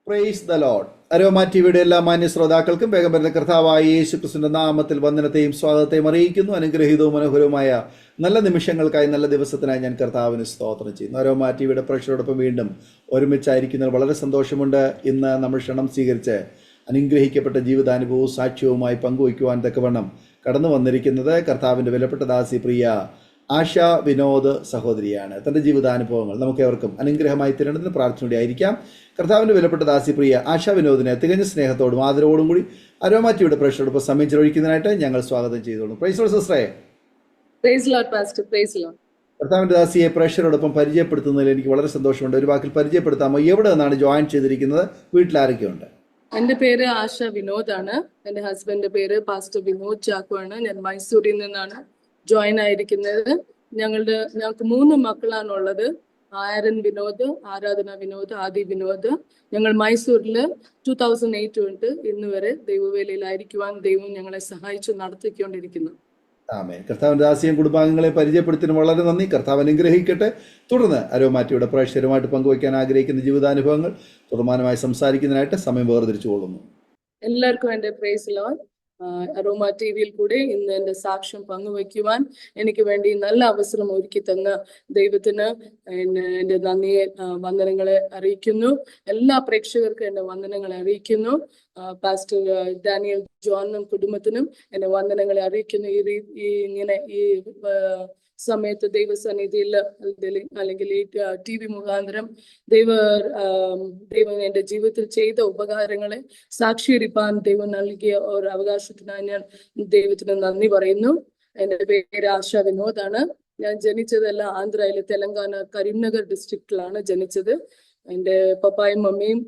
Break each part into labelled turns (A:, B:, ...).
A: Praise the Lord. Aroma ടിവിയുടെ എല്ലാ മാന്യ ശ്രോതാക്കൾക്കും വേഗം വരുന്ന കർത്താവായ യേശു ക്രിസ്തുവിന്റെ നാമത്തിൽ വന്ദനത്തെയും സ്വാഗതത്തെയും അറിയിക്കുന്നു. അനുഗ്രഹീതവും മനോഹരവുമായ നല്ല നിമിഷങ്ങൾക്കായി, നല്ല ദിവസത്തിനായി ഞാൻ കർത്താവിന് സ്തോത്രം ചെയ്യുന്നു. അരോമ ടിവിയുടെ പ്രേക്ഷകരോടൊപ്പം വീണ്ടും ഒരുമിച്ചായിരിക്കുന്നതിൽ വളരെ സന്തോഷമുണ്ട്. ഇന്ന് നമ്മൾ ക്ഷണം സ്വീകരിച്ച് അനുഗ്രഹിക്കപ്പെട്ട ജീവിതാനുഭവവും സാക്ഷ്യവുമായി പങ്കുവയ്ക്കുവാൻ തക്കവണ്ണം കടന്നു വന്നിരിക്കുന്നത് കർത്താവിൻ്റെ വിലപ്പെട്ട ദാസി പ്രിയ ആശ വിനോദ് സഹോദരിയാണ്. തൻ്റെ ജീവിതാനുഭവങ്ങൾ നമുക്ക് ഏവർക്കും അനുഗ്രഹമായി തീരേണ്ടതിന് പ്രാർത്ഥനയോടെ ആയിരിക്കാം. കർത്താവിൻ്റെ വിലപ്പെട്ട ദാസി പ്രിയ ആശ വിനോദിനെ തികഞ്ഞ സ്നേഹത്തോടും ആദരവോടും കൂടി അരോമ ടിവിയുടെ പ്രേക്ഷകരോടൊപ്പം സമയം ചെലവഴിക്കുന്നതിനായിട്ട് ഞങ്ങൾ സ്വാഗതം ചെയ്തോളൂ. പ്രൈസ് ലോർഡ് സിസ്റ്ററേ.
B: Praise lord pastor. Praise lord.
A: കർത്താവിൻ്റെ ദാസിയെ പ്രേക്ഷകരോടൊപ്പം പരിചയപ്പെടുത്തുന്നതിൽ എനിക്ക് വളരെ സന്തോഷമുണ്ട്. ഒരു വാക്കിൽ പരിചയപ്പെടുത്താമോ? എവിടെ നിന്നാണ് ജോയിൻ ചെയ്തിരിക്കുന്നത്? വീട്ടിലാരൊക്കെയുണ്ട്?
B: എൻ്റെ പേര് ആശ വിനോദാണ്. എൻ്റെ ഹസ്ബൻഡിന്റെ പേര് പാസ്റ്റർ വിനോദ് ചാക്കോ ആണ്. ഞാൻ മൈസൂരിൽ നിന്നാണ് ജോയിൻ ആയിരിക്കുന്നത്. ഞങ്ങൾക്ക് 3 മക്കളാണുള്ളത്. ആരൻ വിനോദ്, ആരാധന വിനോദ്, ആദി വിനോദ്. ഞങ്ങൾ മൈസൂരിൽ 2008 തൊട്ട് ഇന്ന് വരെ ദൈവവേലയിലായിരിക്കുവാൻ ദൈവം ഞങ്ങളെ സഹായിച്ചു നടത്തിക്കൊണ്ടിരിക്കുന്നു.
A: ആമേൻ. കർത്താവിൻ്റെ ദാസിയും കുടുംബാംഗങ്ങളെ പരിചയപ്പെടുത്തിന് വളരെ നന്ദി. കർത്താവ് അനുഗ്രഹിക്കട്ടെ. തുടർന്ന് അരോമാറ്റിയുടെ പ്രേക്ഷകരുമായിട്ട് പങ്കുവയ്ക്കാൻ ആഗ്രഹിക്കുന്ന ജീവിതാനുഭവങ്ങൾ തുടർമാനമായി സംസാരിക്കുന്നതിനായിട്ട് സമയം വേർതിരിച്ചു കൊള്ളുന്നു.
B: എല്ലാവർക്കും എൻ്റെ പ്രൈസ് ലോർഡ്. അരോമ ടി വിയിൽ കൂടെ ഇന്ന് എൻ്റെ സാക്ഷ്യം പങ്കുവയ്ക്കുവാൻ എനിക്ക് വേണ്ടി നല്ല അവസരം ഒരുക്കി തന്ന ദൈവത്തിന് എൻ്റെ നന്ദിയെ വന്ദനങ്ങളെ അറിയിക്കുന്നു. എല്ലാ പ്രേക്ഷകർക്കും എൻ്റെ വന്ദനങ്ങളെ അറിയിക്കുന്നു. പാസ്റ്റർ ഡാനിയൽ ജോണിനും കുടുംബത്തിനും എൻ്റെ വന്ദനങ്ങളെ അറിയിക്കുന്നു. ഈ സമയത്ത് ദൈവസന്നിധിയിൽ അല്ലെങ്കിൽ ഈ ടി വി മുഖാന്തരം ദൈവം എൻ്റെ ജീവിതത്തിൽ ചെയ്ത ഉപകാരങ്ങളെ സാക്ഷീകരിപ്പാൻ ദൈവം നൽകിയ ഒരു അവകാശത്തിനായി ഞാൻ ദൈവത്തിന് നന്ദി പറയുന്നു. എൻ്റെ പേര് ആശ വിനോദാണ്. ഞാൻ ജനിച്ചതെല്ലാം ആന്ധ്രയിലെ തെലങ്കാന കരീംനഗർ ഡിസ്ട്രിക്റ്റിലാണ് ജനിച്ചത്. എൻ്റെ പപ്പായും മമ്മിയും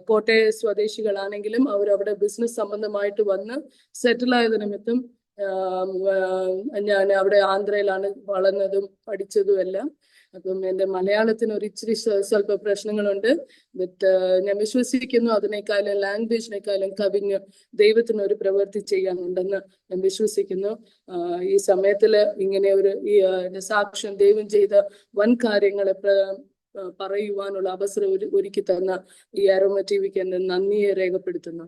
B: കോട്ടയ സ്വദേശികളാണെങ്കിലും അവരവിടെ ബിസിനസ് സംബന്ധമായിട്ട് വന്ന് സെറ്റിലായത് നിമിത്തം ഞാൻ അവിടെ ആന്ധ്രയിലാണ് വളർന്നതും പഠിച്ചതും എല്ലാം. അപ്പം എൻ്റെ മലയാളത്തിന് ഒരു ഇച്ചിരി സ്വല്പ പ്രശ്നങ്ങളുണ്ട്. ബട്ട് ഞാൻ വിശ്വസിക്കുന്നു അതിനേക്കാളും ലാംഗ്വേജിനേക്കാളും കവിഞ്ഞ് ദൈവത്തിന് ഒരു പ്രവൃത്തി ചെയ്യാനുണ്ടെന്ന് ഞാൻ വിശ്വസിക്കുന്നു. ഈ സമയത്തില് ഇങ്ങനെ ഈ സാക്ഷ്യം ദൈവം ചെയ്ത വൻ കാര്യങ്ങളെ പറയുവാനുള്ള അവസരം ഒരുക്കി തന്ന ഈ അരോമ ടി വിക്ക് എൻ്റെ നന്ദിയെ രേഖപ്പെടുത്തുന്നു.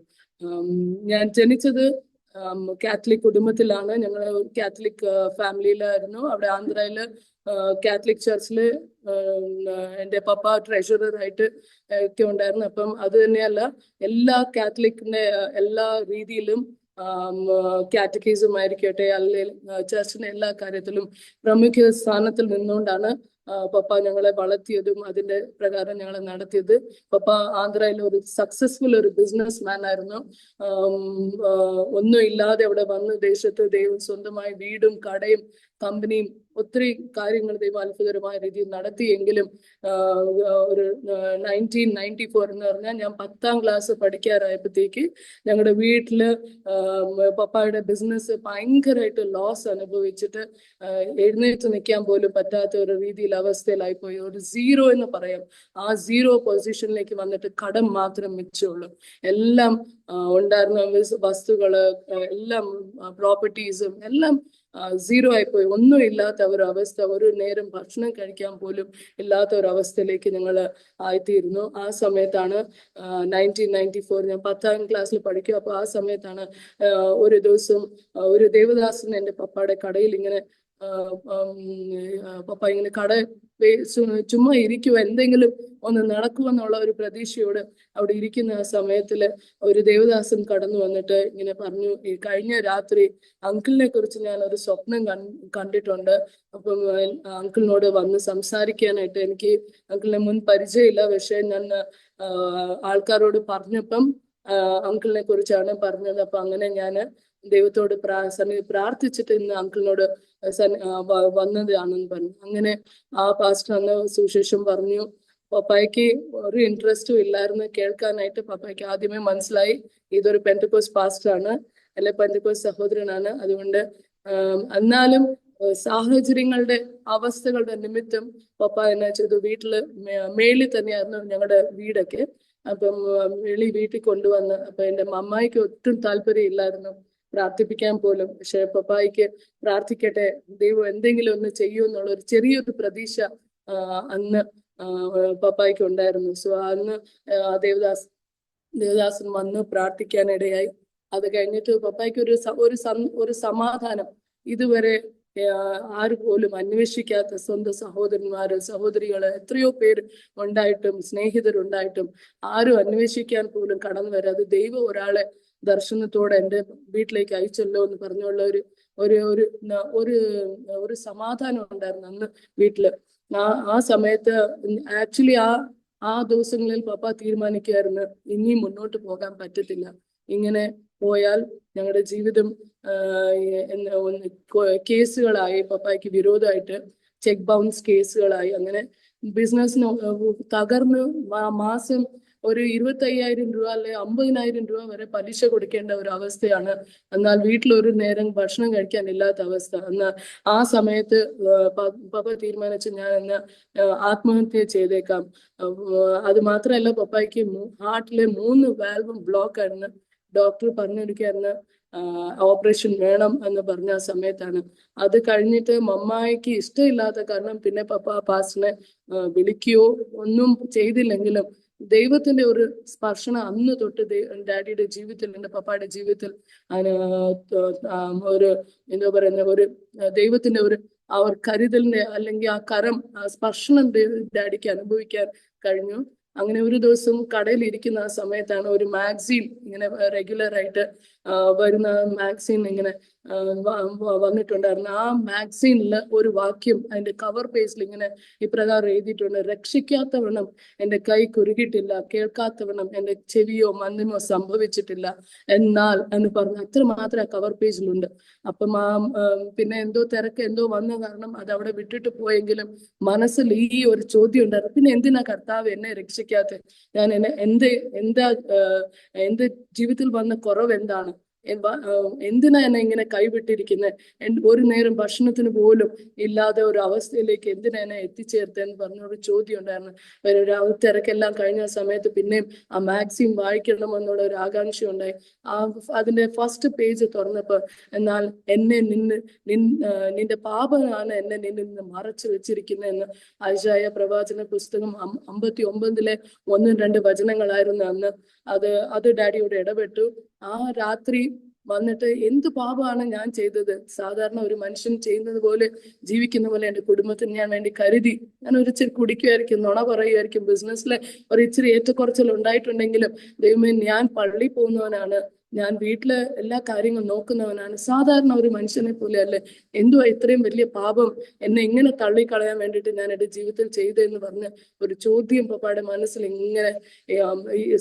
B: ഞാൻ ജനിച്ചത് കാത്തലിക് കുടുംബത്തിലാണ്. ഞങ്ങൾ കാത്തലിക് ഫാമിലിയിലായിരുന്നു. അവിടെ ആന്ധ്രയില് കാത്തലിക് ചർച്ചില് എൻ്റെ പപ്പ ട്രഷററായിട്ട് ഒക്കെ ഉണ്ടായിരുന്നു. അപ്പം അത് തന്നെയല്ല, എല്ലാ കാത്തലിക്കിന്റെ എല്ലാ രീതിയിലും കാറ്റക്കിസം ആയിരിക്കട്ടെ, അല്ലെങ്കിൽ ചർച്ചിന്റെ എല്ലാ കാര്യത്തിലും പ്രമുഖ സ്ഥാനത്തിൽ നിന്നുകൊണ്ടാണ് പപ്പ ഞങ്ങളെ വളർത്തിയതും അതിന്റെ പ്രകാരം ഞങ്ങളെ നടത്തിയത്. പപ്പ ആന്ധ്രയിൽ ഒരു സക്സസ്ഫുൾ ഒരു ബിസിനസ് മാൻ ആയിരുന്നു. ഒന്നും ഇല്ലാതെ അവിടെ വന്ന് ദേശത്ത് ദൈവം സ്വന്തമായി വീടും കടയും കമ്പനിയും ഒത്തിരി കാര്യങ്ങൾ ദൈവം അത്ഭുതകരമായ രീതിയിൽ നടത്തിയെങ്കിലും ഒരു 1994 എന്ന് പറഞ്ഞാൽ ഞാൻ 10ാം ക്ലാസ് പഠിക്കാറായപ്പോഴത്തേക്ക് ഞങ്ങളുടെ വീട്ടില് പപ്പായുടെ ബിസിനസ് ഭയങ്കരമായിട്ട് ലോസ് അനുഭവിച്ചിട്ട് എഴുന്നേറ്റ് നിൽക്കാൻ പോലും പറ്റാത്ത ഒരു രീതിയിൽ അവസ്ഥയിലായിപ്പോയി. ഒരു 0 എന്ന് പറയാം. ആ 0 പൊസിഷനിലേക്ക് വന്നിട്ട് കടം മാത്രം മിച്ചുള്ളൂ. എല്ലാം ഉണ്ടായിരുന്ന വസ്തുക്കള് എല്ലാം പ്രോപ്പർട്ടീസും എല്ലാം 0 ആയിപ്പോയി. ഒന്നും ഇല്ലാത്ത ഒരു അവസ്ഥ, ഒരു നേരം ഭക്ഷണം കഴിക്കാൻ പോലും ഇല്ലാത്ത ഒരു അവസ്ഥയിലേക്ക് ഞങ്ങൾ ആയിത്തീരുന്നു. ആ സമയത്താണ് 1994 ഞാൻ 10ാം ക്ലാസ്സിൽ പഠിക്കും. അപ്പൊ ആ സമയത്താണ് ഒരു ദിവസം ഒരു ദേവദാസൻ എൻ്റെ പപ്പയുടെ കടയിൽ ഇങ്ങനെ പപ്പ ഇങ്ങനെ കട ചുമ്മാ ഇരിക്കുക, എന്തെങ്കിലും ഒന്ന് നടക്കുമെന്നുള്ള ഒരു പ്രതീക്ഷയോട് അവിടെ ഇരിക്കുന്ന ആ സമയത്തില് ഒരു ദേവദാസൻ കടന്നു വന്നിട്ട് ഇങ്ങനെ പറഞ്ഞു, ഈ കഴിഞ്ഞ രാത്രി അങ്കിളിനെ കുറിച്ച് ഞാൻ ഒരു സ്വപ്നം കണ്ടിട്ടുണ്ട്. അപ്പം അങ്കിളിനോട് വന്ന് സംസാരിക്കാനായിട്ട്. എനിക്ക് അങ്കിളിനെ മുൻ പരിചയമില്ല, പക്ഷെ ഞാൻ ആൾക്കാരോട് പറഞ്ഞപ്പം അങ്കിളിനെ കുറിച്ചാണ് പറഞ്ഞത്. അപ്പൊ അങ്ങനെ ഞാൻ ദൈവത്തോട് പ്രാർത്ഥിച്ചിട്ട് ഇന്ന് അങ്കിളിനോട് വന്നതാണെന്ന് പറഞ്ഞു. അങ്ങനെ ആ പാസ്റ്റർ അന്ന് സുവിശേഷം പറഞ്ഞു. പപ്പായ്ക്ക് ഒരു ഇൻട്രസ്റ്റും ഇല്ലായിരുന്നു കേൾക്കാനായിട്ട്. പപ്പായ്ക്ക് ആദ്യമേ മനസ്സിലായി ഇതൊരു പെന്തക്കോസ്റ്റ് പാസ്റ്റർ ആണ്, അല്ലെ പെന്തക്കോസ്റ്റ് സഹോദരനാണ്. അതുകൊണ്ട് എന്നാലും സാഹചര്യങ്ങളുടെ അവസ്ഥകളുടെ നിമിത്തം പപ്പ എന്നാ ചെയ്തു, വീട്ടില് മേളിൽ തന്നെയായിരുന്നു ഞങ്ങളുടെ വീടൊക്കെ. അപ്പം വീട്ടിൽ കൊണ്ടുവന്ന്, അപ്പൊ എൻ്റെ അമ്മായിക്ക് ഒട്ടും താല്പര്യം ഇല്ലായിരുന്നു പ്രാർത്ഥിപ്പിക്കാൻ പോലും. പക്ഷെ പപ്പായിക്ക് പ്രാർത്ഥിക്കട്ടെ, ദൈവം എന്തെങ്കിലും ഒന്ന് ചെയ്യുമെന്നുള്ള ഒരു ചെറിയൊരു പ്രതീക്ഷ അന്ന് പപ്പായ്ക്ക് ഉണ്ടായിരുന്നു. സോ അന്ന് ദേവദാസ് ദേവദാസൻ വന്ന് പ്രാർത്ഥിക്കാനിടയായി. അത് കഴിഞ്ഞിട്ട് പപ്പായ്ക്ക് ഒരു സമാധാനം. ഇതുവരെ ആര് പോലും അന്വേഷിക്കാത്ത സ്വന്തം സഹോദരന്മാര് സഹോദരികള് എത്രയോ പേര് ഉണ്ടായിട്ടും സ്നേഹിതരുണ്ടായിട്ടും ആരും അന്വേഷിക്കാൻ പോലും കടന്നു വരാതെ ദൈവം ഒരാളെ ദർശനത്തോടെ എൻ്റെ വീട്ടിലേക്ക് അയച്ചല്ലോ എന്ന് പറഞ്ഞുള്ള ഒരു ഒരു ഒരു ഒരു ഒരു സമാധാനം ഉണ്ടായിരുന്നു അന്ന് വീട്ടില്. ആ സമയത്ത് ആക്ച്വലി ആ ദിവസങ്ങളിൽ പപ്പ തീരുമാനിക്കുമായിരുന്നു ഇനിയും മുന്നോട്ട് പോകാൻ പറ്റത്തില്ല, ഇങ്ങനെ പോയാൽ ഞങ്ങളുടെ ജീവിതം കേസുകളായി, പപ്പായ്ക്ക് വിരോധമായിട്ട് ചെക്ക് ബൗൺസ് കേസുകളായി. അങ്ങനെ ബിസിനസ്സിന് തകർന്ന് മാസം ഒരു 25,000 രൂപ അല്ലെ 50,000 രൂപ വരെ പലിശ കൊടുക്കേണ്ട ഒരു അവസ്ഥയാണ്. എന്നാൽ വീട്ടിൽ ഒരു നേരം ഭക്ഷണം കഴിക്കാൻ ഇല്ലാത്ത അവസ്ഥ. എന്നാൽ ആ സമയത്ത് പപ്പ തീരുമാനിച്ച് ഞാൻ എന്ന് ആത്മഹത്യ ചെയ്തേക്കാം. അത് മാത്രമല്ല പപ്പായ്ക്ക് ഹാർട്ടിലെ 3 വാൽവും ബ്ലോക്ക് ആയിരുന്നു. ഡോക്ടർ പറഞ്ഞിരിക്കായിരുന്നു ഓപ്പറേഷൻ വേണം എന്ന് പറഞ്ഞ സമയത്താണ്. അത് കഴിഞ്ഞിട്ട് മമ്മായിക്ക് ഇഷ്ടമില്ലാത്ത കാരണം പിന്നെ പപ്പ പാസ്റ്ററിനെ വിളിക്കുകയോ ഒന്നും ചെയ്തില്ലെങ്കിലും ദൈവത്തിന്റെ ഒരു സ്പർശനം അന്ന് തൊട്ട് ഡാഡിയുടെ ജീവിതത്തിൽ, എൻ്റെ പപ്പായുടെ ജീവിതത്തിൽ ഒരു എന്താ പറയുന്ന ഒരു ദൈവത്തിന്റെ ഒരു കരുതലിന്റെ അല്ലെങ്കിൽ ആ കരം സ്പർശനം ഡാഡിക്ക് അനുഭവിക്കാൻ കഴിഞ്ഞു. അങ്ങനെ ഒരു ദിവസം കടയിൽ ഇരിക്കുന്ന ആ സമയത്താണ് ഒരു മാഗസീൻ ഇങ്ങനെ റെഗുലർ ആയിട്ട് വരുന്ന മാഗസീൻ ഇങ്ങനെ വന്നിട്ടുണ്ടായിരുന്നു. ആ മാഗസീനിൽ ഒരു വാക്യം അതിന്റെ കവർ പേജിൽ ഇങ്ങനെ ഇപ്രകാരം എഴുതിയിട്ടുണ്ട്: രക്ഷിക്കാത്തവണ്ണം എൻ്റെ കൈ കുറുകിയിട്ടില്ല, കേൾക്കാത്തവണ്ണം എൻ്റെ ചെവിയോ മന്ദിമോ സംഭവിച്ചിട്ടില്ല എന്നാൽ എന്ന് പറഞ്ഞ് അത്രമാത്രം ആ കവർ പേജിലുണ്ട്. അപ്പം പിന്നെ എന്തോ തിരക്ക് എന്തോ വന്ന കാരണം അത് അവിടെ വിട്ടിട്ട് പോയെങ്കിലും മനസ്സിൽ ഈ ഒരു ചോദ്യം ഉണ്ടായിരുന്നു, പിന്നെ എന്തിനാ കർത്താവ് എന്നെ രക്ഷിക്കാത്ത? ഞാൻ എന്റെ ജീവിതത്തിൽ വന്ന കുറവ് എന്താണ്? എന്തിനാ എന്നെ ഇങ്ങനെ കൈവിട്ടിരിക്കുന്നത്? ഒരു നേരം ഭക്ഷണത്തിന് പോലും ഇല്ലാതെ ഒരു അവസ്ഥയിലേക്ക് എന്തിനാ എന്നെ എത്തിച്ചേർത്തതെന്ന് പറഞ്ഞൊരു ചോദ്യം ഉണ്ടായിരുന്നു. ഒരു തിരക്കെല്ലാം കഴിഞ്ഞ സമയത്ത് പിന്നെയും ആ മാഗസിൻ വായിക്കണമെന്നുള്ള ഒരു ആകാംക്ഷ ഉണ്ടായി. അതിന്റെ ഫസ്റ്റ് പേജ് തുറന്നപ്പോൾ, എന്നാൽ എന്നെ നിന്റെ പാപമാണ് എന്നെ നിന്നിൽ മറച്ചു വെച്ചിരിക്കുന്നതെന്ന് ഐശായ പ്രവാചന പുസ്തകം 59 1-2 വചനങ്ങളായിരുന്നു അന്ന്. അത് ഡാഡിയോട് ഇടപെട്ടു. ആ രാത്രി വന്നിട്ട് എന്ത് പാപമാണ് ഞാൻ ചെയ്തത്? സാധാരണ ഒരു മനുഷ്യൻ ചെയ്യുന്നത് പോലെ ജീവിക്കുന്ന പോലെ എൻ്റെ കുടുംബത്തിന് ഞാൻ വേണ്ടി കരുതി ഞാൻ ഒരു ഇച്ചിരി കുടിക്കുമായിരിക്കും, നുണ പറയുമായിരിക്കും, ബിസിനസ്സിലെ ഒരു ഇച്ചിരി ഏറ്റക്കുറച്ചിൽ ഉണ്ടായിട്ടുണ്ടെങ്കിലും ദൈവമേ ഞാൻ പള്ളി പോകുന്നവനാണ്, ഞാൻ വീട്ടിലെ എല്ലാ കാര്യങ്ങളും നോക്കുന്നവനാണ്, സാധാരണ ഒരു മനുഷ്യനെ പോലെ അല്ലേ, എന്തുവാ ഇത്രയും വലിയ പാപം എന്നെ ഇങ്ങനെ തള്ളിക്കളയാൻ വേണ്ടിയിട്ട് ഞാൻ എൻ്റെ ജീവിതത്തിൽ ചെയ്തതെന്ന് പറഞ്ഞ് ഒരു ചോദ്യം പപ്പായുടെ മനസ്സിൽ ഇങ്ങനെ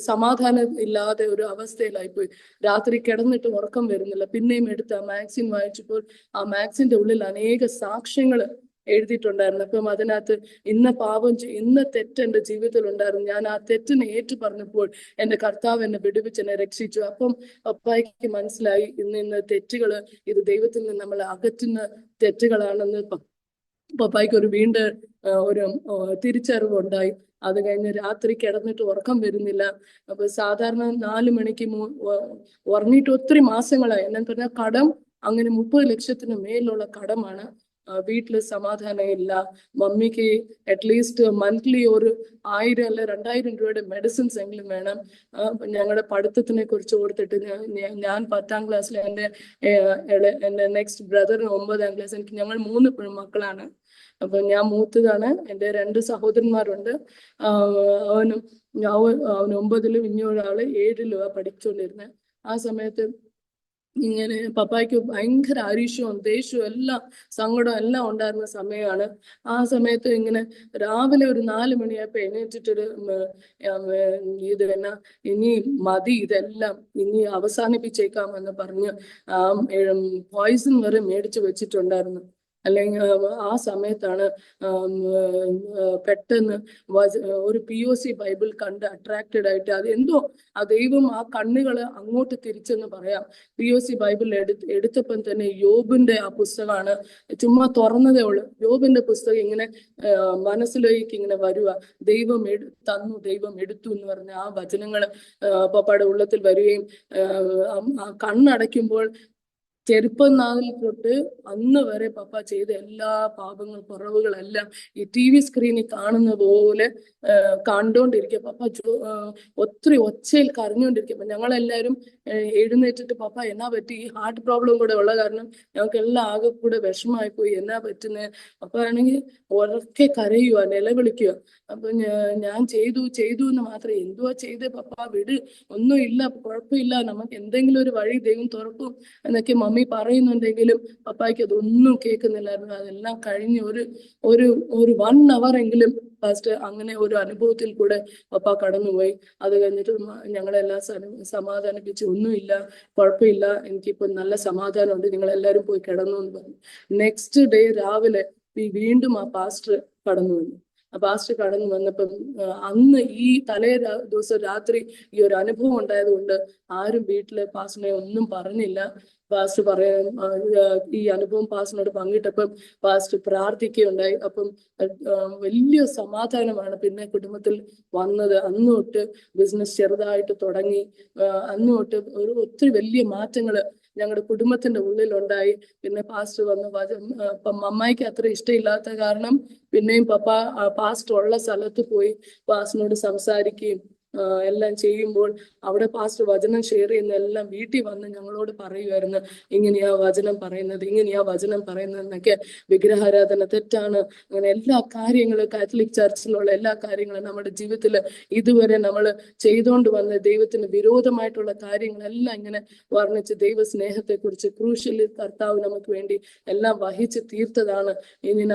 B: സമാധാനം ഇല്ലാതെ ഒരു അവസ്ഥയിലായിപ്പോയി. രാത്രി കിടന്നിട്ട് ഉറക്കം വരുന്നില്ല. പിന്നെയും എടുത്ത് ആ മാഗസിൻ വായിച്ചപ്പോൾ ആ മാഗസിന്റെ ഉള്ളിൽ അനേക സാക്ഷ്യങ്ങൾ എഴുതിയിട്ടുണ്ടായിരുന്നു. അപ്പം അതിനകത്ത് ഇന്ന തെറ്റ് എൻ്റെ ജീവിതത്തിൽ ഉണ്ടായിരുന്നു, ഞാൻ ആ തെറ്റിനെ ഏറ്റു പറഞ്ഞപ്പോൾ എൻ്റെ കർത്താവ് എന്നെ വിടുവിച്ച് എന്നെ രക്ഷിച്ചു. അപ്പം പപ്പായ്ക്ക് മനസ്സിലായി ഇന്ന് തെറ്റുകള് ഇത് ദൈവത്തിൽ നിന്ന് നമ്മളെ അകറ്റുന്ന തെറ്റുകളാണെന്ന് പപ്പായ്ക്ക് ഒരു തിരിച്ചറിവുണ്ടായി. അത് കഴിഞ്ഞ് രാത്രി കിടന്നിട്ട് ഉറക്കം വരുന്നില്ല. അപ്പൊ സാധാരണ 4 മണിക്ക് ഉറങ്ങിയിട്ട് ഒത്തിരി മാസങ്ങളായി. എന്നു പറഞ്ഞാൽ കടം അങ്ങനെ 30 ലക്ഷത്തിന് മേലുള്ള കടമാണ്. വീട്ടില് സമാധാനം ഇല്ല. മമ്മിക്ക് അറ്റ്ലീസ്റ്റ് മന്ത്ലി ഒരു 1000 അല്ലെ 2000 രൂപയുടെ മെഡിസിൻസ് എങ്കിലും വേണം. ഞങ്ങളുടെ പഠിത്തത്തിനെ കുറിച്ച് ഓർത്തിട്ട് ഞാൻ 10ാം ക്ലാസ്സിൽ എൻ്റെ നെക്സ്റ്റ് ബ്രദറിന് 9ാം ക്ലാസ്, ഞങ്ങൾ 3 മക്കളാണ്. അപ്പൊ ഞാൻ മൂത്തതാണ്. എൻ്റെ 2 സഹോദരന്മാരുണ്ട്. അവൻ 9ലും ഇനി ഒരാള് 7ലും പഠിച്ചുകൊണ്ടിരുന്നത്. ആ സമയത്ത് ഇങ്ങനെ പപ്പായ്ക്ക് ഭയങ്കര അരിശവും ദേഷ്യവും എല്ലാം സങ്കടവും എല്ലാം ഉണ്ടായിരുന്ന സമയമാണ്. ആ സമയത്ത് ഇങ്ങനെ രാവിലെ ഒരു 4 മണിയായപ്പോ എണീറ്റിട്ടൊരു ഇനി മതി, ഇതെല്ലാം ഇനി അവസാനിപ്പിച്ചേക്കാമെന്ന് പറഞ്ഞ് പോയിസൺ വരെ മേടിച്ചു വെച്ചിട്ടുണ്ടായിരുന്നു. അല്ലെങ്കിൽ ആ സമയത്താണ് പെട്ടെന്ന് ഒരു POC ബൈബിൾ കണ്ട് അട്രാക്റ്റഡ് ആയിട്ട് അത് എന്തോ ആ ദൈവം ആ കണ്ണുകള് അങ്ങോട്ട് തിരിച്ചെന്ന് പറയാം. POC ബൈബിൾ എടുത്തപ്പം തന്നെ യോബിന്റെ ആ പുസ്തകമാണ്. ചുമ്മാ തുറന്നതേ ഉള്ളു. യോബിന്റെ പുസ്തകം ഇങ്ങനെ മനസ്സിലേക്ക് ഇങ്ങനെ വരുക. ദൈവം തന്നു, ദൈവം എടുത്തു എന്ന് പറഞ്ഞ ആ വചനങ്ങൾ പപ്പായുടെ ഉള്ളത്തിൽ വരികയും കണ്ണടയ്ക്കുമ്പോൾ ചെറുപ്പം നാളിൽ തൊട്ട് അന്ന് വരെ പപ്പ ചെയ്ത എല്ലാ പാപങ്ങൾ കുറവുകളെല്ലാം ഈ TV സ്ക്രീനിൽ കാണുന്ന പോലെ കണ്ടുകൊണ്ടിരിക്കുക. പപ്പ ഒത്തിരി ഒച്ചയിൽ കരഞ്ഞുകൊണ്ടിരിക്കും. അപ്പൊ ഞങ്ങളെല്ലാവരും എഴുന്നേറ്റിട്ട് പപ്പ എന്നാ പറ്റി, ഈ ഹാർട്ട് പ്രോബ്ലം കൂടെ ഉള്ള കാരണം ഞങ്ങൾക്ക് എല്ലാം ആകെ കൂടെ വിഷമമായി പോയി, എന്നാ പറ്റുന്നത്. അപ്പൊ ആണെങ്കിൽ ഉറക്കെ കരയുക, നിലവിളിക്കുക. അപ്പൊ ഞാൻ ചെയ്തു എന്ന് മാത്രം, എന്തുവാ ചെയ്തേ പപ്പ, വിട്, ഒന്നും ഇല്ല, കുഴപ്പമില്ല, നമുക്ക് എന്തെങ്കിലും ഒരു വഴി ദൈവം തുറക്കും എന്നൊക്കെ മമ്മി പറയുന്നുണ്ടെങ്കിലും പപ്പായ്ക്ക് അതൊന്നും കേൾക്കുന്നില്ലായിരുന്നു. അതെല്ലാം കഴിഞ്ഞ് ഒരു ഒരു 1 hour എങ്കിലും ഫസ്റ്റ് അങ്ങനെ ഒരു അനുഭവത്തിൽ കൂടെ പപ്പ കടന്നുപോയി. അത് കഴിഞ്ഞിട്ട് ഞങ്ങളെല്ലാം സമാധാനിപ്പിച്ച്, ഒന്നുമില്ല, കുഴപ്പമില്ല, എനിക്കിപ്പോ നല്ല സമാധാനമുണ്ട്, നിങ്ങൾ എല്ലാവരും പോയി കിടന്നു എന്ന് പറഞ്ഞു. നെക്സ്റ്റ് ഡേ രാവിലെ വീണ്ടും ആ പാസ്റ്റർ കടന്നു വന്നു. പാസ്റ്റർ കടന്നു വന്നപ്പം അന്ന് ഈ ദിവസം രാത്രി ഈ ഒരു അനുഭവം ഉണ്ടായത് കൊണ്ട് ആരും വീട്ടിലെ പാസ്റ്ററിനെ ഒന്നും പറഞ്ഞില്ല. പാസ്റ്റർ ഈ അനുഭവം പാസ്റ്ററിനോട് പങ്കിട്ടപ്പം പാസ്റ്റർ പ്രാർത്ഥിക്കുകയുണ്ടായി. അപ്പം വലിയ സമാധാനമാണ് പിന്നെ കുടുംബത്തിൽ വന്നത്. അന്ന് തൊട്ട് ബിസിനസ് ചെറുതായിട്ട് തുടങ്ങി. അന്ന് തൊട്ട് ഒത്തിരി വലിയ മാറ്റങ്ങൾ ഞങ്ങളുടെ കുടുംബത്തിന്റെ ഉള്ളിലുണ്ടായി. പിന്നെ പാസ്റ്റർ വന്ന് അമ്മായിക്ക് അത്ര ഇഷ്ടമില്ലാത്ത കാരണം പിന്നെയും പപ്പ പാസ്റ്റർ ഉള്ള സ്ഥലത്ത് പോയി പാസ്റ്ററിനോട് സംസാരിക്കുകയും എല്ലാം ചെയ്യുമ്പോൾ അവിടെ പാസ്റ്റർ വചനം ഷെയർ ചെയ്യുന്ന എല്ലാം വീട്ടിൽ വന്ന് ഞങ്ങളോട് പറയുമായിരുന്നു, ഇങ്ങനെയാ വചനം പറയുന്നത്, ഇങ്ങനെയാ വചനം പറയുന്നത് എന്നൊക്കെ. വിഗ്രഹാരാധന തെറ്റാണ്, അങ്ങനെ എല്ലാ കാര്യങ്ങളും, കാത്തലിക് ചർച്ചിലുള്ള എല്ലാ കാര്യങ്ങളും നമ്മുടെ ജീവിതത്തിൽ ഇതുവരെ നമ്മൾ ചെയ്തുകൊണ്ട് വന്ന ദൈവത്തിന് വിരോധമായിട്ടുള്ള കാര്യങ്ങളെല്ലാം ഇങ്ങനെ വർണ്ണിച്ച് ദൈവ സ്നേഹത്തെ കുറിച്ച്, ക്രൂശിൽ കർത്താവ് നമുക്ക് വേണ്ടി എല്ലാം വഹിച്ച് തീർത്തതാണ്. ഇനി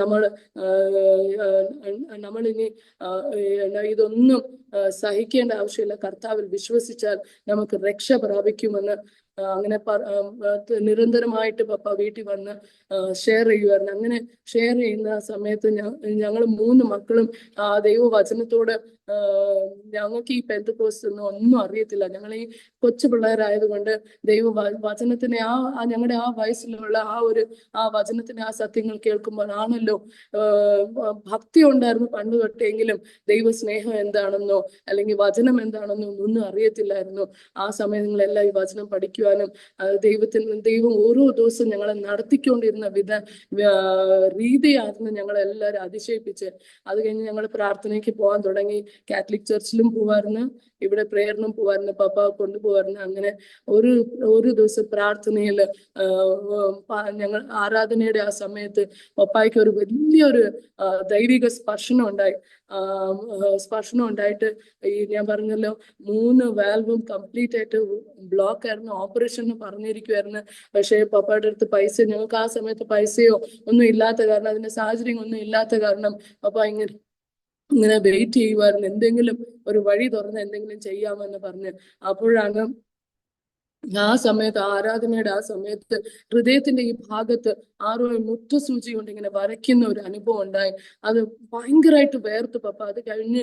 B: നമ്മളിനി ഇതൊന്നും സഹിക്കേണ്ട ആവശ്യമില്ല, കർത്താവിൽ വിശ്വസിച്ചാൽ നമുക്ക് രക്ഷ പ്രാപിക്കുമെന്ന് അങ്ങനെ നിരന്തരമായിട്ട് പപ്പ വീട്ടിൽ വന്ന് ഷെയർ ചെയ്യുമായിരുന്നു. അങ്ങനെ ഷെയർ ചെയ്യുന്ന സമയത്ത് ഞങ്ങൾ 3 മക്കളും ആ ദൈവവചനത്തോട്, ഞങ്ങൾക്ക് ഈ പെന്തക്കോസ്റ്റ് ഒന്നും അറിയത്തില്ല, ഞങ്ങൾ ഈ കൊച്ചു പിള്ളേരായതുകൊണ്ട് വചനത്തിനെ ഞങ്ങളുടെ ആ വയസ്സിലുള്ള ആ വചനത്തിന്റെ ആ സത്യങ്ങൾ കേൾക്കുമ്പോൾ ആണല്ലോ, ഭക്തി ഉണ്ടായിരുന്നു പണ്ട് തൊട്ടെങ്കിലും ദൈവസ്നേഹം എന്താണെന്നോ അല്ലെങ്കിൽ വചനം എന്താണെന്നോ ഒന്നും അറിയത്തില്ലായിരുന്നു. ആ സമയങ്ങളെല്ലാം ഈ വചനം പഠിക്കുവാനും ദൈവം ഓരോ ദിവസവും ഞങ്ങളെ നടത്തിക്കൊണ്ടിരുന്ന രീതിയായിരുന്നു ഞങ്ങളെല്ലാവരും അതിശയിപ്പിച്ച്. അത് കഴിഞ്ഞ് ഞങ്ങൾ പ്രാർത്ഥനയ്ക്ക് പോകാൻ തുടങ്ങി. കാത്തലിക് ചർച്ചിലും പോവായിരുന്നു, ഇവിടെ പ്രേയറിനും പോവായിരുന്നു, പപ്പ കൊണ്ടുപോവായിരുന്നു. അങ്ങനെ ഒരു ദിവസം പ്രാർത്ഥനയിൽ ഞങ്ങൾ ആരാധനയുടെ ആ സമയത്ത് പപ്പായ്ക്ക് ഒരു വലിയൊരു ദൈവിക സ്പർശനം ഉണ്ടായിട്ട് ഞാൻ പറഞ്ഞല്ലോ 3 വാൽവും കംപ്ലീറ്റ് ആയിട്ട് ബ്ലോക്ക് ആയിരുന്നു, ഓപ്പറേഷൻ പറഞ്ഞിരിക്കുവായിരുന്നു. പക്ഷേ പപ്പയുടെ അടുത്ത് പൈസ, ഞങ്ങൾക്ക് ആ സമയത്ത് പൈസയോ ഒന്നും ഇല്ലാത്ത കാരണം, അതിന്റെ സാഹചര്യം ഒന്നും ഇല്ലാത്ത കാരണം പപ്പ ഇങ്ങനെ വെയിറ്റ് ചെയ്യുമായിരുന്നു, എന്തെങ്കിലും ഒരു വഴി തുറന്ന് എന്തെങ്കിലും ചെയ്യാമെന്ന് പറഞ്ഞ്. അപ്പോഴാണ് ആ സമയത്ത്, ആരാധനയുടെ ആ സമയത്ത് ഹൃദയത്തിന്റെ ഈ ഭാഗത്ത് ആരോ മുറ്റസൂചി കൊണ്ട് ഇങ്ങനെ വരയ്ക്കുന്ന ഒരു അനുഭവം ഉണ്ടായി. അത് ഭയങ്കരമായിട്ട് വേർത്തു പപ്പ. അത് കഴിഞ്ഞ്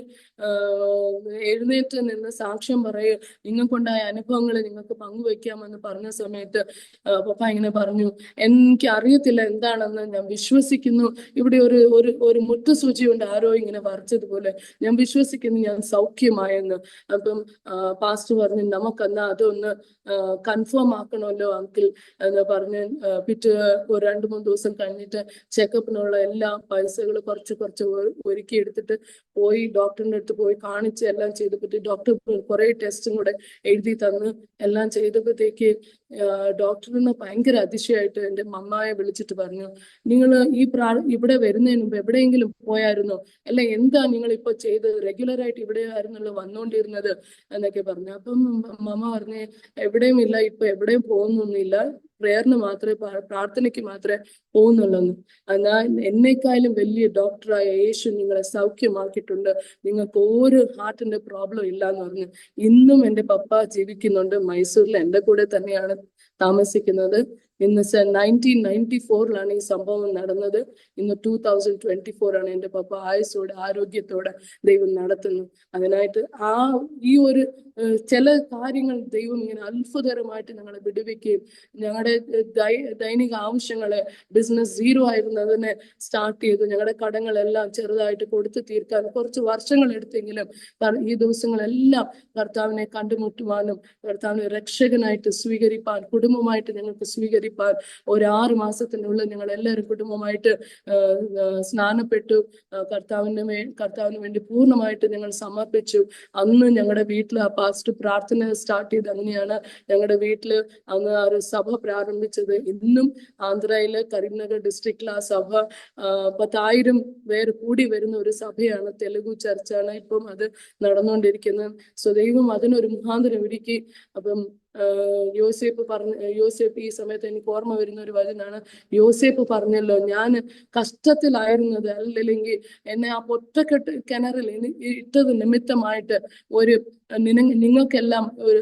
B: എഴുന്നേറ്റ് നിന്ന് സാക്ഷ്യം പറയുക, നിങ്ങൾക്കുണ്ടായ അനുഭവങ്ങൾ നിങ്ങൾക്ക് പങ്കുവെക്കാമെന്ന് പറഞ്ഞ സമയത്ത് പപ്പ ഇങ്ങനെ പറഞ്ഞു, എനിക്ക് അറിയത്തില്ല എന്താണെന്ന്, ഞാൻ വിശ്വസിക്കുന്നു ഇവിടെ ഒരു മുറ്റസൂചി കൊണ്ട് ആരോ ഇങ്ങനെ വരച്ചതുപോലെ, ഞാൻ വിശ്വസിക്കുന്നു ഞാൻ സൗഖ്യമായെന്ന്. അപ്പം പാസ്റ്റർ പറഞ്ഞു, നമുക്കെന്നാ അതൊന്ന് കൺഫേം ആക്കണമല്ലോ അങ്കിൾ എന്ന് പറഞ്ഞ് പിറ്റേ 2-3 ദിവസം കഴിഞ്ഞിട്ട് ചെക്കപ്പിനുള്ള എല്ലാ പൈസകൾ കുറച്ച് ഒരുക്കി എടുത്തിട്ട് പോയി ഡോക്ടറിന്റെ അടുത്ത് പോയി കാണിച്ച് എല്ലാം ചെയ്തപ്പോഴത്തേക്ക് ഡോക്ടർ കുറെ ടെസ്റ്റും കൂടെ എഴുതി തന്ന് എല്ലാം ചെയ്തപ്പോഴത്തേക്ക് ഡോക്ടറിന് ഭയങ്കര അതിശയമായിട്ട് എൻ്റെ മമ്മായെ വിളിച്ചിട്ട് പറഞ്ഞു, നിങ്ങൾ ഇവിടെ വരുന്നതിന് മുമ്പ് എവിടെയെങ്കിലും പോയായിരുന്നോ, അല്ല എന്താ നിങ്ങൾ ഇപ്പൊ ചെയ്തത്, റെഗുലർ ആയിട്ട് ഇവിടെ ആയിരുന്നല്ലോ വന്നുകൊണ്ടിരുന്നത് എന്നൊക്കെ പറഞ്ഞു. അപ്പം മമ്മ പറഞ്ഞ്, എവിടെയും ഇല്ല, ഇപ്പൊ എവിടെയും പോകുന്നൊന്നുമില്ല, പ്രേയറിന് മാത്രമേ, പ്രാർത്ഥനയ്ക്ക് മാത്രമേ പോകുന്നുള്ളൂ. എന്നാൽ എന്നെക്കാളും വലിയ ഡോക്ടറായ യേശു നിങ്ങളെ സൗഖ്യമാക്കിയിട്ടുണ്ട്, നിങ്ങൾക്ക് ഒരു ഹാർട്ടിന്റെ പ്രോബ്ലം ഇല്ല എന്ന് പറഞ്ഞു. ഇന്നും എൻ്റെ പപ്പ ജീവിക്കുന്നുണ്ട്, മൈസൂരിൽ എൻ്റെ കൂടെ തന്നെയാണ് താമസിക്കുന്നത്. ഇന്ന് 1994 ഈ സംഭവം നടന്നത്. ഇന്ന് 2024 എൻ്റെ പപ്പ ആയുസ്സോടെ ആരോഗ്യത്തോടെ ദൈവം നടത്തുന്നു. അതിനായിട്ട് ഈ ഒരു ചില കാര്യങ്ങൾ ദൈവം ഇങ്ങനെ അത്ഭുതകരമായിട്ട് ഞങ്ങളെ വിടുവിക്കുകയും ഞങ്ങളുടെ ദൈനിക ആവശ്യങ്ങളെ, ബിസിനസ് 0 ആയിരുന്നതിനെ സ്റ്റാർട്ട് ചെയ്തു, ഞങ്ങളുടെ കടങ്ങളെല്ലാം ചെറുതായിട്ട് കൊടുത്തു തീർക്കാൻ കുറച്ച് വർഷങ്ങൾ എടുത്തെങ്കിലും ഈ ദിവസങ്ങളെല്ലാം കർത്താവിനെ കണ്ടുമുട്ടുവാനും കർത്താവിനെ രക്ഷകനായിട്ട് സ്വീകരിപ്പാൻ, കുടുംബമായിട്ട് ഞങ്ങൾക്ക് സ്വീകരിപ്പാൻ പ്രാപിപ്പാൻ 6 മാസത്തിനുള്ളിൽ ഞങ്ങൾ എല്ലാവരും കുടുംബമായിട്ട് സ്നാനപ്പെട്ടു. കർത്താവിന് വേണ്ടി പൂർണ്ണമായിട്ട് ഞങ്ങൾ സമർപ്പിച്ചു. അന്ന് ഞങ്ങളുടെ വീട്ടിൽ ആ പാസ്റ്റ് പ്രാർത്ഥന സ്റ്റാർട്ട് ചെയ്ത് അങ്ങനെയാണ് ഞങ്ങളുടെ വീട്ടില് അന്ന് ആ ഒരു സഭ പ്രാരംഭിച്ചത്. ഇന്നും ആന്ധ്രയിലെ കരീംനഗർ ഡിസ്ട്രിക്റ്റിൽ ആ സഭ 10,000 പേര് കൂടി വരുന്ന ഒരു സഭയാണ്. തെലുഗു ചർച്ചാണ് ഇപ്പം അത് നടന്നുകൊണ്ടിരിക്കുന്നത്. സോ ദൈവം അതിനൊരു മുഖാന്തരം ഒരുക്കി. അപ്പം യോസേപ്പ് ഈ സമയത്ത് എനിക്ക് ഓർമ്മ വരുന്ന ഒരു വചനാണ്. യോസേപ്പ് പറഞ്ഞല്ലോ, ഞാൻ കഷ്ടത്തിലായിരുന്നത് അല്ലെങ്കിൽ എന്നെ ആ പൊട്ടക്കെട്ട് കിണറിൽ ഇട്ടത് നിമിത്തമായിട്ട് ഒരു നിങ്ങൾക്കെല്ലാം ഒരു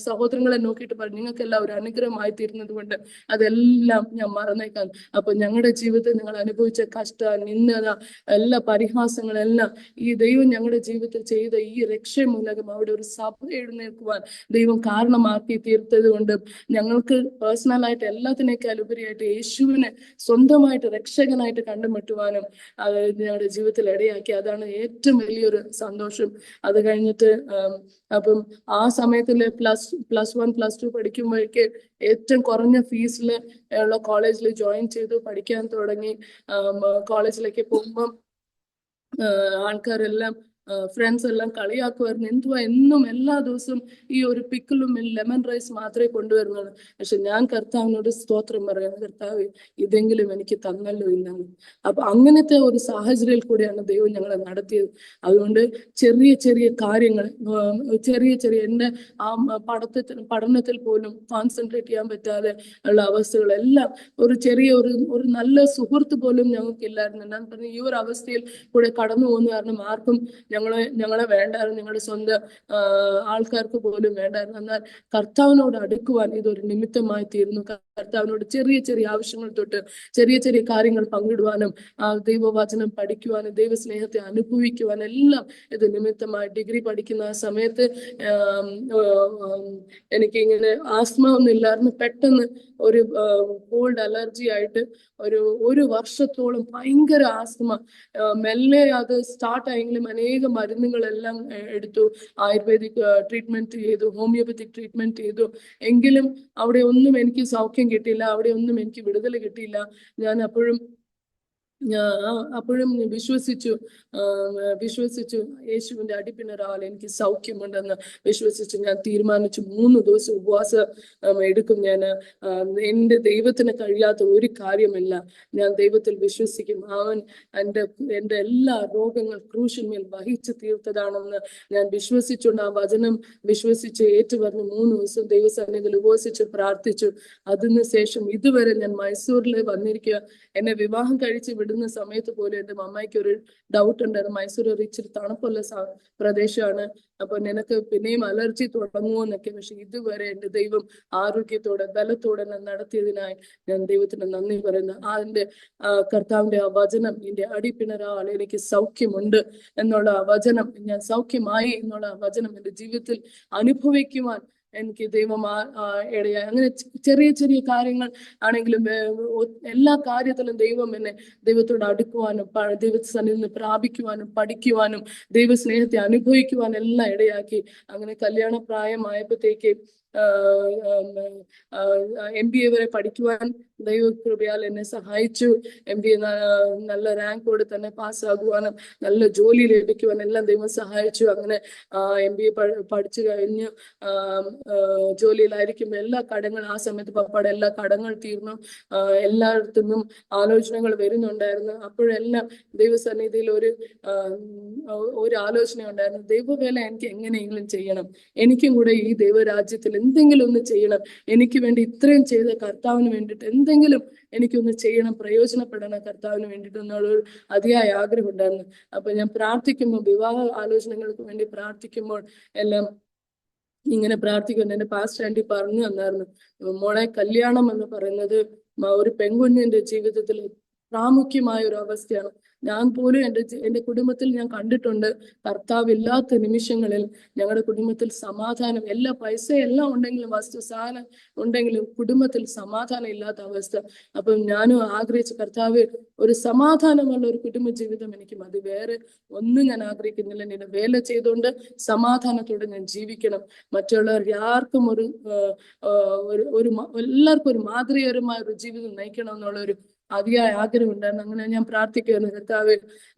B: സഹോദരങ്ങളെ നോക്കിയിട്ട് പറഞ്ഞു, നിങ്ങൾക്കെല്ലാം ഒരു അനുഗ്രഹമായി തീരുന്നത് കൊണ്ട് അതെല്ലാം ഞാൻ മറന്നേക്കാം. അപ്പൊ ഞങ്ങളുടെ ജീവിതത്തിൽ നിങ്ങൾ അനുഭവിച്ച കഷ്ട, നിന്ദത, എല്ലാ പരിഹാസങ്ങളെല്ലാം ഈ ദൈവം ഞങ്ങളുടെ ജീവിതത്തിൽ ചെയ്ത ഈ രക്ഷ മൂലകം അവിടെ ഒരു സഭ എഴുന്നേൽക്കുവാൻ ദൈവം കാരണമാക്കി തീർത്തത് കൊണ്ട് ഞങ്ങൾക്ക് പേഴ്സണലായിട്ട് എല്ലാത്തിനേക്കാൾ ഉപരിയായിട്ട് യേശുവിനെ സ്വന്തമായിട്ട് രക്ഷകനായിട്ട് കണ്ടുമുട്ടുവാനും ഞങ്ങളുടെ ജീവിതത്തിൽ ഇടയാക്കി. അതാണ് ഏറ്റവും വലിയൊരു സന്തോഷം. അത് കഴിഞ്ഞിട്ട് അപ്പം ആ സമയത്തില് പ്ലസ് 1 പ്ലസ് 2 പഠിക്കുമ്പോഴേക്ക് ഏറ്റവും കുറഞ്ഞ ഫീസിൽ ഉള്ള കോളേജിൽ ജോയിൻ ചെയ്തു, പഠിക്കാൻ തുടങ്ങി. കോളേജിലേക്ക് പോകുമ്പം ആൾക്കാരെല്ലാം ഫ്രണ്ട്സ് എല്ലാം കളിയാക്കുമായിരുന്നു. എന്തുവാ എന്നും എല്ലാ ദിവസവും ഈ ഒരു പിക്കിളും ലെമൺ റൈസ് മാത്രമേ കൊണ്ടുവരുന്നുള്ളൂ. പക്ഷെ ഞാൻ കർത്താവിനോട് സ്തോത്രം പറയാം, കർത്താവ് ഇതെങ്കിലും എനിക്ക് തന്നല്ലോ ഇല്ലെന്ന്. അപ്പൊ അങ്ങനത്തെ ഒരു സാഹചര്യത്തിൽ കൂടെയാണ് ദൈവം ഞങ്ങളെ നടത്തിയത്. അതുകൊണ്ട് ചെറിയ ചെറിയ കാര്യങ്ങൾ, എൻ്റെ ആ പഠനത്തിൽ പോലും കോൺസെൻട്രേറ്റ് ചെയ്യാൻ പറ്റാതെ ഉള്ള അവസ്ഥകളെല്ലാം ഒരു നല്ല സുഹൃത്ത് പോലും ഞങ്ങൾക്കില്ലായിരുന്നു. ഞാൻ പറഞ്ഞു, ഈ ഒരു അവസ്ഥയിൽ കൂടെ കടന്നു പോകുന്ന കാരണം ആർക്കും ഞങ്ങളെ വേണ്ടായിരുന്നു, ഞങ്ങളുടെ സ്വന്തം ആൾക്കാർക്ക് പോലും വേണ്ടായിരുന്നു. എന്നാൽ കർത്താവിനോട് അടുക്കുവാൻ ഇതൊരു നിമിത്തമായി തീർന്നു. കർത്താവിനോട് ചെറിയ ചെറിയ ആവശ്യങ്ങൾ തൊട്ട് ചെറിയ ചെറിയ കാര്യങ്ങൾ പങ്കിടുവാനും ദൈവവചനം പഠിക്കുവാനും ദൈവസ്നേഹത്തെ അനുഭവിക്കുവാനും എല്ലാം ഇത് നിമിത്തമായി. ഡിഗ്രി പഠിക്കുന്ന ആ സമയത്ത് എനിക്ക് ഇങ്ങനെ ആസ്മ ഒന്നും ഇല്ലായിരുന്നു. പെട്ടെന്ന് ഒരു കോൾഡ് അലർജി ആയിട്ട് ഒരു വർഷത്തോളം ഭയങ്കര ആസ്മ. മെല്ലെ അത് സ്റ്റാർട്ട് ആയെങ്കിലും അനേകം മരുന്നുകളെല്ലാം എടുത്തു, ആയുർവേദിക് ട്രീറ്റ്മെന്റ് ചെയ്തു, ഹോമിയോപ്പത്തിക് ട്രീറ്റ്മെന്റ് ചെയ്തു. എങ്കിലും അവിടെ ഒന്നും എനിക്ക് സൗഖ്യം കിട്ടിയില്ല, അവിടെ ഒന്നും എനിക്ക് വിടുതൽ കിട്ടിയില്ല. ഞാൻ അപ്പോഴും വിശ്വസിച്ചു യേശുവിന്റെ അടിപ്പിണരാൽ എനിക്ക് സൗഖ്യമുണ്ടെന്ന് വിശ്വസിച്ചു. ഞാൻ തീരുമാനിച്ചു 3 ദിവസം ഉപവാസം എടുക്കും. ഞാൻ എൻ്റെ ദൈവത്തിന് കഴിയാത്ത ഒരു കാര്യമില്ല, ഞാൻ ദൈവത്തിൽ വിശ്വസിക്കും. അവൻ എൻ്റെ എല്ലാ രോഗങ്ങൾ ക്രൂശിന്മേൽ വഹിച്ചു തീർത്തതാണെന്ന് ഞാൻ വിശ്വസിച്ചുകൊണ്ട് ആ വചനം വിശ്വസിച്ച് ഏറ്റുപറഞ്ഞ് 3 ദിവസം ദൈവസന്നിധിയിൽ ഉപവസിച്ച് പ്രാർത്ഥിച്ചു. അതിനുശേഷം ഇതുവരെ ഞാൻ മൈസൂരിൽ വന്നിരിക്കുക. എന്നെ വിവാഹം കഴിച്ച് വിടുന്ന സമയത്ത് പോലും എൻ്റെ അമ്മയ്ക്ക് ഒരു ഡൗട്ട് ഉണ്ടായിരുന്നു, മൈസൂർ ഒരു ഇച്ചിരി തണുപ്പുള്ള പ്രദേശമാണ്, അപ്പൊ നിനക്ക് പിന്നെയും അലർജി തുടങ്ങുമോ എന്നൊക്കെ. പക്ഷെ ഇതുവരെ എൻ്റെ ദൈവം ആരോഗ്യത്തോടെ ബലത്തോടെ നടത്തിയതിനായി ഞാൻ ദൈവത്തിന് നന്ദി പറയുന്നു. കർത്താവിന്റെ ആ വചനം, എൻ്റെ അടിപ്പിണരാൽ എനിക്ക് സൗഖ്യമുണ്ട് എന്നുള്ള ആ വചനം, ഞാൻ സൗഖ്യമായി എന്നുള്ള ആ വചനം എൻ്റെ ജീവിതത്തിൽ അനുഭവിക്കുവാൻ എനിക്ക് ദൈവം ഇടയായി. അങ്ങനെ ചെറിയ ചെറിയ കാര്യങ്ങൾ ആണെങ്കിലും എല്ലാ കാര്യത്തിലും ദൈവം എന്നെ ദൈവത്തോട് അടുക്കുവാനും ദൈവസന്നിധിയിൽ നിന്ന് പ്രാപിക്കുവാനും പഠിക്കുവാനും ദൈവസ്നേഹത്തെ അനുഭവിക്കുവാനും എല്ലാം ഇടയാക്കി. അങ്ങനെ കല്യാണ പ്രായമായപ്പോഴത്തേക്ക് MBA വരെ പഠിക്കുവാൻ ദൈവകൃപയാൽ എന്നെ സഹായിച്ചു. MBA നല്ല റാങ്കോടെ തന്നെ പാസ്സാകുവാനും നല്ല ജോലി ലഭിക്കുവാനും എല്ലാം ദൈവം സഹായിച്ചു. അങ്ങനെ MBA പഠിച്ചു കഴിഞ്ഞ് ജോലിയിലായിരിക്കുമ്പോൾ എല്ലാ കടങ്ങൾ, ആ സമയത്ത് പപ്പയുടെ എല്ലാ കടങ്ങൾ തീർന്നു. എല്ലായിടത്തുനിന്നും ആലോചനകൾ വരുന്നുണ്ടായിരുന്നു. അപ്പോഴെല്ലാം ദൈവസന്നിധിയിൽ ഒരു ആലോചന ഉണ്ടായിരുന്നു, ദൈവവേല എനിക്ക് എങ്ങനെയെങ്കിലും ചെയ്യണം, എനിക്കും കൂടെ ഈ ദൈവരാജ്യത്തിൽ എന്തെങ്കിലും ഒന്ന് ചെയ്യണം, എനിക്ക് വേണ്ടി ഇത്രയും ചെയ്ത കർത്താവിന് വേണ്ടിയിട്ട് എന്തെങ്കിലും എനിക്കൊന്ന് ചെയ്യണം, പ്രയോജനപ്പെടണം കർത്താവിന് വേണ്ടിയിട്ട് എന്നുള്ളൊരു അതിയായ ആഗ്രഹം ഉണ്ടായിരുന്നു. അപ്പൊ ഞാൻ പ്രാർത്ഥിക്കുമ്പോൾ, വിവാഹ ആലോചനകൾക്ക് വേണ്ടി പ്രാർത്ഥിക്കുമ്പോൾ എല്ലാം ഇങ്ങനെ പ്രാർത്ഥിക്കുന്നു. എന്റെ പാസ്റ്റർ ആന്റി പറഞ്ഞു തന്നായിരുന്നു, മോളെ കല്യാണം എന്ന് പറയുന്നത് ഒരു പെൺകുഞ്ഞിന്റെ ജീവിതത്തിൽ പ്രാമുഖ്യമായ ഒരു അവസ്ഥയാണ്. ഞാൻ പോലും എൻ്റെ കുടുംബത്തിൽ ഞാൻ കണ്ടിട്ടുണ്ട്, കർത്താവില്ലാത്ത നിമിഷങ്ങളിൽ ഞങ്ങളുടെ കുടുംബത്തിൽ സമാധാനം, എല്ലാ പൈസ എല്ലാം ഉണ്ടെങ്കിലും, വസ്തു സാധനം ഉണ്ടെങ്കിലും കുടുംബത്തിൽ സമാധാനം ഇല്ലാത്ത അവസ്ഥ. അപ്പം ഞാനും ആഗ്രഹിച്ച കർത്താവ്, ഒരു സമാധാനമുള്ള ഒരു കുടുംബ ജീവിതം എനിക്ക് മതി, വേറെ ഒന്നും ഞാൻ ആഗ്രഹിക്കുന്നില്ല. എന്നെ വേല ചെയ്തുകൊണ്ട് സമാധാനത്തോടെ ഞാൻ ജീവിക്കണം. മറ്റുള്ളവർ ആർക്കും എല്ലാവർക്കും ഒരു മാതൃകപരമായ ഒരു ജീവിതം നയിക്കണം എന്നുള്ള ഒരു അതിയായ ആഗ്രഹം ഉണ്ടായിരുന്നു. അങ്ങനെ ഞാൻ പ്രാർത്ഥിക്കുകയാണ്, കർത്താവ്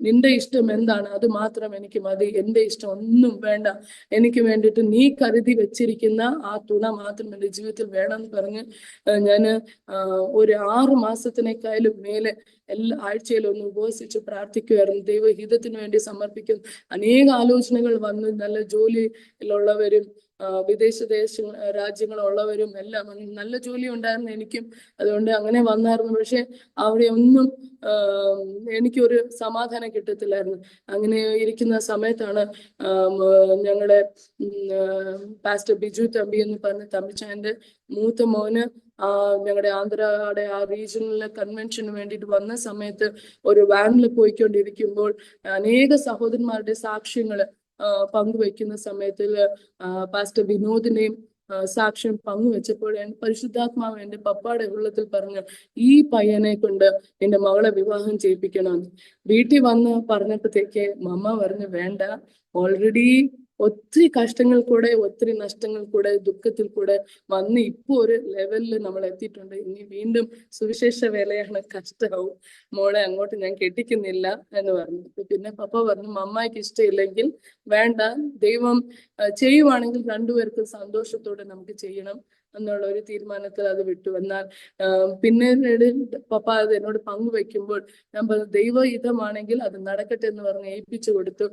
B: നിന്റെ ഇഷ്ടം എന്താണ് അത് മാത്രം എനിക്ക് മതി, എന്റെ ഇഷ്ടം ഒന്നും വേണ്ട, എനിക്ക് വേണ്ടിയിട്ട് നീ കരുതി വെച്ചിരിക്കുന്ന ആ തുണ മാത്രം എന്റെ ജീവിതത്തിൽ വേണമെന്ന് പറഞ്ഞ് ഞാൻ ഒരു 6 മാസത്തിനേക്കാളും മേലെ എല്ലാ ആഴ്ചയിലും ഒന്ന് ഉപവസിച്ച് പ്രാർത്ഥിക്കുമായിരുന്നു. ദൈവഹിതത്തിന് വേണ്ടി സമർപ്പിക്കും. അനേക ആലോചനകൾ വന്നു. നല്ല ജോലിയിലുള്ളവരും വിദേശ രാജ്യങ്ങളുള്ളവരും എല്ലാം നല്ല ജോലി ഉണ്ടായിരുന്നു എനിക്കും, അതുകൊണ്ട് അങ്ങനെ വന്നായിരുന്നു. പക്ഷെ അവിടെ ഒന്നും എനിക്കൊരു സമാധാനം കിട്ടത്തില്ലായിരുന്നു. അങ്ങനെ ഇരിക്കുന്ന സമയത്താണ് ഞങ്ങളുടെ പാസ്റ്റർ ബിജു തമ്പി എന്ന് പറഞ്ഞ തമ്പിച്ചാന്റെ മൂത്ത മോന് ഞങ്ങളുടെ ആന്ധ്രയുടെ ആ റീജിയണൽ കൺവെൻഷന് വേണ്ടിയിട്ട് വന്ന സമയത്ത് ഒരു വാനിൽ പോയിക്കൊണ്ടിരിക്കുമ്പോൾ അനേക സഹോദരന്മാരുടെ സാക്ഷ്യങ്ങള് പങ്കുവെക്കുന്ന സമയത്ത് പാസ്റ്റർ വിനോദിനെയും സാക്ഷ്യം പങ്കുവെച്ചപ്പോൾ പരിശുദ്ധാത്മാവ് എൻ്റെ പപ്പായുടെ ഉള്ളത്തിൽ പറഞ്ഞു, ഈ പയ്യനെ കൊണ്ട് എൻ്റെ മകളെ വിവാഹം ചെയ്യിപ്പിക്കണമെന്ന്. വീട്ടിൽ വന്ന് പറഞ്ഞപ്പോഴത്തേക്ക് മമ്മ പറഞ്ഞു, വേണ്ട, ഓൾറെഡി ഒത്തിരി കഷ്ടങ്ങൾ കൂടെ, ഒത്തിരി നഷ്ടങ്ങൾ കൂടെ, ദുഃഖത്തിൽ കൂടെ വന്ന് ഇപ്പൊ ഒരു ലെവലിൽ നമ്മൾ എത്തിയിട്ടുണ്ട്. ഇനി വീണ്ടും സുവിശേഷ വേലയാണ്, കഷ്ടമാവും, മോളെ അങ്ങോട്ട് ഞാൻ കെട്ടിക്കുന്നില്ല എന്ന് പറഞ്ഞു. പിന്നെ പപ്പ പറഞ്ഞു, മമ്മായിക്ക് ഇഷ്ടമില്ലെങ്കിൽ വേണ്ട, ദൈവം ചെയ്യുവാണെങ്കിൽ രണ്ടുപേർക്കും സന്തോഷത്തോടെ നമുക്ക് ചെയ്യണം എന്നുള്ള ഒരു തീരുമാനത്തിൽ അത് വിട്ടു. എന്നാൽ പിന്നെ പപ്പ അത് എന്നോട് പങ്കുവെക്കുമ്പോൾ ഞാൻ പറഞ്ഞു, ദൈവഹിതമാണെങ്കിൽ അത് നടക്കട്ടെ എന്ന് പറഞ്ഞ് ഏൽപ്പിച്ചു കൊടുത്തു.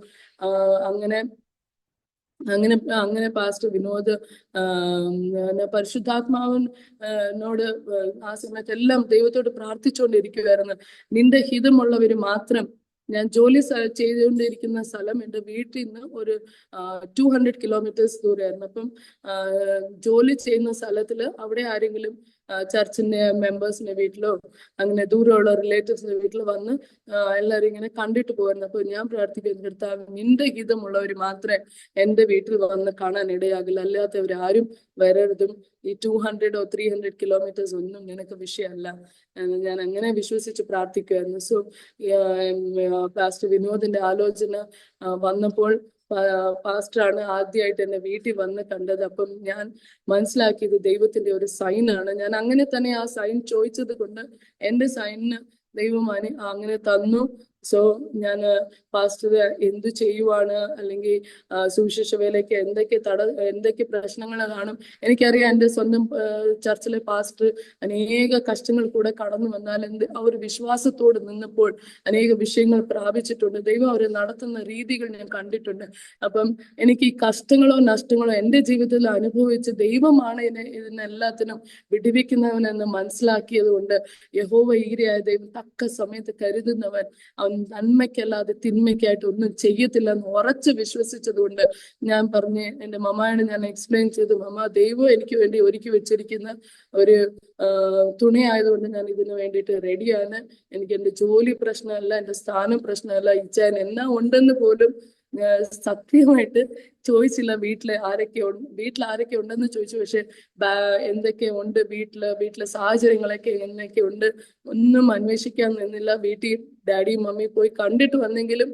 B: അങ്ങനെ പാസ്റ്റർ വിനോദ് പരിശുദ്ധാത്മാവിനോട് ആ സമയത്ത് എല്ലാം ദൈവത്തോട് പ്രാർത്ഥിച്ചുകൊണ്ടിരിക്കുകയായിരുന്നു. നിന്റെ ഹിതമുള്ളവര് മാത്രം. ഞാൻ ജോലി ചെയ്തുകൊണ്ടിരിക്കുന്ന സ്ഥലം എൻ്റെ വീട്ടിൽ നിന്ന് ഒരു 200 കിലോമീറ്റേഴ്സ് ദൂരമായിരുന്നു. അപ്പം ജോലി ചെയ്യുന്ന സ്ഥലത്തില് അവിടെ ആരെങ്കിലും ചർച്ചിന്റെ മെമ്പേഴ്സിന്റെ വീട്ടിലോ അങ്ങനെ ദൂരമുള്ള റിലേറ്റീവ്സിന്റെ വീട്ടിൽ വന്ന് എല്ലാവരും ഇങ്ങനെ കണ്ടിട്ട് പോയിരുന്നു. അപ്പൊ ഞാൻ പ്രാർത്ഥിക്കുന്നു, കർത്താവ് നിന്റെ ഹിതമുള്ളവർ മാത്രമേ എൻ്റെ വീട്ടിൽ വന്ന് കാണാൻ ഇടയാകില്ല, അല്ലാത്തവരാരും വരരുതും. ഈ 200 or 300 കിലോമീറ്റേഴ്സ് ഒന്നും നിനക്ക് വിഷയമല്ല. ഞാൻ അങ്ങനെ വിശ്വസിച്ച് പ്രാർത്ഥിക്കുമായിരുന്നു. സോ പാസ്റ്റർ വിനോദിന്റെ ആലോചന വന്നപ്പോൾ പാസ്റ്ററാണ് ആദ്യമായിട്ട് എന്നെ വീട്ടിൽ വന്ന് കണ്ടത്. അപ്പം ഞാൻ മനസ്സിലാക്കിയത് ദൈവത്തിന്റെ ഒരു സൈനാണ്. ഞാൻ അങ്ങനെ തന്നെ ആ സൈൻ ചോദിച്ചത് കൊണ്ട് എൻ്റെ സൈനിന് ദൈവം അങ്ങനെ തന്നു. സോ ഞാൻ പാസ്റ്റർ എന്തു ചെയ്യുവാണ്, അല്ലെങ്കിൽ സുവിശേഷ വേലയ്ക്ക് എന്തൊക്കെ പ്രശ്നങ്ങൾ കാണും. എനിക്കറിയാം എൻ്റെ സ്വന്തം ചർച്ചിലെ പാസ്റ്റർ അനേക കഷ്ടങ്ങൾ കൂടെ കടന്നു വന്നാൽ ആ ഒരു വിശ്വാസത്തോട് നിന്നപ്പോൾ അനേക വിഷയങ്ങൾ പ്രാപിച്ചിട്ടുണ്ട്. ദൈവം അവരെ നടത്തുന്ന രീതികൾ ഞാൻ കണ്ടിട്ടുണ്ട്. അപ്പം എനിക്ക് ഈ കഷ്ടങ്ങളോ നഷ്ടങ്ങളോ എൻ്റെ ജീവിതത്തിൽ അനുഭവിച്ച് ദൈവമാണ് ഇതിനെല്ലാത്തിനും വിടുവിക്കുന്നവനെന്ന് മനസ്സിലാക്കിയത് കൊണ്ട് യഹോവ ഈരയായ ദൈവം തക്ക സമയത്ത് കരുതുന്നവൻ, അവൻ നന്മയ്ക്കല്ലാതെ തിന്മയ്ക്കായിട്ട് ഒന്നും ചെയ്യത്തില്ല എന്ന് ഉറച്ച് വിശ്വസിച്ചത് കൊണ്ട് ഞാൻ പറഞ്ഞ് എൻ്റെ മമ്മായോട് ഞാൻ എക്സ്പ്ലെയിൻ ചെയ്തു, മമ്മ ദൈവം എനിക്ക് വേണ്ടി ഒരുക്കി വെച്ചിരിക്കുന്ന ഒരു തുണയായതുകൊണ്ട് ഞാൻ ഇതിനു വേണ്ടിയിട്ട് റെഡിയാണ്. എനിക്ക് എൻ്റെ ജോലി പ്രശ്നമല്ല, എൻ്റെ സ്ഥാനം പ്രശ്നമല്ല, ഇച്ഛാൻ എന്നാ ഉണ്ടെന്ന് പോലും സത്യമായിട്ട് ചോദിച്ചില്ല. വീട്ടിൽ ആരൊക്കെ ഉണ്ടെന്ന് ചോദിച്ചു. പക്ഷെ എന്തൊക്കെ ഉണ്ട് വീട്ടിലെ സാഹചര്യങ്ങളൊക്കെ എന്നൊക്കെ ഉണ്ട് ഒന്നും അന്വേഷിക്കാൻ നിന്നില്ല. വീട്ടിൽ ഡാഡി മമ്മി പോയി കണ്ടിട്ട് വന്നെങ്കിലും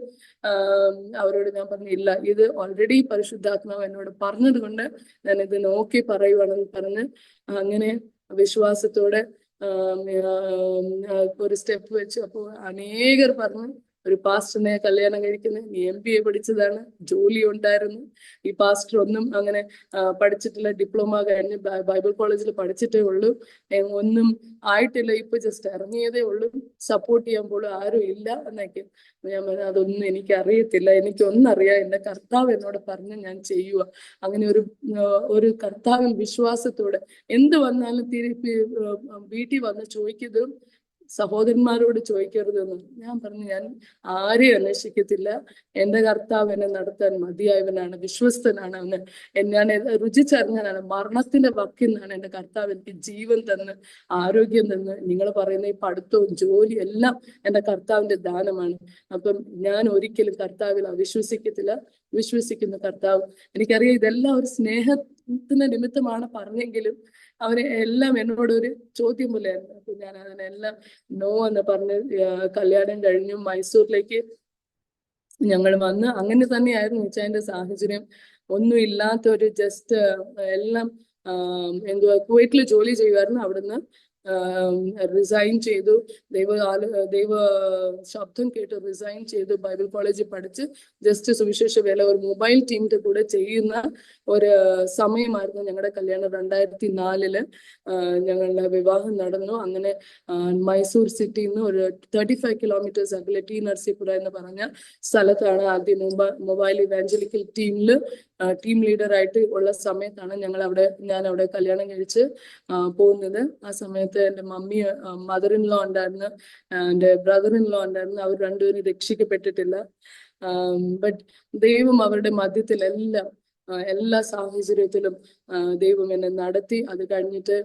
B: അവരോട് ഞാൻ പറഞ്ഞില്ല, ഇത് ഓൾറെഡി പരിശുദ്ധാത്മാവ് എന്നോട് പറഞ്ഞത് കൊണ്ട് ഞാൻ ഇത് നോക്കി പറയുവാണെന്ന് പറഞ്ഞ് അങ്ങനെ വിശ്വാസത്തോടെ ഒരു സ്റ്റെപ്പ് വെച്ചു. അപ്പോൾ അനേകർ പറഞ്ഞു, ഒരു പാസ്റ്ററിനെ കല്യാണം കഴിക്കുന്നത്, നീ MBA പഠിച്ചതാണ്, ജോലി ഉണ്ടായിരുന്നു. ഈ പാസ്റ്റർ ഒന്നും അങ്ങനെ പഠിച്ചിട്ടില്ല, ഡിപ്ലോമ കഴിഞ്ഞ് ബൈബിൾ കോളേജിൽ പഠിച്ചിട്ടേ ഉള്ളൂ, ഒന്നും ആയിട്ടില്ല, ഇപ്പൊ ജസ്റ്റ് ഇറങ്ങിയതേ ഉള്ളൂ, സപ്പോർട്ട് ചെയ്യാൻ പോലും ആരും ഇല്ല എന്നൊക്കെ. ഞാൻ പറഞ്ഞു, അതൊന്നും എനിക്ക് അറിയത്തില്ല, എനിക്കൊന്നറിയാം, എൻ്റെ കർത്താവ് എന്നോട് പറഞ്ഞ് ഞാൻ ചെയ്യുക. അങ്ങനെ ഒരു കർത്താവിൽ വിശ്വാസത്തോടെ എന്ത് വന്നാലും തിരിപ്പി വീട്ടിൽ വന്ന് ചോദിക്കുന്നതും സഹോദരന്മാരോട് ചോദിക്കരുതെന്ന്. ഞാൻ പറഞ്ഞു, ഞാൻ ആരെയും അന്വേഷിക്കത്തില്ല. എന്റെ കർത്താവ് എന്നെ നടത്താൻ മതിയായവനാണ്, വിശ്വസ്തനാണ്. ഞാൻ രുചിച്ചറിഞ്ഞാണ്. മരണത്തിന്റെ വക്കിൽ നിന്നാണ് എന്റെ കർത്താവ് എനിക്ക് ജീവൻ തന്ന് ആരോഗ്യം തന്ന്. നിങ്ങൾ പറയുന്ന ഈ പഠിത്തവും ജോലിയും എല്ലാം എന്റെ കർത്താവിന്റെ ദാനമാണ്. അപ്പം ഞാൻ ഒരിക്കലും കർത്താവിൽ അവിശ്വസിക്കത്തില്ല. വിശ്വസിക്കുന്ന കർത്താവ്, എനിക്കറിയാം ഇതെല്ലാം ഒരു സ്നേഹത്തിന് നിമിത്തമാണ് പറഞ്ഞെങ്കിലും അവരെ എല്ലാം എന്നോട് ഒരു ചോദ്യം പോലെയായിരുന്നു. അപ്പൊ ഞാൻ അതിനെല്ലാം നോ എന്ന് പറഞ്ഞ് കല്യാണം കഴിഞ്ഞു മൈസൂരിലേക്ക് ഞങ്ങൾ വന്ന്. അങ്ങനെ തന്നെയായിരുന്നു ഇച്ചായന്റെ സാഹചര്യം. ഒന്നും ഇല്ലാത്ത ഒരു ജസ്റ്റ് എല്ലാം എന്തുവാ കുവൈറ്റിൽ ജോലി ചെയ്യുമായിരുന്നു. അവിടുന്ന് റിസൈൻ ചെയ്തു. ദൈവ ശബ്ദം കേട്ട് റിസൈൻ ചെയ്തു. ബൈബിൾ കോളേജിൽ പഠിച്ച് ജസ്റ്റ് സുവിശേഷ വേല ഒരു മൊബൈൽ ടീമിന്റെ കൂടെ ചെയ്യുന്ന ഒരു സമയമായിരുന്നു ഞങ്ങളുടെ കല്യാണം. 2004 ഞങ്ങളുടെ വിവാഹം നടന്നു. അങ്ങനെ മൈസൂർ സിറ്റിയിൽ നിന്ന് ഒരു 35 കിലോമീറ്റേഴ്സ് അകലെ ടി നർസീപുര എന്ന് പറഞ്ഞ സ്ഥലത്താണ് ആദ്യം മൊബൈൽ ഇവാഞ്ചലിക്കൽ ടീമിൽ ടീം ലീഡർ ആയിട്ട് ഉള്ള സമയത്താണ് ഞാൻ അവിടെ കല്യാണം കഴിച്ച് പോകുന്നത്. ആ സമയത്ത് എൻ്റെ മദർ ഇൻ ലോ ഉണ്ടായിരുന്നു, എൻ്റെ ബ്രദർ ഇൻ ലോ ഉണ്ടായിരുന്നു. അവർ രണ്ടുപേരും രക്ഷിക്കപ്പെട്ടിട്ടില്ല. ബട്ട് ദൈവം അവരുടെ മധ്യത്തിൽ എല്ലാ സാഹചര്യത്തിലും ദൈവം എന്നെ നടത്തി. അത് കഴിഞ്ഞിട്ട്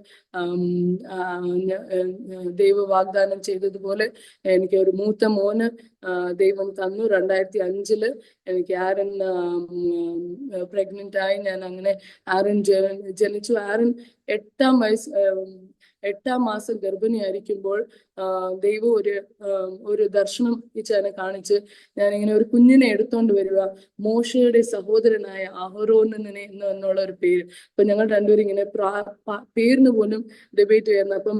B: ദൈവ വാഗ്ദാനം ചെയ്തതുപോലെ എനിക്ക് ഒരു മൂത്ത മോന് ദൈവം തന്നു. 2005 എനിക്ക് ആരൻ പ്രഗ്നന്റ് ആയി. ഞാൻ അങ്ങനെ ആരൻ ജനിച്ചു. ആരൻ 8 മാസം ഗർഭിണിയായിരിക്കുമ്പോൾ ദൈവം ഒരു ദർശനം ഇച്ചാനെ കാണിച്ച്, ഞാനിങ്ങനെ ഒരു കുഞ്ഞിനെ എടുത്തോണ്ട് വരിക, മോശയുടെ സഹോദരനായ അഹരോനെ എന്നുള്ള ഒരു പേര്. അപ്പൊ ഞങ്ങൾ രണ്ടുപേരും ഇങ്ങനെ പേരിന് പോലും ഡിബേറ്റ് ചെയ്യുന്നു. അപ്പം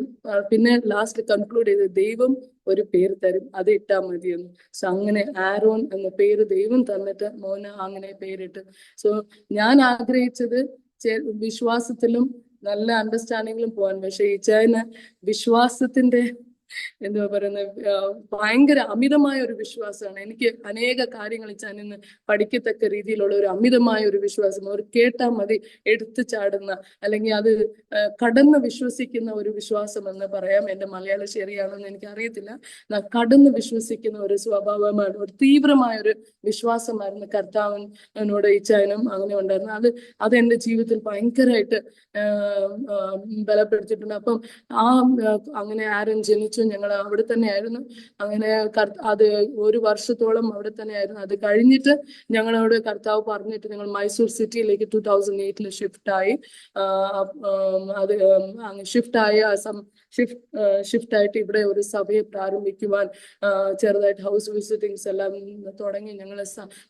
B: പിന്നെ ലാസ്റ്റ് കൺക്ലൂഡ് ചെയ്ത് ദൈവം ഒരു പേര് തരും, അത് ഇട്ടാ മതിയെന്ന്. സോ അങ്ങനെ ആരോൺ എന്ന പേര് ദൈവം തന്നിട്ട് മോന് അങ്ങനെ പേരിട്ട്. സോ ഞാൻ ആഗ്രഹിച്ചത് വിശ്വാസത്തിലും നല്ല അണ്ടർസ്റ്റാൻഡിങ്ങിലും പോകാൻ. പക്ഷെ ഇച്ചായന് വിശ്വാസത്തിന്റെ എന്തുവാ പറയുന്നത്, ഭയങ്കര അമിതമായ ഒരു വിശ്വാസമാണ്. എനിക്ക് അനേക കാര്യങ്ങൾ ഇച്ചാനിന്ന് പഠിക്കത്തക്ക രീതിയിലുള്ള ഒരു അമിതമായ ഒരു വിശ്വാസം, ഒരു കേട്ടാൽ മതി എടുത്തു ചാടുന്ന, അല്ലെങ്കിൽ അത് കടന്ന് വിശ്വസിക്കുന്ന ഒരു വിശ്വാസം എന്ന് പറയാം. എൻ്റെ മലയാളം ശരിയാണെന്ന് എനിക്ക് അറിയത്തില്ല. കടന്ന് വിശ്വസിക്കുന്ന ഒരു സ്വഭാവമാണ്, ഒരു തീവ്രമായ ഒരു വിശ്വാസമായിരുന്നു കർത്താവിനോട് ഇച്ചായനും അങ്ങനെ ഉണ്ടായിരുന്നു. അത് എൻ്റെ ജീവിതത്തിൽ ഭയങ്കരമായിട്ട് ബലപ്പെടുത്തിയിട്ടുണ്ട്. അപ്പം അങ്ങനെ ആരും ജനിച്ചു. ഞങ്ങൾ അവിടെ തന്നെ ആയിരുന്നു. അങ്ങനെ അത് 1 വർഷത്തോളം അവിടെ തന്നെ ആയിരുന്നു. അത് കഴിഞ്ഞിട്ട് ഞങ്ങളോട് കർത്താവ് പറഞ്ഞിട്ട് ഞങ്ങൾ മൈസൂർ സിറ്റിയിലേക്ക് 2008 ഷിഫ്റ്റായി. അത് ഷിഫ്റ്റായിട്ട് ഇവിടെ ഒരു സഭയെ പ്രാരംഭിക്കുവാൻ ചെറുതായിട്ട് ഹൗസ് വിസിറ്റിങ്സ് എല്ലാം തുടങ്ങി. ഞങ്ങൾ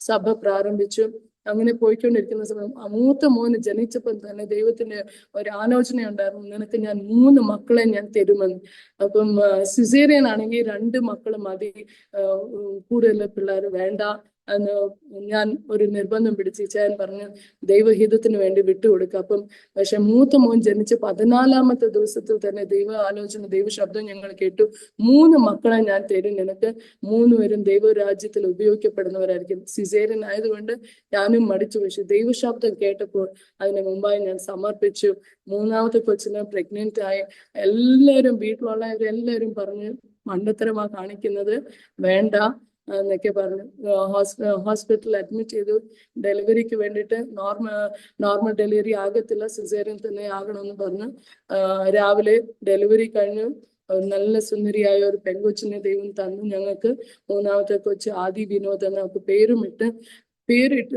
B: സഭ പ്രാരംഭിച്ചു. അങ്ങനെ പോയിക്കൊണ്ടിരിക്കുന്ന സമയം മൂത്ത മോന് ജനിച്ചപ്പോൾ തന്നെ ദൈവത്തിന്റെ ഒരു ആലോചന ഉണ്ടായിരുന്നു, നിനക്ക് ഞാൻ 3 മക്കളെ ഞാൻ തരുമെന്ന്. അപ്പം സിസേറിയൻ ആണെങ്കിൽ 2 മക്കൾ മതി, കൂടുതൽ പിള്ളേർ വേണ്ട എന്ന് ഞാൻ ഒരു നിർബന്ധം പിടിച്ച് ഇച്ചായൻ പറഞ്ഞു ദൈവഹിതത്തിന് വേണ്ടി വിട്ടുകൊടുക്കുക. അപ്പം പക്ഷെ മൂത്ത മോൻ ജനിച്ച് 14ാമത്തെ ദിവസത്തിൽ തന്നെ ദൈവ ശബ്ദം ഞങ്ങൾ കേട്ടു, 3 മക്കളെ ഞാൻ തരും നിനക്ക്, 3 പേരും ദൈവരാജ്യത്തിൽ ഉപയോഗിക്കപ്പെടുന്നവരായിരിക്കും. സിസേറിയൻ ആയതുകൊണ്ട് ഞാനും മടിച്ചു. പക്ഷെ ദൈവശബ്ദം കേട്ടപ്പോൾ അതിന് മുമ്പായി ഞാൻ സമർപ്പിച്ചു. 3ാമത്തെ കൊച്ചിനെ പ്രഗ്നന്റ് ആയി. എല്ലാവരും വീട്ടിലുള്ളവരെല്ലാവരും പറഞ്ഞു മണ്ടത്തരമാ കാണിക്കുന്നത്, വേണ്ട എന്നൊക്കെ പറഞ്ഞു. ഹോസ്പിറ്റലിൽ അഡ്മിറ്റ് ചെയ്തു. ഡെലിവറിക്ക് വേണ്ടിയിട്ട് നോർമൽ ഡെലിവറി ആകത്തില്ല, സിസേറിയൻ തന്നെ ആകണമെന്ന് പറഞ്ഞു. രാവിലെ ഡെലിവറി കഴിഞ്ഞു. നല്ല സുന്ദരിയായ ഒരു പെൺകൊച്ചിനെ ദൈവം തന്നു ഞങ്ങൾക്ക്. 3ാമത്തെ കൊച്ച് ആദി വിനോദ് എന്ന പേരിട്ട്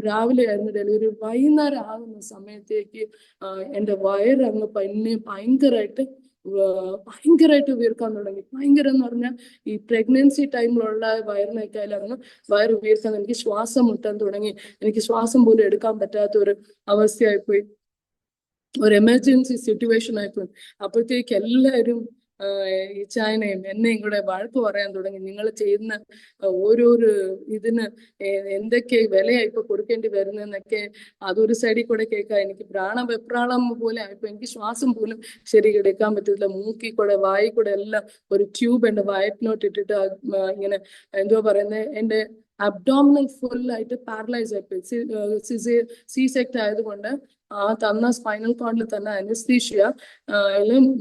B: രാവിലെ ആയിരുന്നു ഡെലിവറി. വൈകുന്നേരം ആകുന്ന സമയത്തേക്ക് എൻ്റെ വയറങ്ങ് ഭയങ്കരമായിട്ട് വീർക്കാൻ തുടങ്ങി. ഭയങ്കരം എന്ന് പറഞ്ഞാൽ ഈ പ്രഗ്നൻസി ടൈമിലുള്ള വയറിനേക്കാളും അങ്ങ് വയറ് വീർക്കാൻ, എനിക്ക് ശ്വാസം മുട്ടാൻ തുടങ്ങി. എനിക്ക് ശ്വാസം പോലും എടുക്കാൻ പറ്റാത്ത ഒരു അവസ്ഥയായിപ്പോയി, ഒരു എമർജൻസി സിറ്റുവേഷൻ ആയിപ്പോയി. അപ്പോഴത്തേക്ക് എല്ലാവരും ഇച്ചായനെയും എന്നെയും കൂടെ വഴക്ക് പറയാൻ തുടങ്ങി. നിങ്ങൾ ചെയ്യുന്ന ഓരോരോ ഇതിന് എന്തൊക്കെ വിലയാ ഇപ്പൊ കൊടുക്കേണ്ടി വരുന്നതെന്നൊക്കെ അതൊരു സൈഡിൽ കൂടെ കേൾക്കാം. എനിക്ക് വെപ്രാളം പോലെ ആയപ്പോ എനിക്ക് ശ്വാസം പോലും ശരി എടുക്കാൻ പറ്റത്തില്ല. മൂക്കിൽ കൂടെ വായി കൂടെ എല്ലാം ഒരു ട്യൂബ് എൻ്റെ വയറ്റിനോട്ട് ഇട്ടിട്ട് ഇങ്ങനെ എന്തോ പറയുന്നത്, എൻ്റെ അബ്ഡോമിനൽ ഫുൾ ആയിട്ട് പാരലൈസ് ആയിപ്പോയി. സി സെക്ട് ആയതുകൊണ്ട് തന്ന സ്പൈനൽ കോഡിൽ തന്നെ അനസ്തീഷ്യ,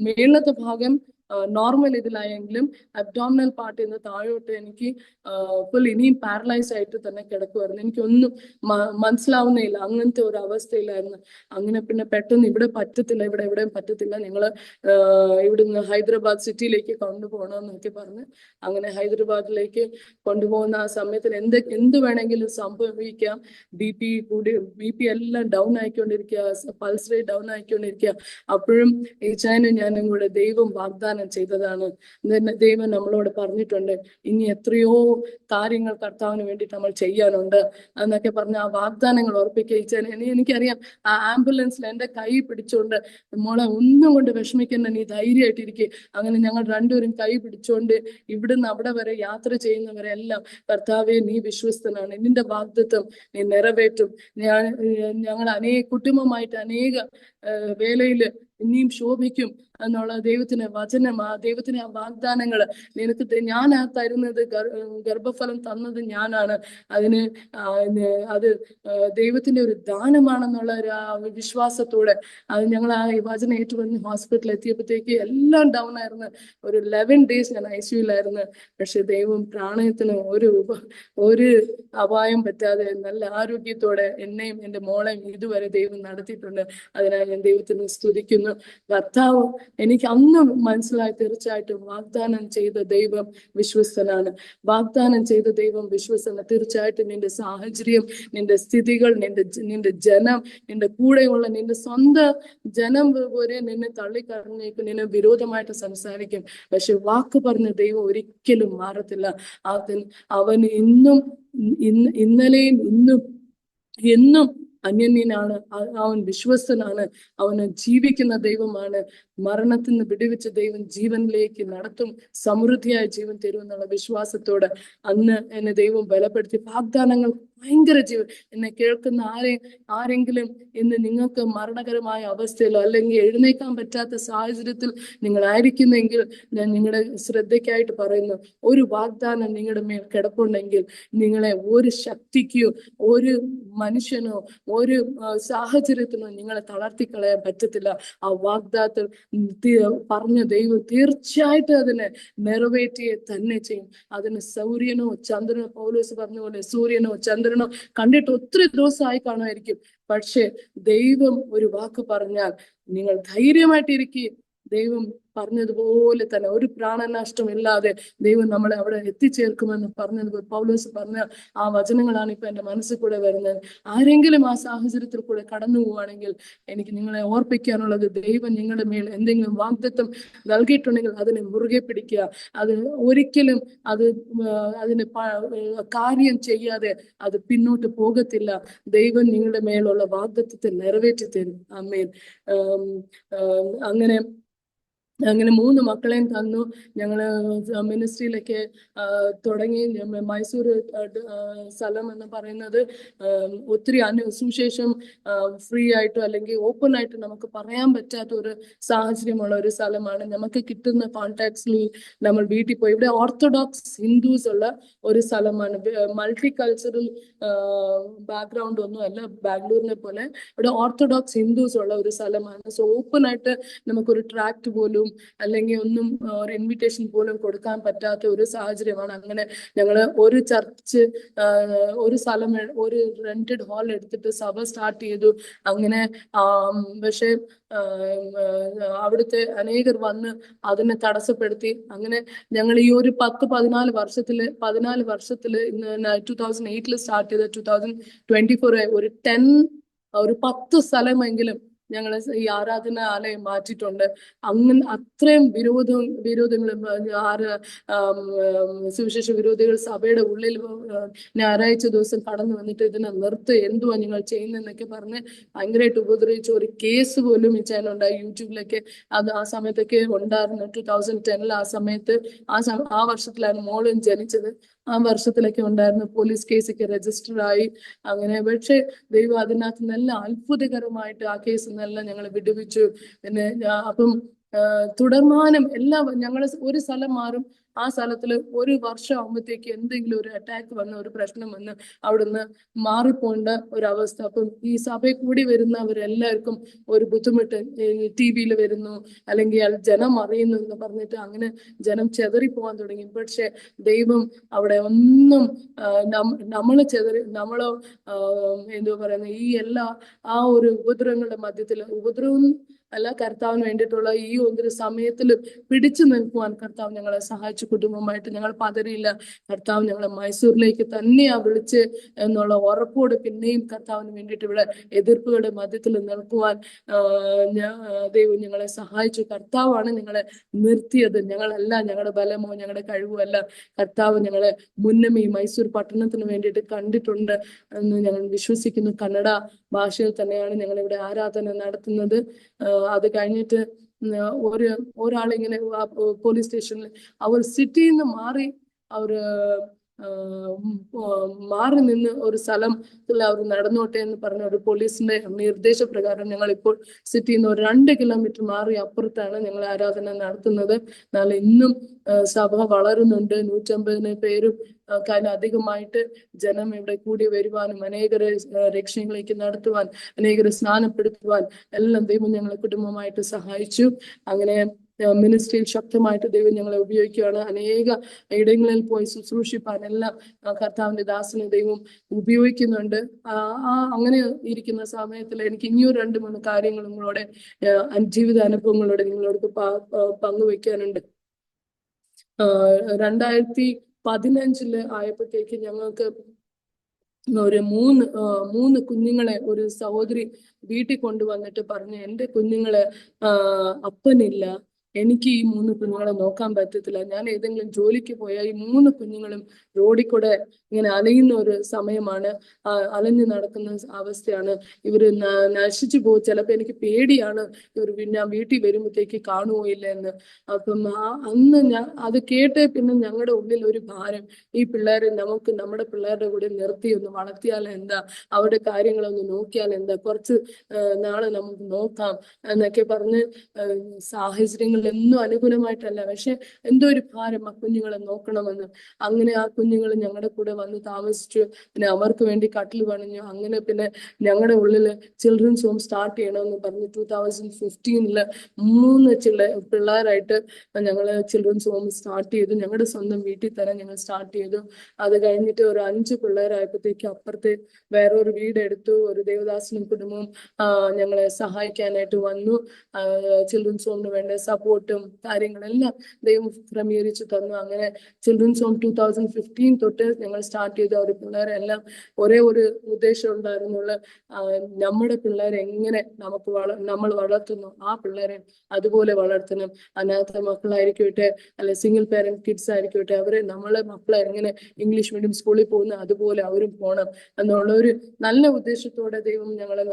B: മേളത്തെ ഭാഗം നോർമൽ ഇതിലായെങ്കിലും അബ്ഡോമിനൽ പാർട്ടിൽ നിന്ന് താഴോട്ട് എനിക്ക് ഫുൾ ഇനിയും പാരലൈസ് ആയിട്ട് തന്നെ കിടക്കുമായിരുന്നു. എനിക്കൊന്നും മനസ്സിലാവുന്നേയില്ല, അങ്ങനത്തെ ഒരു അവസ്ഥയിലായിരുന്നു. അങ്ങനെ പിന്നെ പെട്ടെന്ന് ഇവിടെ പറ്റത്തില്ല, ഇവിടെ എവിടെയും പറ്റത്തില്ല, നിങ്ങള് ഇവിടുന്ന് ഹൈദരാബാദ് സിറ്റിയിലേക്ക് കൊണ്ടുപോകണമെന്നൊക്കെ പറഞ്ഞ് അങ്ങനെ ഹൈദരാബാദിലേക്ക് കൊണ്ടുപോകുന്ന ആ സമയത്തിൽ എന്ത് വേണമെങ്കിലും സംഭവിക്കാം. ബി പി എല്ലാം ഡൗൺ ആയിക്കൊണ്ടിരിക്കുക, പൾസ് റേറ്റ് ഡൗൺ ആയിക്കൊണ്ടിരിക്കുക. അപ്പോഴും ഈച്ചാനും ഞാനും കൂടെ ദൈവം വാഗ്ദാനം ചെയ്തതാണ്. ദൈവം നമ്മളോട് പറഞ്ഞിട്ടുണ്ട്, ഇനി എത്രയോ കാര്യങ്ങൾ കർത്താവിന് വേണ്ടിയിട്ട് നമ്മൾ ചെയ്യാനുണ്ട് എന്നൊക്കെ പറഞ്ഞ് ആ വാഗ്ദാനങ്ങൾ ഉറപ്പിക്കുക. ഈച്ചാൻ എനിക്കറിയാം, ആ ആംബുലൻസിൽ എന്റെ കൈ പിടിച്ചുകൊണ്ട്, മോളെ ഒന്നും കൊണ്ട് വിഷമിക്കുന്ന, നീ ധൈര്യമായിട്ടിരിക്കുക. അങ്ങനെ ഞങ്ങൾ രണ്ടുപേരും കൈ പിടിച്ചുകൊണ്ട് ഇവിടുന്ന് അവിടെ വരെ യാത്ര ചെയ്യുന്നവരെല്ലാം, കർത്താവെ നീ വിശ്വസ്തനാണ്, നിന്റെ വാഗ്ദത്തം നീ നിറവേറ്റും. ഞങ്ങൾ കുടുംബമായിട്ട് അനേക വേലയില് ഇനിയും ശോഭിക്കും എന്നുള്ള ദൈവത്തിന്റെ വചനം, ആ ദൈവത്തിന്റെ ആ വാഗ്ദാനങ്ങള് നിനക്ക് ഞാൻ തരുന്നത്, ഗർഭഫലം തന്നത് ഞാനാണ്, അത് ദൈവത്തിന്റെ ഒരു ദാനമാണെന്നുള്ള ഒരു വിശ്വാസത്തോടെ അത് ഞങ്ങൾ ആ വചനം ഏറ്റുപറഞ്ഞ് ഹോസ്പിറ്റലിൽ എത്തിയപ്പോഴത്തേക്ക് എല്ലാം ഡൗൺ ആയിരുന്നു. ഒരു 11 days ഞാൻ ICUലായിരുന്നു. പക്ഷെ ദൈവം പ്രാണയത്തിന് ഒരു അപായം പറ്റാതെ നല്ല ആരോഗ്യത്തോടെ എന്നെയും എൻ്റെ മോളെയും ഇതുവരെ ദൈവം നടത്തിയിട്ടുണ്ട്. അതിനാൽ ഞാൻ ദൈവത്തിന് സ്തുതിക്കുന്നു. കർത്താവ് എനിക്ക് അന്ന് മനസ്സിലായി, തീർച്ചയായിട്ടും വാഗ്ദാനം ചെയ്ത ദൈവം വിശ്വസ്തനാണ്. വാഗ്ദാനം ചെയ്ത ദൈവം വിശ്വസ്തനാണ്. തീർച്ചയായിട്ടും നിന്റെ സാഹചര്യം, നിന്റെ സ്ഥിതികൾ, നിന്റെ ജനം, നിന്റെ കൂടെയുള്ള നിന്റെ സ്വന്തം ജനം വരെ നിന്നെ തള്ളിക്കറിഞ്ഞേക്കും, നിന്നെ വിരോധമായിട്ട് സംസാരിക്കും. പക്ഷെ വാക്ക് പറഞ്ഞ ദൈവം ഒരിക്കലും മാറത്തില്ല. അവൻ ഇന്നലെയും ഇന്നും എന്നും അന്യന്യനാണ്. അവൻ വിശ്വസ്തനാണ്. അവന് ജീവിക്കുന്ന ദൈവമാണ്. മരണത്തിൽ നിന്ന് വിടുവിച്ച ദൈവം ജീവനിലേക്ക് നടത്തും, സമൃദ്ധിയായ ജീവൻ തരും എന്നുള്ള വിശ്വാസത്തോടെ അന്ന് എന്നെ ദൈവം ബലപ്പെടുത്തി. വാഗ്ദാനങ്ങൾ ഭയങ്കര ജീവൻ. എന്നെ കേൾക്കുന്ന ആരെങ്കിലും ഇന്ന് നിങ്ങൾക്ക് മരണകരമായ അവസ്ഥയിലോ അല്ലെങ്കിൽ എഴുന്നേക്കാൻ പറ്റാത്ത സാഹചര്യത്തിൽ നിങ്ങളായിരിക്കുന്നെങ്കിൽ ഞാൻ നിങ്ങളുടെ ശ്രദ്ധയ്ക്കായിട്ട് പറയുന്നു, ഒരു വാഗ്ദാനം നിങ്ങളുടെ മേൽ കിടപ്പുണ്ടെങ്കിൽ നിങ്ങളെ ഒരു ശക്തിക്കോ ഒരു മനുഷ്യനോ ഒരു സാഹചര്യത്തിനോ നിങ്ങളെ തളർത്തിക്കളയാൻ പറ്റത്തില്ല. ആ വാഗ്ദാനം പറഞ്ഞ ദൈവം തീർച്ചയായിട്ടും അതിനെ നിറവേറ്റിയെ തന്നെ ചെയ്യും. അതിന് സൂര്യനോ ചന്ദ്രനോ, പൗലോസ് പറഞ്ഞ പോലെ സൂര്യനോ ചന്ദ്രനോ കണ്ടിട്ട് ഒത്തിരി ദിവസമായി കാണുമായിരിക്കും. പക്ഷെ ദൈവം ഒരു വാക്ക് പറഞ്ഞാൽ നിങ്ങൾ ധൈര്യമായിട്ടിരിക്കുക. ദൈവം പറഞ്ഞതുപോലെ തന്നെ ഒരു പ്രാണനഷ്ടമില്ലാതെ ദൈവം നമ്മളെ അവിടെ എത്തിച്ചേർക്കുമെന്ന് പറഞ്ഞത് പൗലോസ് പറഞ്ഞ ആ വചനങ്ങളാണ് ഇപ്പൊ എന്റെ മനസ്സിൽ കൂടെ വരുന്നത്. ആരെങ്കിലും ആ സാഹചര്യത്തിൽ കൂടെ കടന്നു പോവുകയാണെങ്കിൽ എനിക്ക് നിങ്ങളെ ഓർപ്പിക്കാനുള്ളത്, ദൈവം നിങ്ങളുടെ മേൽ എന്തെങ്കിലും വാഗ്ദത്തം നൽകിയിട്ടുണ്ടെങ്കിൽ അതിനെ മുറുകെ പിടിക്കുക. അത് ഒരിക്കലും അതിന് കാര്യം ചെയ്യാതെ അത് പിന്നോട്ട് പോകത്തില്ല. ദൈവം നിങ്ങളുടെ മേലുള്ള വാഗ്ദത്തത്തെ നിറവേറ്റി തരും. ആമേൻ. അങ്ങനെ 3 മക്കളെയും തന്നു. ഞങ്ങള് മിനിസ്ട്രിയിലൊക്കെ തുടങ്ങി. മൈസൂർ സ്ഥലം എന്ന് പറയുന്നത് ഒത്തിരി സുവിശേഷം ഫ്രീ ആയിട്ടോ അല്ലെങ്കിൽ ഓപ്പൺ ആയിട്ട് നമുക്ക് പറയാൻ പറ്റാത്ത ഒരു സാഹചര്യമുള്ള ഒരു സ്ഥലമാണ്. നമുക്ക് കിട്ടുന്ന കോൺടാക്ട്സിൽ നമ്മൾ വീട്ടിൽ പോയി, ഇവിടെ ഓർത്തഡോക്സ് ഹിന്ദുസ് ഉള്ള ഒരു സ്ഥലമാണ്. മൾട്ടി കൾച്ചറൽ ബാക്ക്ഗ്രൗണ്ട് ഒന്നും അല്ല ബാംഗ്ലൂരിനെ പോലെ. ഇവിടെ ഓർത്തഡോക്സ് ഹിന്ദുസ് ഉള്ള ഒരു സ്ഥലമാണ്. സോ ഓപ്പൺ ആയിട്ട് നമുക്കൊരു ട്രാക്ട് പോലും അല്ലെങ്കിൽ ഒന്നും ഒരു ഇൻവിറ്റേഷൻ പോലും കൊടുക്കാൻ പറ്റാത്ത ഒരു സാഹചര്യമാണ്. അങ്ങനെ ഞങ്ങള് ഒരു ചർച്ച്, ഒരു സ്ഥലം, ഒരു റെന്റഡ് ഹാൾ എടുത്തിട്ട് സഭ സ്റ്റാർട്ട് ചെയ്തു. അങ്ങനെ പക്ഷെ അവിടുത്തെ അനേകർ വന്ന് അതിനെ തടസ്സപ്പെടുത്തി. അങ്ങനെ ഞങ്ങൾ ഈ ഒരു 14 വർഷത്തില് 2008 സ്റ്റാർട്ട് ചെയ്ത് 2024 ഒരു 10 സ്ഥലമെങ്കിലും ഞങ്ങൾ ഈ ആരാധനാലയം മാറ്റിയിട്ടുണ്ട്. അങ്ങനെ അത്രയും വിരോധങ്ങളും സുവിശേഷ വിരോധികൾ സഭയുടെ ഉള്ളിൽ ഞായറാഴ്ച ദിവസം കടന്നു വന്നിട്ട് ഇതിനെ എന്തുവാ നിങ്ങൾ ചെയ്യുന്നതെന്നൊക്കെ പറഞ്ഞ് ഭയങ്കരമായിട്ട് ഉപദ്രവിച്ചു. ഒരു കേസ് പോലും ഈ ചാനലുണ്ടായി. യൂട്യൂബിലൊക്കെ അത് ആ സമയത്തൊക്കെ ഉണ്ടായിരുന്നു. 2010 ആ സമയത്ത് ആ വർഷത്തിലാണ് മോളും ജനിച്ചത്. ആ വർഷത്തിലൊക്കെ ഉണ്ടായിരുന്നു. പോലീസ് കേസൊക്കെ രജിസ്റ്റർ ആയി. അങ്ങനെ പക്ഷെ ദൈവം അതിനകത്ത് നല്ല അത്ഭുതകരമായിട്ട് ആ കേസ് എല്ലാം ഞങ്ങൾ വിടുവിച്ചു. പിന്നെ അപ്പം തുടർമാനം എല്ലാം ഞങ്ങൾ ഒരു സ്ഥലം മാറും, ആ സ്ഥലത്തിൽ ഒരു വർഷം ആകുമ്പോഴത്തേക്ക് എന്തെങ്കിലും ഒരു അറ്റാക്ക് വന്ന് ഒരു പ്രശ്നം വന്ന് അവിടുന്ന് മാറിപ്പോണ്ട ഒരവസ്ഥ. അപ്പം ഈ സഭയിൽ കൂടി വരുന്നവരെല്ലാവർക്കും ഒരു ബുദ്ധിമുട്ട്, ടി വിയിൽ വരുന്നു അല്ലെങ്കിൽ ജനം അറിയുന്നു എന്ന് പറഞ്ഞിട്ട് അങ്ങനെ ജനം ചെതറിപ്പോകാൻ തുടങ്ങി. പക്ഷെ ദൈവം അവിടെ ഒന്നും നമ്മള് നമ്മളോ എന്തോ പറയുന്നത്, ഈ എല്ലാ ആ ഒരു ഉപദ്രവങ്ങളുടെ മധ്യത്തിൽ, ഉപദ്രവം അല്ല, കർത്താവിന് വേണ്ടിയിട്ടുള്ള ഈ ഒരു സമയത്തിൽ പിടിച്ചു നിൽക്കുവാൻ കർത്താവ് ഞങ്ങളെ സഹായിച്ചു. കുടുംബമായിട്ട് ഞങ്ങൾ പതറിയില്ല. കർത്താവ് ഞങ്ങളെ മൈസൂരിലേക്ക് തന്നെയാ വിളിച്ച് എന്നുള്ള ഉറപ്പോട് പിന്നെയും കർത്താവിന് വേണ്ടിയിട്ട് ഇവിടെ എതിർപ്പുകളുടെ മധ്യത്തിൽ നിൽക്കുവാൻ ദൈവം ഞങ്ങളെ സഹായിച്ചു. കർത്താവാണ് ഞങ്ങളെ നിർത്തിയത്. ഞങ്ങളല്ല, ഞങ്ങളുടെ ബലമോ ഞങ്ങളുടെ കഴിവോ അല്ല. കർത്താവ് ഞങ്ങളെ മുന്നമേ ഈ മൈസൂർ പട്ടണത്തിന് വേണ്ടിയിട്ട് കണ്ടിട്ടുണ്ട് എന്ന് ഞങ്ങൾ വിശ്വസിക്കുന്നു. കന്നഡ ഭാഷയിൽ തന്നെയാണ് ഞങ്ങൾ ഇവിടെ ആരാധന നടത്തുന്നത്. അത് കഴിഞ്ഞിട്ട് ഒരാളിങ്ങനെ പോലീസ് സ്റ്റേഷനിൽ അവർ സിറ്റിയിൽ നിന്ന് മാറി അവര് മാറി നിന്ന് ഒരു സ്ഥലത്തിൽ അവർ നടന്നോട്ടെ എന്ന് പറഞ്ഞ ഒരു പോലീസിന്റെ നിർദ്ദേശപ്രകാരം ഞങ്ങൾ ഇപ്പോൾ സിറ്റിയിൽ നിന്ന് ഒരു 2 കിലോമീറ്റർ മാറി അപ്പുറത്താണ് ഞങ്ങൾ ആരാധന നടത്തുന്നത്. എന്നാൽ ഇന്നും സഭ വളരുന്നുണ്ട്. 150 പേരും അധികമായിട്ട് ജനം ഇവിടെ കൂടി വരുവാനും അനേകരെ രക്ഷയിലേക്ക് നടത്തുവാൻ, അനേകരെ സ്നാനപ്പെടുത്തുവാൻ എല്ലാം ദൈവം ഞങ്ങളെ കുടുംബമായിട്ട് സഹായിച്ചു. അങ്ങനെ മിനിസ്ട്രിയിൽ ശക്തമായിട്ട് ദൈവം ഞങ്ങളെ ഉപയോഗിക്കുകയാണ്. അനേക ഇടങ്ങളിൽ പോയി ശുശ്രൂഷിപ്പാൻ എല്ലാം കർത്താവിന്റെ ദാസനെ ദൈവം ഉപയോഗിക്കുന്നുണ്ട്. അങ്ങനെ ഇരിക്കുന്ന സമയത്തിൽ എനിക്ക് ഇനിയും 2-3 കാര്യങ്ങൾ നിങ്ങളോട് ജീവിത അനുഭവങ്ങളോട് നിങ്ങളോട് പങ്കുവെക്കാനുണ്ട്. 2015 ആയപ്പോഴത്തേക്ക് ഞങ്ങൾക്ക് ഒരു മൂന്ന് കുഞ്ഞുങ്ങളെ ഒരു സഹോദരി വീട്ടിൽ കൊണ്ടുവന്നിട്ട് പറഞ്ഞു, എൻ്റെ കുഞ്ഞുങ്ങളെ അപ്പനില്ല, എനിക്ക് ഈ 3 കുഞ്ഞുങ്ങളെ നോക്കാൻ പറ്റത്തില്ല. ഞാൻ ഏതെങ്കിലും ജോലിക്ക് പോയാൽ ഈ 3 കുഞ്ഞുങ്ങളും റോഡിൽ കൂടെ ഇങ്ങനെ അലയുന്ന ഒരു സമയമാണ്, അലഞ്ഞു നടക്കുന്ന അവസ്ഥയാണ്. ഇവര് നശിച്ചു പോകും. ചിലപ്പോൾ എനിക്ക് പേടിയാണ് ഇവർ പിന്നെ വീട്ടിൽ വരുമ്പോഴത്തേക്ക് കാണുമോ ഇല്ല എന്ന്. അപ്പം അന്ന് അത് കേട്ട് പിന്നെ ഞങ്ങളുടെ ഉള്ളിൽ ഒരു ഭാരം, ഈ പിള്ളേരെ നമുക്ക് നമ്മുടെ പിള്ളേരുടെ കൂടെ നിർത്തി ഒന്ന് വളർത്തിയാൽ എന്താ, അവരുടെ കാര്യങ്ങളൊന്ന് നോക്കിയാൽ എന്താ, കുറച്ച് നാളെ നമുക്ക് നോക്കാം എന്നൊക്കെ പറഞ്ഞ് സാഹചര്യങ്ങൾ ഒന്നും അനുകൂലമായിട്ടല്ല, പക്ഷെ എന്തോ ഒരു ഭാരം ആ കുഞ്ഞുങ്ങളെ നോക്കണമെന്ന്. അങ്ങനെ ആ കുഞ്ഞുങ്ങൾ ഞങ്ങളുടെ കൂടെ വന്ന് താമസിച്ചു. പിന്നെ അവർക്ക് വേണ്ടി കട്ടിൽ പണിഞ്ഞു. അങ്ങനെ പിന്നെ ഞങ്ങളുടെ ഉള്ളിൽ ചിൽഡ്രൻസ് ഹോം സ്റ്റാർട്ട് ചെയ്യണമെന്ന് പറഞ്ഞു 2015 3 പിള്ളേരായിട്ട് ഞങ്ങൾ ചിൽഡ്രൻസ് ഹോം സ്റ്റാർട്ട് ചെയ്തു. ഞങ്ങളുടെ സ്വന്തം വീട്ടിൽ തന്നെ ഞങ്ങൾ സ്റ്റാർട്ട് ചെയ്തു. അത് കഴിഞ്ഞിട്ട് ഒരു 5 പിള്ളേരായപ്പോഴത്തേക്ക് അപ്പുറത്തെ വേറൊരു വീടെടുത്തു. ഒരു ദേവദാസനും കുടുംബവും ഞങ്ങളെ സഹായിക്കാനായിട്ട് വന്നു. ചിൽഡ്രൻസ് ഹോമിന് വേണ്ട സപ്പോർട്ടും കാര്യങ്ങളെല്ലാം ദൈവം ക്രമീകരിച്ചു തന്നു. അങ്ങനെ ചിൽഡ്രൻസ് ഹോം 2015 തൊട്ട് ഞങ്ങൾ സ്റ്റാർട്ട് ചെയ്ത ഒരു പിള്ളേരെല്ലാം ഒരേ ഒരു ഉദ്ദേശം ഉണ്ടായിരുന്നുള്ള, നമ്മുടെ പിള്ളേരെ എങ്ങനെ നമ്മൾ വളർത്തുന്നു ആ പിള്ളേരെ അതുപോലെ വളർത്തണം. അനാഥ മക്കളായിരിക്കട്ടെ, അല്ലെ സിംഗിൾ പേരന്റ് കിഡ്സ് ആയിരിക്കട്ടെ, അവരെ നമ്മളെ മക്കളെ എങ്ങനെ ഇംഗ്ലീഷ് മീഡിയം സ്കൂളിൽ പോകുന്ന അതുപോലെ അവരും പോകണം എന്നുള്ള ഒരു നല്ല ഉദ്ദേശത്തോടെ ദൈവം ഞങ്ങളെ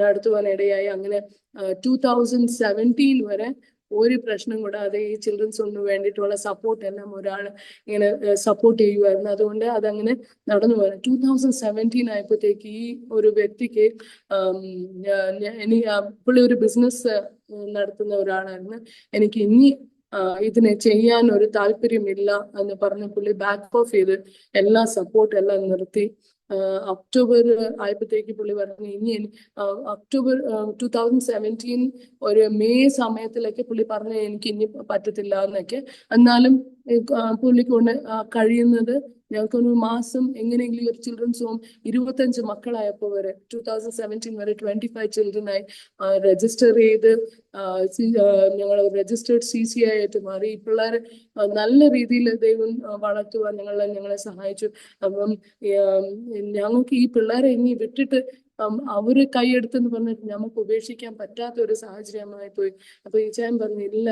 B: നടത്തുവാനിടയായി. അങ്ങനെ 2017 വരെ ഒരു പ്രശ്നം കൂടാതെ ഈ ചിൽഡ്രൻസ് ഹോമിന് വേണ്ടിയിട്ടുള്ള സപ്പോർട്ട് എല്ലാം ഒരാൾ ഇങ്ങനെ സപ്പോർട്ട് ചെയ്യുമായിരുന്നു. അതുകൊണ്ട് അതങ്ങനെ നടന്നു പോയത്. 2017 ആയപ്പോഴത്തേക്ക് ഈ ഒരു വ്യക്തിക്ക് പുള്ളി ഒരു ബിസിനസ് നടത്തുന്ന ഒരാളായിരുന്നു. എനിക്ക് ഇനി ഇതിനെ ചെയ്യാൻ ഒരു താല്പര്യമില്ല എന്ന് പറഞ്ഞ് പുള്ളി ബാക്ക് ഓഫ് ചെയ്ത് എല്ലാ സപ്പോർട്ട് എല്ലാം നിർത്തി. ഒക്ടോബർ ആയപ്പോഴത്തേക്ക് പുള്ളി പറഞ്ഞു ഇനി ഒക്ടോബർ 2017 ഒരു മെയ് സമയത്തിലൊക്കെ പുള്ളി പറഞ്ഞു എനിക്ക് ഇനി പറ്റത്തില്ല എന്നൊക്കെ. എന്നാലും പുള്ളിക്ക് കൊണ്ട് കഴിയുന്നത് ഞങ്ങൾക്കൊരു മാസം എങ്ങനെയെങ്കിലും ഒരു ചിൽഡ്രൻസ് ഹോം 25 മക്കളായപ്പോൾ വരെ 2017 വരെ 25 ചിൽഡ്രനായി രജിസ്റ്റർ ചെയ്ത് ഞങ്ങൾ രജിസ്റ്റേർഡ് CCI ആയിട്ട് മാറി. ഈ പിള്ളേരെ നല്ല രീതിയിൽ ദൈവം വളർത്തുവാൻ ഞങ്ങളെ സഹായിച്ചു. അപ്പം ഞങ്ങൾക്ക് ഈ പിള്ളേരെ ഇനി വിട്ടിട്ട് അവര് കൈയെടുത്തെന്ന് പറഞ്ഞിട്ട് നമുക്ക് ഉപേക്ഷിക്കാൻ പറ്റാത്ത ഒരു സാഹചര്യമായി പോയി. അപ്പൊ ഈച്ചായൻ പറഞ്ഞു ഇല്ല,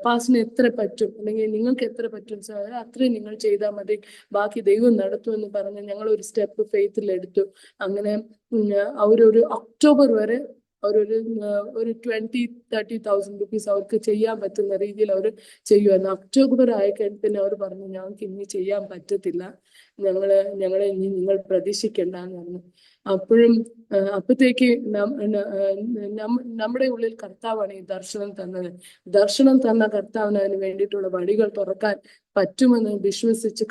B: പാസിന് എത്ര പറ്റും അല്ലെങ്കിൽ നിങ്ങൾക്ക് എത്ര പറ്റും അത്രയും നിങ്ങൾ ചെയ്താൽ മതി, ബാക്കി ദൈവം നടത്തുമെന്ന് പറഞ്ഞ് ഞങ്ങൾ ഒരു സ്റ്റെപ്പ് ഫെയ്ത്തിൽ എടുത്തു. അങ്ങനെ അവരൊരു ഒക്ടോബർ വരെ ഒരു 20,000-30,000 റുപ്പീസ് അവർക്ക് ചെയ്യാൻ പറ്റുന്ന രീതിയിൽ അവർ ചെയ്യുമായിരുന്നു. ഒക്ടോബർ ആയി കഴിഞ്ഞ് പിന്നെ അവർ പറഞ്ഞു ഞങ്ങൾക്ക് ഇനി ചെയ്യാൻ പറ്റത്തില്ല, ഞങ്ങളെ ഇനി നിങ്ങൾ പ്രതീക്ഷിക്കേണ്ടെന്ന് പറഞ്ഞു. അപ്പോഴും അപ്പത്തേക്ക് നമ്മുടെ ഉള്ളിൽ കർത്താവാണ് ഈ ദർശനം തന്നത്. ദർശനം തന്ന കർത്താവിന് അതിന് വേണ്ടിയിട്ടുള്ള വഴികൾ തുറക്കാൻ പറ്റുമെന്ന്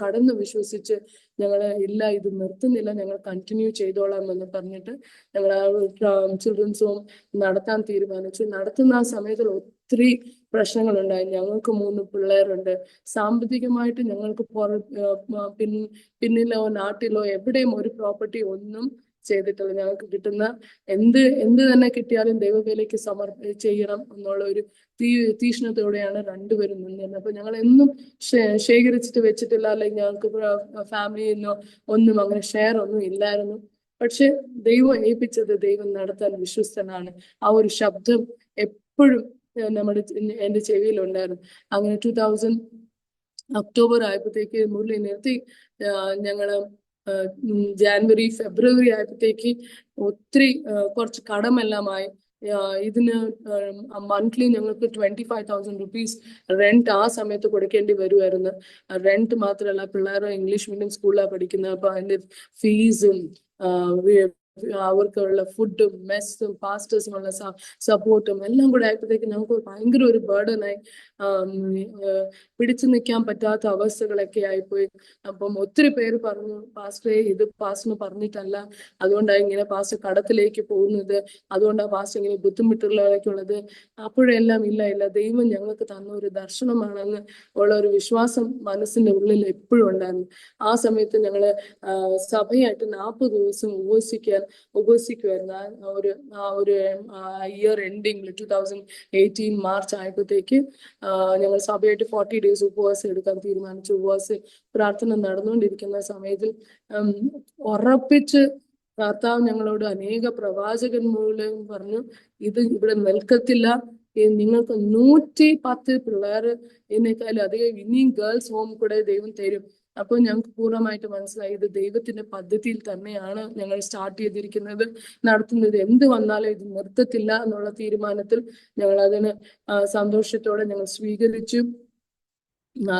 B: കടന്നു വിശ്വസിച്ച് ഞങ്ങള് ഇല്ല, ഇത് നിർത്തുന്നില്ല, ഞങ്ങൾ കണ്ടിന്യൂ ചെയ്തോളാം എന്ന് പറഞ്ഞിട്ട് ഞങ്ങൾ ആ ചിൽഡ്രൻസ് ഹോം നടത്താൻ തീരുമാനിച്ചു. നടത്തുന്ന ആ സമയത്തിൽ ഒത്തിരി പ്രശ്നങ്ങളുണ്ടായി. ഞങ്ങൾക്ക് 3 പിള്ളേരുണ്ട്. സാമ്പത്തികമായിട്ട് ഞങ്ങൾക്ക് പിന്നിലോ നാട്ടിലോ എവിടെയും ഒരു പ്രോപ്പർട്ടി ഒന്നും ചെയ്തിട്ടില്ല. ഞങ്ങൾക്ക് കിട്ടുന്ന എന്ത് തന്നെ കിട്ടിയാലും ദൈവവേലയ്ക്ക് ചെയ്യണം എന്നുള്ള ഒരു തീഷ്ണതയോടെയാണ് രണ്ടുപേരും നിന്നിരുന്നത്. അപ്പൊ ഞങ്ങൾ എന്നും ശേഖരിച്ചിട്ട് വെച്ചിട്ടില്ല, അല്ലെങ്കിൽ ഞങ്ങൾക്ക് ഫാമിലിയിൽ നിന്നോ ഒന്നും അങ്ങനെ ഷെയർ ഒന്നും ഇല്ലായിരുന്നു. പക്ഷെ ദൈവം ഏൽപ്പിച്ചത് ദൈവം നടത്താൻ വിശ്വസ്തനാണ്. ആ ഒരു ശബ്ദം എപ്പോഴും എന്റെ ചെവിയിലുണ്ടായിരുന്നു. അങ്ങനെ 2000 ഒക്ടോബർ ആയപ്പോഴത്തേക്ക് മുരളി നിർത്തി. ഞങ്ങള് ജാനുവരി ഫെബ്രുവരി ആയപ്പോഴത്തേക്ക് ഒത്തിരി കുറച്ച് കടമെല്ലാമായി. ഇതിന് മന്ത്ലി ഞങ്ങൾക്ക് 25,000 റുപ്പീസ് റെന്റ് ആ സമയത്ത് കൊടുക്കേണ്ടി വരുമായിരുന്നു. റെന്റ് മാത്രമല്ല, പിള്ളേർ ഇംഗ്ലീഷ് മീഡിയം സ്കൂളിലാണ് പഠിക്കുന്നത്. അപ്പൊ അതിന്റെ ഫീസും അവർക്കുള്ള ഫുഡും മെസ്സും പാസ്റ്റേഴ്സിനുള്ള സപ്പോർട്ടും എല്ലാം കൂടെ ആയപ്പോഴത്തേക്ക് നമുക്ക് ഭയങ്കര ഒരു ബേർഡനായി. പിടിച്ചു നിൽക്കാൻ പറ്റാത്ത അവസ്ഥകളൊക്കെ ആയിപ്പോയി. അപ്പം ഒത്തിരി പേര് പറഞ്ഞു, പാസ്റ്ററെ ഇത് പാസ്റ്ററിന് പറഞ്ഞിട്ടല്ല, അതുകൊണ്ടാണ് ഇങ്ങനെ പാസ്റ്റർ കടത്തിലേക്ക് പോകുന്നത്, അതുകൊണ്ടാണ് പാസ്റ്റർ ഇങ്ങനെ ബുദ്ധിമുട്ടുള്ളതൊക്കെയുള്ളത്. അപ്പോഴെല്ലാം ഇല്ല, ദൈവം ഞങ്ങൾക്ക് തന്ന ഒരു ദർശനമാണെന്ന് ഉള്ള ഒരു വിശ്വാസം മനസ്സിന്റെ ഉള്ളിൽ എപ്പോഴും ഉണ്ടായിരുന്നു. ആ സമയത്ത് ഞങ്ങള് സഭയായിട്ട് 40 ദിവസം ഉപവസിക്കുമായിരുന്നു. ആ ഒരു ഇയർ എൻഡിങ്ങിൽ 2018 മാർച്ച് ആയപ്പോഴത്തേക്ക് ഞങ്ങൾ സഭയായിട്ട് 40 ഡേയ്സ് ഉപവാസം എടുക്കാൻ തീരുമാനിച്ചു. ഉപവാസ പ്രാർത്ഥന നടന്നുകൊണ്ടിരിക്കുന്ന സമയത്തിൽ ഉറപ്പിച്ച് കർത്താവ് ഞങ്ങളോട് അനേക പ്രവാചകൻ മൂലം പറഞ്ഞു, ഇത് ഇവിടെ നിൽക്കത്തില്ല, നിങ്ങൾക്ക് 110 പിള്ളേർ ഇതിനേക്കാളും അധികം ഇനിയും ഗേൾസ് ഹോം കൂടെ ദൈവം തരും. അപ്പോൾ ഞങ്ങൾക്ക് പൂർണ്ണമായിട്ട് മനസ്സിലായി ഇത് ദൈവത്തിന്റെ പദ്ധതിയിൽ തന്നെയാണ് ഞങ്ങൾ സ്റ്റാർട്ട് ചെയ്തിരിക്കുന്നത്, നടത്തുന്നത്. എന്ത് വന്നാലും ഇത് നിർത്തത്തില്ല എന്നുള്ള തീരുമാനത്തിൽ ഞങ്ങൾ അതിന് സന്തോഷത്തോടെ ഞങ്ങൾ സ്വീകരിച്ചു.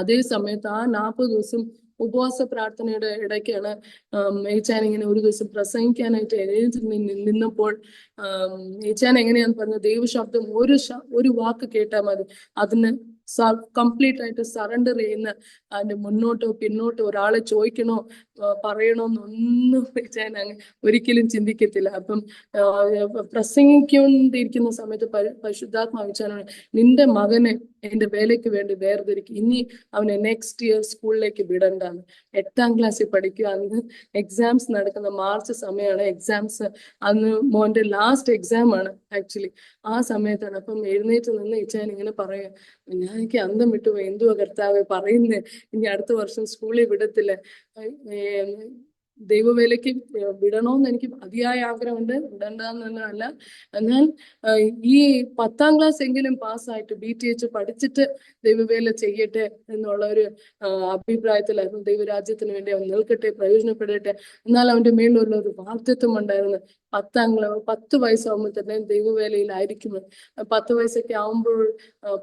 B: അതേ സമയത്ത് ആ 40 ദിവസം ഉപവാസ പ്രാർത്ഥനയുടെ ഇടയ്ക്കാണ് ഏച്ചാൻ ഇങ്ങനെ ഒരു ദിവസം പ്രസംഗിക്കാനായിട്ട് എഴുതി നിന്നപ്പോൾ ഏച്ചാൻ എങ്ങനെയാന്ന് പറഞ്ഞ ദൈവശബ്ദം ഒരു വാക്ക് കേട്ടാൽ മതി, അതിന് കംപ്ലീറ്റ് ആയിട്ട് സറണ്ടർ ചെയ്യുന്ന, അതിന്റെ മുന്നോട്ടോ പിന്നോട്ടോ ഒരാളെ ചോദിക്കണോ പറയണോ എന്നൊന്നും ഞാൻ ഒരിക്കലും ചിന്തിക്കത്തില്ല. അപ്പം പ്രസംഗിക്കൊണ്ടിരിക്കുന്ന സമയത്ത് പരിശുദ്ധാത്മാ വെച്ചാണ്, നിന്റെ മകനെ എന്റെ വേലയ്ക്ക് വേണ്ടി വേർതിരിക്കും, ഇനി അവനെ നെക്സ്റ്റ് ഇയർ സ്കൂളിലേക്ക് വിടണ്ടാന്ന്. 8ാം ക്ലാസ്സിൽ പഠിക്കുക. അന്ന് എക്സാംസ് നടക്കുന്ന മാർച്ച് സമയമാണ്. എക്സാംസ് അന്ന് മോന്റെ ലാസ്റ്റ് എക്സാം ആണ് ആക്ച്വലി. ആ സമയത്താണ്. അപ്പം എഴുന്നേറ്റ് നിന്ന് ഇച്ചാൻ ഇങ്ങനെ പറയുക, എനിക്ക് അന്തം വിട്ടുപോയി, എന്തുവാ കർത്താവെ പറയുന്നേ, ഇനി അടുത്ത വർഷം സ്കൂളിൽ വിടത്തില്ല. ദൈവവേലയ്ക്ക് വിടണമെന്ന് എനിക്ക് അതിയായ ആഗ്രഹമുണ്ട്, വിടണ്ടെന്നല്ല. എന്നാൽ ഈ 10ാം ക്ലാസ് എങ്കിലും പാസ്സായിട്ട് BTH പഠിച്ചിട്ട് ദൈവവേല ചെയ്യട്ടെ എന്നുള്ള ഒരു അഭിപ്രായത്തിലായിരുന്നു. ദൈവരാജ്യത്തിന് വേണ്ടി അവൻ നിൽക്കട്ടെ, പ്രയോജനപ്പെടട്ടെ. എന്നാൽ അവന്റെ മേളിലുള്ള ഒരു വാഗ്ദത്വം ഉണ്ടായിരുന്നു, 10 വയസ്സാകുമ്പോൾ തന്നെ ദൈവവേലയിലായിരിക്കും. 10 വയസ്സൊക്കെ ആകുമ്പോൾ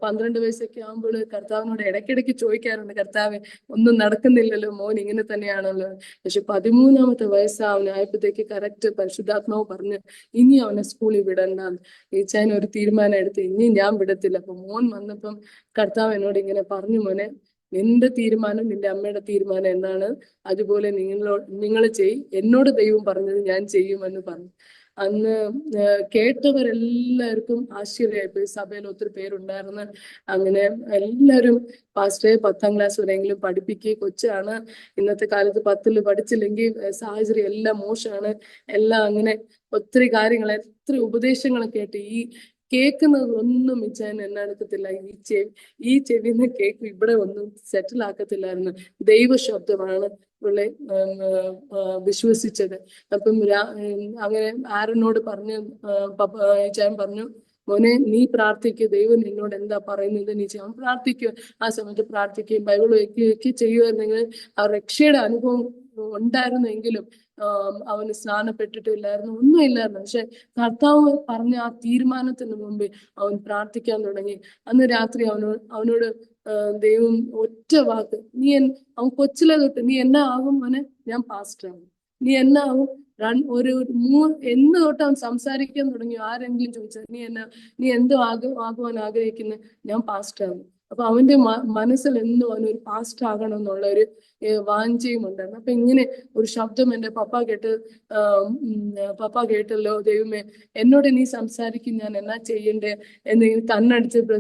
B: 12 വയസ്സൊക്കെ ആകുമ്പോൾ കർത്താവിനോട് ഇടയ്ക്കിടയ്ക്ക് ചോദിക്കാറുണ്ട്, കർത്താവ് ഒന്നും നടക്കുന്നില്ലല്ലോ, മോൻ ഇങ്ങനെ തന്നെയാണല്ലോ. പക്ഷെ 13ാമത്തെ വയസ്സാവുന്നതായപ്പോഴത്തേക്ക് കറക്റ്റ് പരിശുദ്ധാത്മാവ് പറഞ്ഞ് ഇനി അവനെ സ്കൂളിൽ വിടണ്ടാന്ന്. ഈച്ചാൻ ഒരു തീരുമാനം എടുത്ത് ഇനി ഞാൻ വിടത്തില്ല. അപ്പൊ മോൻ വന്നപ്പം കർത്താവ് എന്നോട് ഇങ്ങനെ പറഞ്ഞു, മോനെ നിന്റെ തീരുമാനം നിന്റെ അമ്മയുടെ തീരുമാനം എന്നാണ്, അതുപോലെ നിങ്ങൾ എന്നോട് ദൈവം പറഞ്ഞത് ഞാൻ ചെയ്യുമെന്ന് പറഞ്ഞു. അന്ന് കേട്ടവരെല്ലാവർക്കും ആശ്ചര്യമായിപ്പോയി. സഭയിൽ ഒത്തിരി പേരുണ്ടായിരുന്നു. അങ്ങനെ എല്ലാവരും പാസ്റ്ററെ 10ാം ക്ലാസ് വരെയെങ്കിലും പഠിപ്പിക്കുക, കൊച്ചാണ്, ഇന്നത്തെ കാലത്ത് 10ൽ പഠിച്ചില്ലെങ്കിൽ സാഹചര്യം എല്ലാം മോശമാണ്, എല്ലാം അങ്ങനെ ഒത്തിരി കാര്യങ്ങൾ, ഒത്തിരി ഉപദേശങ്ങൾ കേട്ട് ഈ കേൾക്കുന്നത് ഒന്നും ഇച്ചാൻ എന്നെടുക്കത്തില്ല. ഈ ചെവിന്ന് കേക്ക് ഇവിടെ ഒന്നും സെറ്റിൽ ആക്കത്തില്ലായിരുന്നു. ദൈവശബ്ദമാണ് പുള്ളി വിശ്വസിച്ചത്. അപ്പം അങ്ങനെ ആരനോട് പറഞ്ഞ് ഇച്ചാൻ പറഞ്ഞു, മോനെ നീ പ്രാർത്ഥിക്കുക, ദൈവം നിന്നോട് എന്താ പറയുന്നത് നീ ചെയ്യാൻ പ്രാർത്ഥിക്കുക. ആ സമയത്ത് പ്രാർത്ഥിക്കുകയും ബൈബിൾ വയ്ക്കുകയൊക്കെ ചെയ്യുമായിരുന്നെങ്കിൽ ആ രക്ഷയുടെ അനുഭവം ഉണ്ടായിരുന്നെങ്കിലും അവന് സ്നാനപ്പെട്ടിട്ടില്ലായിരുന്നു, ഒന്നും ഇല്ലായിരുന്നു. പക്ഷെ കർത്താവ് പറഞ്ഞ ആ തീരുമാനത്തിന് മുമ്പേ അവൻ പ്രാർത്ഥിക്കാൻ തുടങ്ങി. അന്ന് രാത്രി അവനോട് ദൈവം ഒറ്റ വാക്ക്, അവൻ കൊച്ചിലെ തൊട്ട് നീ എന്നാ ആകും മോനെ, ഞാൻ പാസ്റ്ററാകും. നീ എന്നാ ആകും, എന്ന് തൊട്ട് അവൻ സംസാരിക്കാൻ തുടങ്ങി. ആരെങ്കിലും ചോദിച്ചാൽ നീ എന്തോ ആകുവാൻ ആഗ്രഹിക്കുന്നത്, ഞാൻ പാസ്റ്ററാകും. അപ്പൊ അവന്റെ മനസ്സിൽ എന്നും അവനൊരു പാസ്റ്റർ ആകണം എന്നുള്ള ഒരു വാഞ്ചയും ഉണ്ടായിരുന്നു. അപ്പൊ ഇങ്ങനെ ഒരു ശബ്ദം എന്റെ പപ്പ കേട്ടല്ലോ, ദൈവമേ എന്നോട് നീ സംസാരിക്കും, ഞാൻ എന്നാ ചെയ്യണ്ടേ എന്ന് കണ്ണടിച്ച്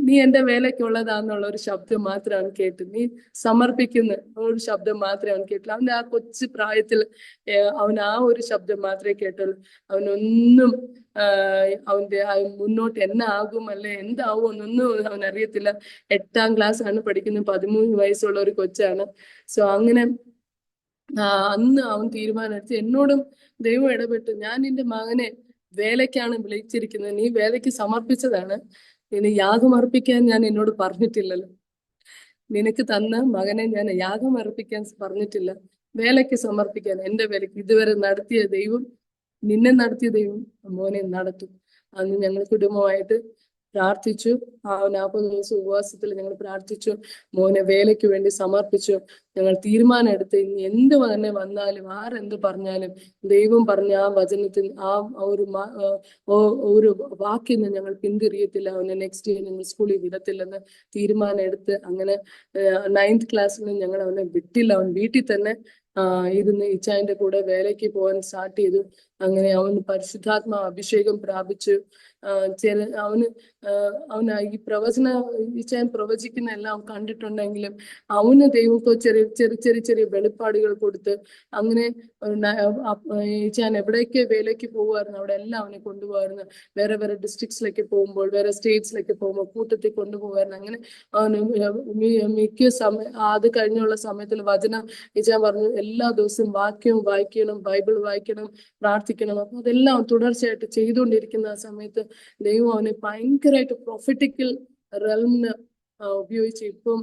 B: നീ എന്റെ വേലയ്ക്കുള്ളതാന്നുള്ള ഒരു ശബ്ദം മാത്രമാണ് കേട്ടു. നീ സമർപ്പിക്കുന്ന ഒരു ശബ്ദം മാത്രമേ അവൻ കേട്ടുള്ളൂ. അവന്റെ ആ കൊച്ചു പ്രായത്തിൽ അവൻ ആ ഒരു ശബ്ദം മാത്രമേ കേട്ടുള്ളൂ. അവനൊന്നും അവന്റെ മുന്നോട്ട് എന്നാ ആകും അല്ലെ എന്താവും എന്നൊന്നും അവൻ അറിയത്തില്ല. 8ാം ക്ലാസ് ആണ് പഠിക്കുന്നത്, 13 വയസ്സുള്ള ഒരു കൊച്ചാണ്. സോ അങ്ങനെ അന്ന് അവൻ തീരുമാനമെടുത്ത് എന്നോടും ദൈവം ഇടപെട്ട്, ഞാൻ നിന്റെ മകനെ വേലയ്ക്കാണ് വിളിച്ചിരിക്കുന്നത്, നീ വേലയ്ക്ക് സമർപ്പിച്ചതാണ്, ഇനി യാഗം അർപ്പിക്കാൻ ഞാൻ എന്നോട് പറഞ്ഞിട്ടില്ലല്ലോ. നിനക്ക് തന്ന മകനെ ഞാൻ യാഗം അർപ്പിക്കാൻ പറഞ്ഞിട്ടില്ല, വേലയ്ക്ക് സമർപ്പിക്കാൻ, എന്റെ വേലയ്ക്ക് ഇതുവരെ നടത്തിയ ദൈവം, നിന്നെ നടത്തിയ ദൈവം മോനെ നടത്തും. അന്ന് ഞങ്ങൾ കുടുംബമായിട്ട് പ്രാർത്ഥിച്ചു. ആ 40 ദിവസം ഉപവാസത്തിൽ ഞങ്ങൾ പ്രാർത്ഥിച്ചു, മോനെ വേലയ്ക്ക് വേണ്ടി സമർപ്പിച്ചു. ഞങ്ങൾ തീരുമാനം എടുത്ത് ഇനി എന്ത് തന്നെ വന്നാലും ആരെന്ത് പറഞ്ഞാലും ദൈവം പറഞ്ഞ ആ വചനത്തിൽ ഒരു വാക്കിൽ നിന്ന് ഞങ്ങൾ പിന്തിരിയത്തില്ല. അവനെ നെക്സ്റ്റ് ഇയർ ഞങ്ങൾ സ്കൂളിൽ വിടത്തില്ലെന്ന് തീരുമാനം എടുത്ത് അങ്ങനെ 9th ക്ലാസ്സിൽ ഞങ്ങൾ അവനെ വിട്ടില്ല. അവൻ വീട്ടിൽ തന്നെ ഇരുന്ന് ഇച്ചായന്റെ കൂടെ വേലയ്ക്ക് പോകാൻ സ്റ്റാർട്ട് ചെയ്തു. അങ്ങനെ അവൻ പരിശുദ്ധാത്മാ അഭിഷേകം പ്രാപിച്ചു. അവന് ഈ ഇച്ചായൻ പ്രവചിക്കുന്ന എല്ലാം കണ്ടിട്ടുണ്ടെങ്കിലും അവന് ദൈവത്തോ ചെറിയ വെളിപ്പാടുകൾ കൊടുത്ത് അങ്ങനെ ഇച്ചായൻ എവിടേക്ക് വേലയ്ക്ക് പോകുമായിരുന്നു അവിടെ എല്ലാം അവനെ കൊണ്ടുപോകായിരുന്നു. വേറെ വേറെ ഡിസ്ട്രിക്ട്സിലേക്ക് പോകുമ്പോൾ, വേറെ സ്റ്റേറ്റ്സിലേക്ക് പോകുമ്പോൾ കൂട്ടത്തിൽ കൊണ്ടുപോകായിരുന്നു. അങ്ങനെ അവന് മിക്ക അത് കഴിഞ്ഞുള്ള സമയത്തിൽ വചനം ഇച്ചാൻ പറഞ്ഞു, എല്ലാ ദിവസവും വാക്യവും വായിക്കണം, ബൈബിൾ വായിക്കണം, പ്രാർത്ഥിക്കണം. അപ്പൊ അതെല്ലാം തുടർച്ചയായിട്ട് ചെയ്തുകൊണ്ടിരിക്കുന്ന ആ സമയത്ത് ദൈവം അവനെ ഭയങ്കരമായിട്ട് പ്രൊഫറ്റിക്കൽ റെൽമിന് ഉപയോഗിച്ച് ഇപ്പം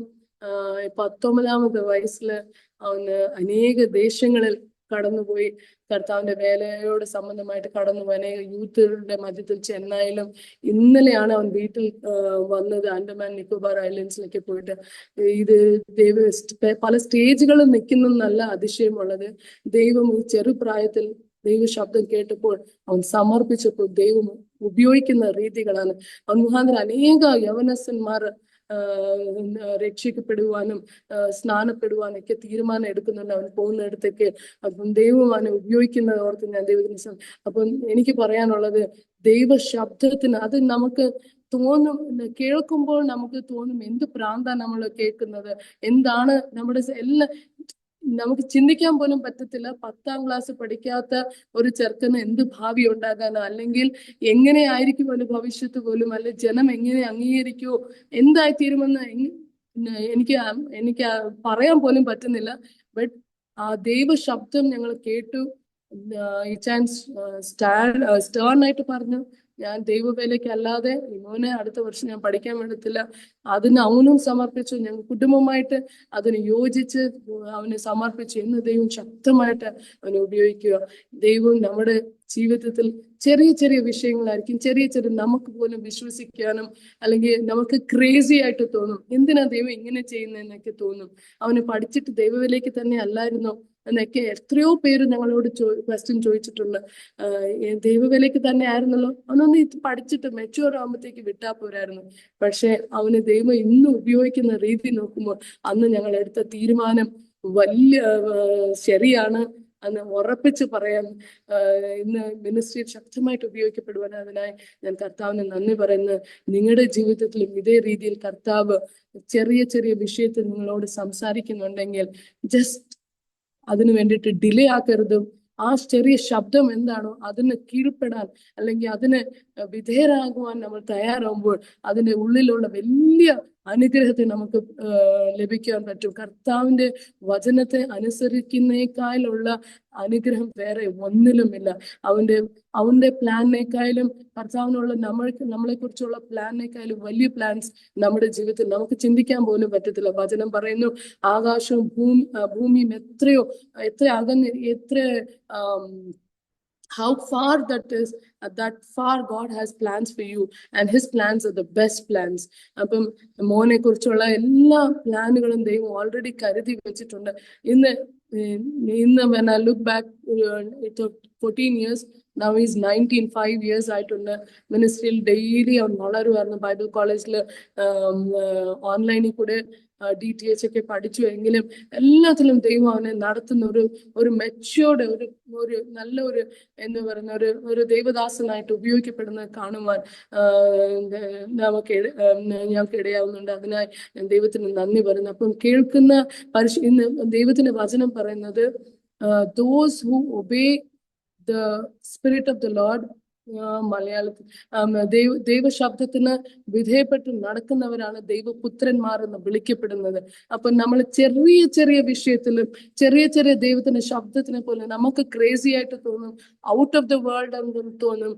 B: 19ാമത്തെ വയസ്സില് അവന് അനേക ദേശങ്ങളിൽ കടന്നുപോയി. കർത്താവിന്റെ വേലയോട് സംബന്ധമായിട്ട് കടന്നുപോയി അനേക യൂത്തുകളുടെ മധ്യത്തിൽ. ചെന്നൈയിലും ഇന്നലെയാണ് അവൻ വീട്ടിൽ വന്നത്. ആൻഡമാൻ നിക്കോബാർ ഐലൻഡ്സിലേക്ക് പോയിട്ട് പല സ്റ്റേജുകളിൽ നിൽക്കുന്ന നല്ല അതിശയമുള്ളത്. ദൈവം ഈ ചെറുപ്രായത്തിൽ ദൈവ ശബ്ദം കേട്ടപ്പോൾ അവൻ സമർപ്പിച്ചപ്പോൾ ദൈവം ഉപയോഗിക്കുന്ന രീതികളാണ്. അവൻ മുഖാന്തരം അനേക യവനസ്സന്മാർ രക്ഷിക്കപ്പെടുവാനും സ്നാനപ്പെടുവാനും ഒക്കെ തീരുമാനം എടുക്കുന്നുണ്ട് അവൻ പോകുന്നിടത്തേക്ക്. അപ്പം ദൈവം അവനെ ഉപയോഗിക്കുന്നത് ഓർത്ത് ഞാൻ ദൈവത്തിന് അപ്പം എനിക്ക് പറയാനുള്ളത്, ദൈവ ശബ്ദത്തിന് അത് നമുക്ക് തോന്നും, കേൾക്കുമ്പോൾ നമുക്ക് തോന്നും എന്ത് പ്രാന്താ നമ്മൾ കേൾക്കുന്നത്, എന്താണ് നമ്മുടെ നമുക്ക് ചിന്തിക്കാൻ പോലും പറ്റത്തില്ല. 10ാം ക്ലാസ് പഠിക്കാത്ത ഒരു ചെറുക്കന് എന്ത് ഭാവി ഉണ്ടാകാനോ, അല്ലെങ്കിൽ എങ്ങനെയായിരിക്കും ഒരു ഭവിഷ്യത്ത് പോലും, അല്ലെ ജനം എങ്ങനെ അംഗീകരിക്കുമോ, എന്തായിത്തീരുമെന്ന് എനിക്ക് പറയാൻ പോലും പറ്റുന്നില്ല. ബട്ട് ആ ദൈവ ശബ്ദം ഞങ്ങൾ കേട്ടു. ഇച്ചാൻ സ്റ്റേണായിട്ട് പറഞ്ഞു, ഞാൻ ദൈവവേലയ്ക്ക് അല്ലാതെ മോനെ അടുത്ത വർഷം ഞാൻ പഠിക്കാൻ വേണ്ടത്തില്ല. അതിന് അവനും സമർപ്പിച്ചു. ഞങ്ങൾ കുടുംബമായിട്ട് അതിന് യോജിച്ച് അവനെ സമർപ്പിച്ചു. എന്ന് ദൈവം ശക്തമായിട്ട് അവനെ ഉപയോഗിക്കുക. ദൈവം നമ്മുടെ ജീവിതത്തിൽ ചെറിയ വിഷയങ്ങളായിരിക്കും, ചെറിയ നമുക്ക് പോലും വിശ്വസിക്കാനും അല്ലെങ്കിൽ നമുക്ക് ക്രേസി ആയിട്ട് തോന്നും. എന്തിനാ ദൈവം ഇങ്ങനെ ചെയ്യുന്നതെന്നൊക്കെ തോന്നും. അവന് പഠിച്ചിട്ട് ദൈവവേലയ്ക്ക് തന്നെ അല്ലായിരുന്നോ എന്നൊക്കെ എത്രയോ പേര് ഞങ്ങളോട് ക്വസ്റ്റ്യൻ ചോദിച്ചിട്ടുണ്ട്. ദൈവവേലയ്ക്ക് തന്നെ ആയിരുന്നല്ലോ, അവനൊന്ന് ഇത് പഠിച്ചിട്ട് മെച്യൂർ ആകുമ്പോഴത്തേക്ക് വിട്ടാ പോരായിരുന്നു. പക്ഷെ അവന് ദൈവം ഇന്ന് ഉപയോഗിക്കുന്ന രീതി നോക്കുമ്പോൾ അന്ന് ഞങ്ങൾ എടുത്ത തീരുമാനം വലിയ ശരിയാണ് എന്ന് ഉറപ്പിച്ച് പറയാൻ ഇന്ന് മിനിസ്ട്രിയിൽ ശക്തമായിട്ട് ഉപയോഗിക്കപ്പെടുവാൻ അതിനായി ഞാൻ കർത്താവിന് നന്ദി പറയുന്നു. നിങ്ങളുടെ ജീവിതത്തിലും ഇതേ രീതിയിൽ കർത്താവ് ചെറിയ വിഷയത്തിൽ നിങ്ങളോട് സംസാരിക്കുന്നുണ്ടെങ്കിൽ ജസ്റ്റ് അതിനു വേണ്ടിയിട്ട് ഡിലേ ആക്കരുതും. ആ ചെറിയ ശബ്ദം എന്താണോ അതിന് കീഴ്പ്പെടാൻ അല്ലെങ്കിൽ അതിന് വിധേയരാകുവാൻ നമ്മൾ തയ്യാറാകുമ്പോൾ അതിന്റെ ഉള്ളിലുള്ള വലിയ അനുഗ്രഹത്തെ നമുക്ക് ലഭിക്കാൻ പറ്റും. കർത്താവിന്റെ വചനത്തെ അനുസരിക്കുന്നേക്കാളുള്ള അനുഗ്രഹം വേറെ ഒന്നിലുമില്ല. അവന്റെ പ്ലാനിനേക്കാളും കർത്താവിനുള്ള നമ്മളെ കുറിച്ചുള്ള പ്ലാനിനേക്കാളും വലിയ പ്ലാൻസ് നമ്മുടെ ജീവിതത്തിൽ നമുക്ക് ചിന്തിക്കാൻ പോലും പറ്റത്തില്ല. വചനം പറയുന്നു, ആകാശവും ഭൂമിയും എത്ര അകന്ന് how far that is, that far God has plans for you, and his plans are the best plans. അപ്പം മോനെ കുറിച്ചുള്ള എല്ലാ പ്ലാനുകളും ദൈവം ഓൾറെഡി കരുതി വെച്ചിട്ടുണ്ട്. ഇന്ന് when I look back, it took 14 years. Now he's 19, 5 years ആയിട്ടുണ്ട്. മിനിസ്ട്രിയിൽ ഡെയിലി അവൻ വളരുമായിരുന്നു. ബൈബിൾ കോളേജിൽ ഓൺലൈനിൽ കൂടെ DTH ഒക്കെ പഠിച്ചു എങ്കിലും എല്ലാത്തിലും ദൈവം അവനെ നടത്തുന്ന ഒരു മെച്യൂർഡ് ഒരു നല്ല എന്ന് പറയുന്ന ഒരു ദൈവദാസനായിട്ട് ഉപയോഗിക്കപ്പെടുന്നത് കാണുവാൻ ഞങ്ങൾക്ക് ഇടയാവുന്നുണ്ട്. അതിനായി ഞാൻ ദൈവത്തിന് നന്ദി പറയുന്നു. അപ്പം കേൾക്കുന്ന ഇന്ന് ദൈവത്തിന്റെ വചനം പറയുന്നത്, those who obey the spirit of the Lord, മലയാളത്തിൽ ദൈവശബ്ദത്തിന് വിധേയപ്പെട്ട് നടക്കുന്നവരാണ് ദൈവപുത്രന്മാർ എന്ന് വിളിക്കപ്പെടുന്നത്. അപ്പൊ നമ്മൾ ചെറിയ ചെറിയ വിഷയത്തിലും ചെറിയ ദൈവത്തിന്റെ ശബ്ദത്തിനെ പോലെ നമുക്ക് ക്രേസി ആയിട്ട് തോന്നും, ഔട്ട് ഓഫ് ദ വേൾഡ് എന്ന് തോന്നും,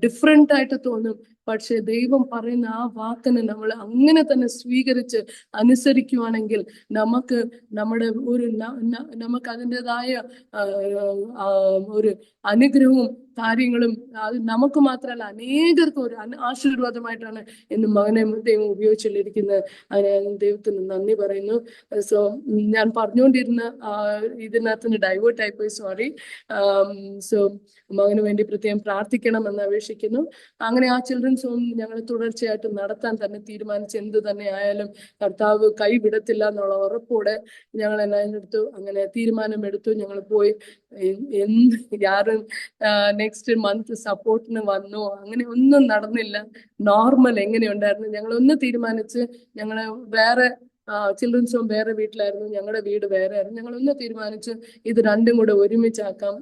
B: ഡിഫറെന്റ് ആയിട്ട് തോന്നും. പക്ഷെ ദൈവം പറയുന്ന ആ വാക്കിനെ നമ്മൾ അങ്ങനെ തന്നെ സ്വീകരിച്ച് അനുസരിക്കുവാണെങ്കിൽ നമുക്ക് നമുക്ക് അതിൻ്റെതായ ഒരു അനുഗ്രഹവും കാര്യങ്ങളും അത് നമുക്ക് മാത്രമല്ല അനേകർക്കും ഒരു ആശീർവാദമായിട്ടാണ് ഇന്ന് മകനെ ദൈവം ഉപയോഗിച്ചുകൊണ്ടിരിക്കുന്നത്. അതിന് ദൈവത്തിന് നന്ദി പറയുന്നു. സോ ഞാൻ പറഞ്ഞുകൊണ്ടിരുന്ന ഇതിനകത്ത് ഡൈവേർട്ട് ആയിപ്പോയി, സോറി. സോ മകന് വേണ്ടി പ്രത്യേകം പ്രാർത്ഥിക്കണം എന്ന് അപേക്ഷിക്കുന്നു. അങ്ങനെ ആ ചിൽഡ്രൻസ് ഹോം ഞങ്ങൾ തുടർച്ചയായിട്ട് നടത്താൻ തന്നെ തീരുമാനിച്ച് എന്ത് തന്നെ ആയാലും കർത്താവ് കൈവിടത്തില്ല എന്നുള്ള ഉറപ്പോടെ ഞങ്ങൾ അതിനെടുത്തു. അങ്ങനെ തീരുമാനമെടുത്തു. ഞങ്ങൾ പോയി. യാരും നെക്സ്റ്റ് മന്ത് സപ്പോർട്ടിന് വന്നോ അങ്ങനെ ഒന്നും നടന്നില്ല. നോർമൽ എങ്ങനെയുണ്ടായിരുന്നു, ഞങ്ങൾ ഒന്ന് തീരുമാനിച്ച് ഞങ്ങള് വേറെ ചിൽഡ്രൻസ് ഹോം വേറെ വീട്ടിലായിരുന്നു, ഞങ്ങളുടെ വീട് വേറെ ആയിരുന്നു. ഞങ്ങൾ ഒന്ന് തീരുമാനിച്ച് ഇത് രണ്ടും കൂടെ ഒരുമിച്ചാക്കാം.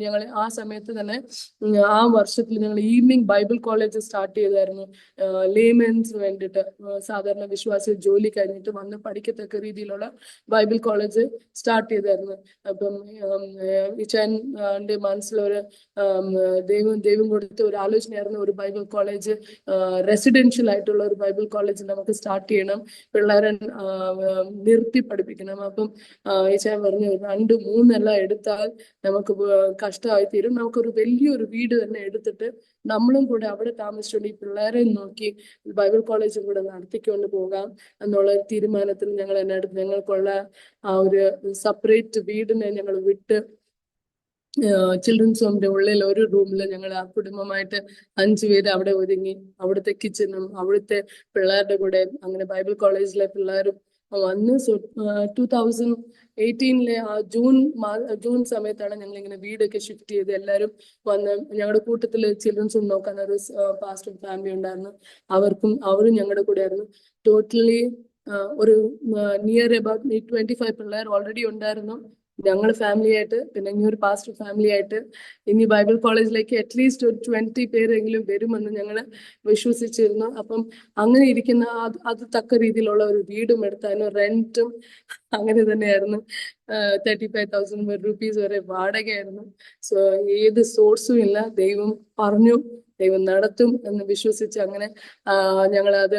B: ഞങ്ങൾ ആ സമയത്ത് തന്നെ ആ വർഷത്തിൽ ഞങ്ങൾ ഈവനിങ് ബൈബിൾ കോളേജ് സ്റ്റാർട്ട് ചെയ്തായിരുന്നു. ലേമൻസ് വേണ്ടിയിട്ട്, സാധാരണ വിശ്വാസി ജോലി കഴിഞ്ഞിട്ട് വന്ന് പഠിക്കത്തക്ക രീതിയിലുള്ള ബൈബിൾ കോളേജ് സ്റ്റാർട്ട് ചെയ്തായിരുന്നു. അപ്പം ഇച്ചാൻ്റെ മനസ്സിലൊരു ദൈവം കൊടുത്ത ഒരു ആലോചനയായിരുന്നു, ഒരു ബൈബിൾ കോളേജ് റെസിഡൻഷ്യൽ ആയിട്ടുള്ള ഒരു ബൈബിൾ കോളേജ് നമുക്ക് സ്റ്റാർട്ട് ചെയ്യണം, പിള്ളേരെ നിർത്തി പഠിപ്പിക്കണം. അപ്പം ഏച്ചാൻ പറഞ്ഞു 2, 3 എല്ലാം എടുത്താൽ നമുക്ക് കഷ്ടമായി തീരും, നമുക്കൊരു വലിയൊരു വീട് തന്നെ എടുത്തിട്ട് നമ്മളും കൂടെ അവിടെ താമസിച്ചുകൊണ്ട് ഈ പിള്ളേരെ നോക്കി ബൈബിൾ കോളേജും കൂടെ നടത്തിക്കൊണ്ട് പോകാം എന്നുള്ള തീരുമാനത്തിൽ ഞങ്ങൾക്കുള്ള ആ ഒരു സെപ്പറേറ്റ് വീടിനെ ഞങ്ങൾ വിട്ട് ചിൽഡ്രൻസ് ഹോമിന്റെ ഉള്ളിൽ ഒരു റൂമിൽ ഞങ്ങൾ ആ കുടുംബമായിട്ട് 5 പേര് അവിടെ ഒതുങ്ങി. അവിടുത്തെ കിച്ചണും അവിടുത്തെ പിള്ളേരുടെ കൂടെ അങ്ങനെ ബൈബിൾ കോളേജിലെ പിള്ളേരും വന്ന്. 2018 ആ ജൂൺ സമയത്താണ് ഞങ്ങൾ ഇങ്ങനെ വീടൊക്കെ ഷിഫ്റ്റ് ചെയ്ത് എല്ലാവരും വന്ന്. ഞങ്ങളുടെ കൂട്ടത്തിൽ ചിൽഡ്രൻസ് ഹോം നോക്കാൻ ഒരു പാസ്റ്റർ ഫാമിലി ഉണ്ടായിരുന്നു. അവരും ഞങ്ങളുടെ കൂടെ ആയിരുന്നു. ടോട്ടലി ഒരു നിയർ അബൌട്ട് 25 പിള്ളേർ ഓൾറെഡി ഉണ്ടായിരുന്നു. ഞങ്ങൾ ഫാമിലി ആയിട്ട്, പിന്നെ ഇനി ഒരു പാസ്റ്റർ ഫാമിലി ആയിട്ട്, ഇനി ബൈബിൾ കോളേജിലേക്ക് അറ്റ്ലീസ്റ്റ് ഒരു 20 പേരെങ്കിലും വരുമെന്ന് ഞങ്ങൾ വിശ്വസിച്ചിരുന്നു. അപ്പം അങ്ങനെ ഇരിക്കുന്ന അത് തക്ക രീതിയിലുള്ള ഒരു വീടും എടുത്തായിരുന്നു. റെന്റും അങ്ങനെ തന്നെയായിരുന്നു. 35,000 rupees വരെ വാടകയായിരുന്നു. സോ ഏത് സോഴ്സും ഇല്ല. ദൈവം പറഞ്ഞു, ദൈവം നടത്തും എന്ന് വിശ്വസിച്ച് അങ്ങനെ ഞങ്ങളത്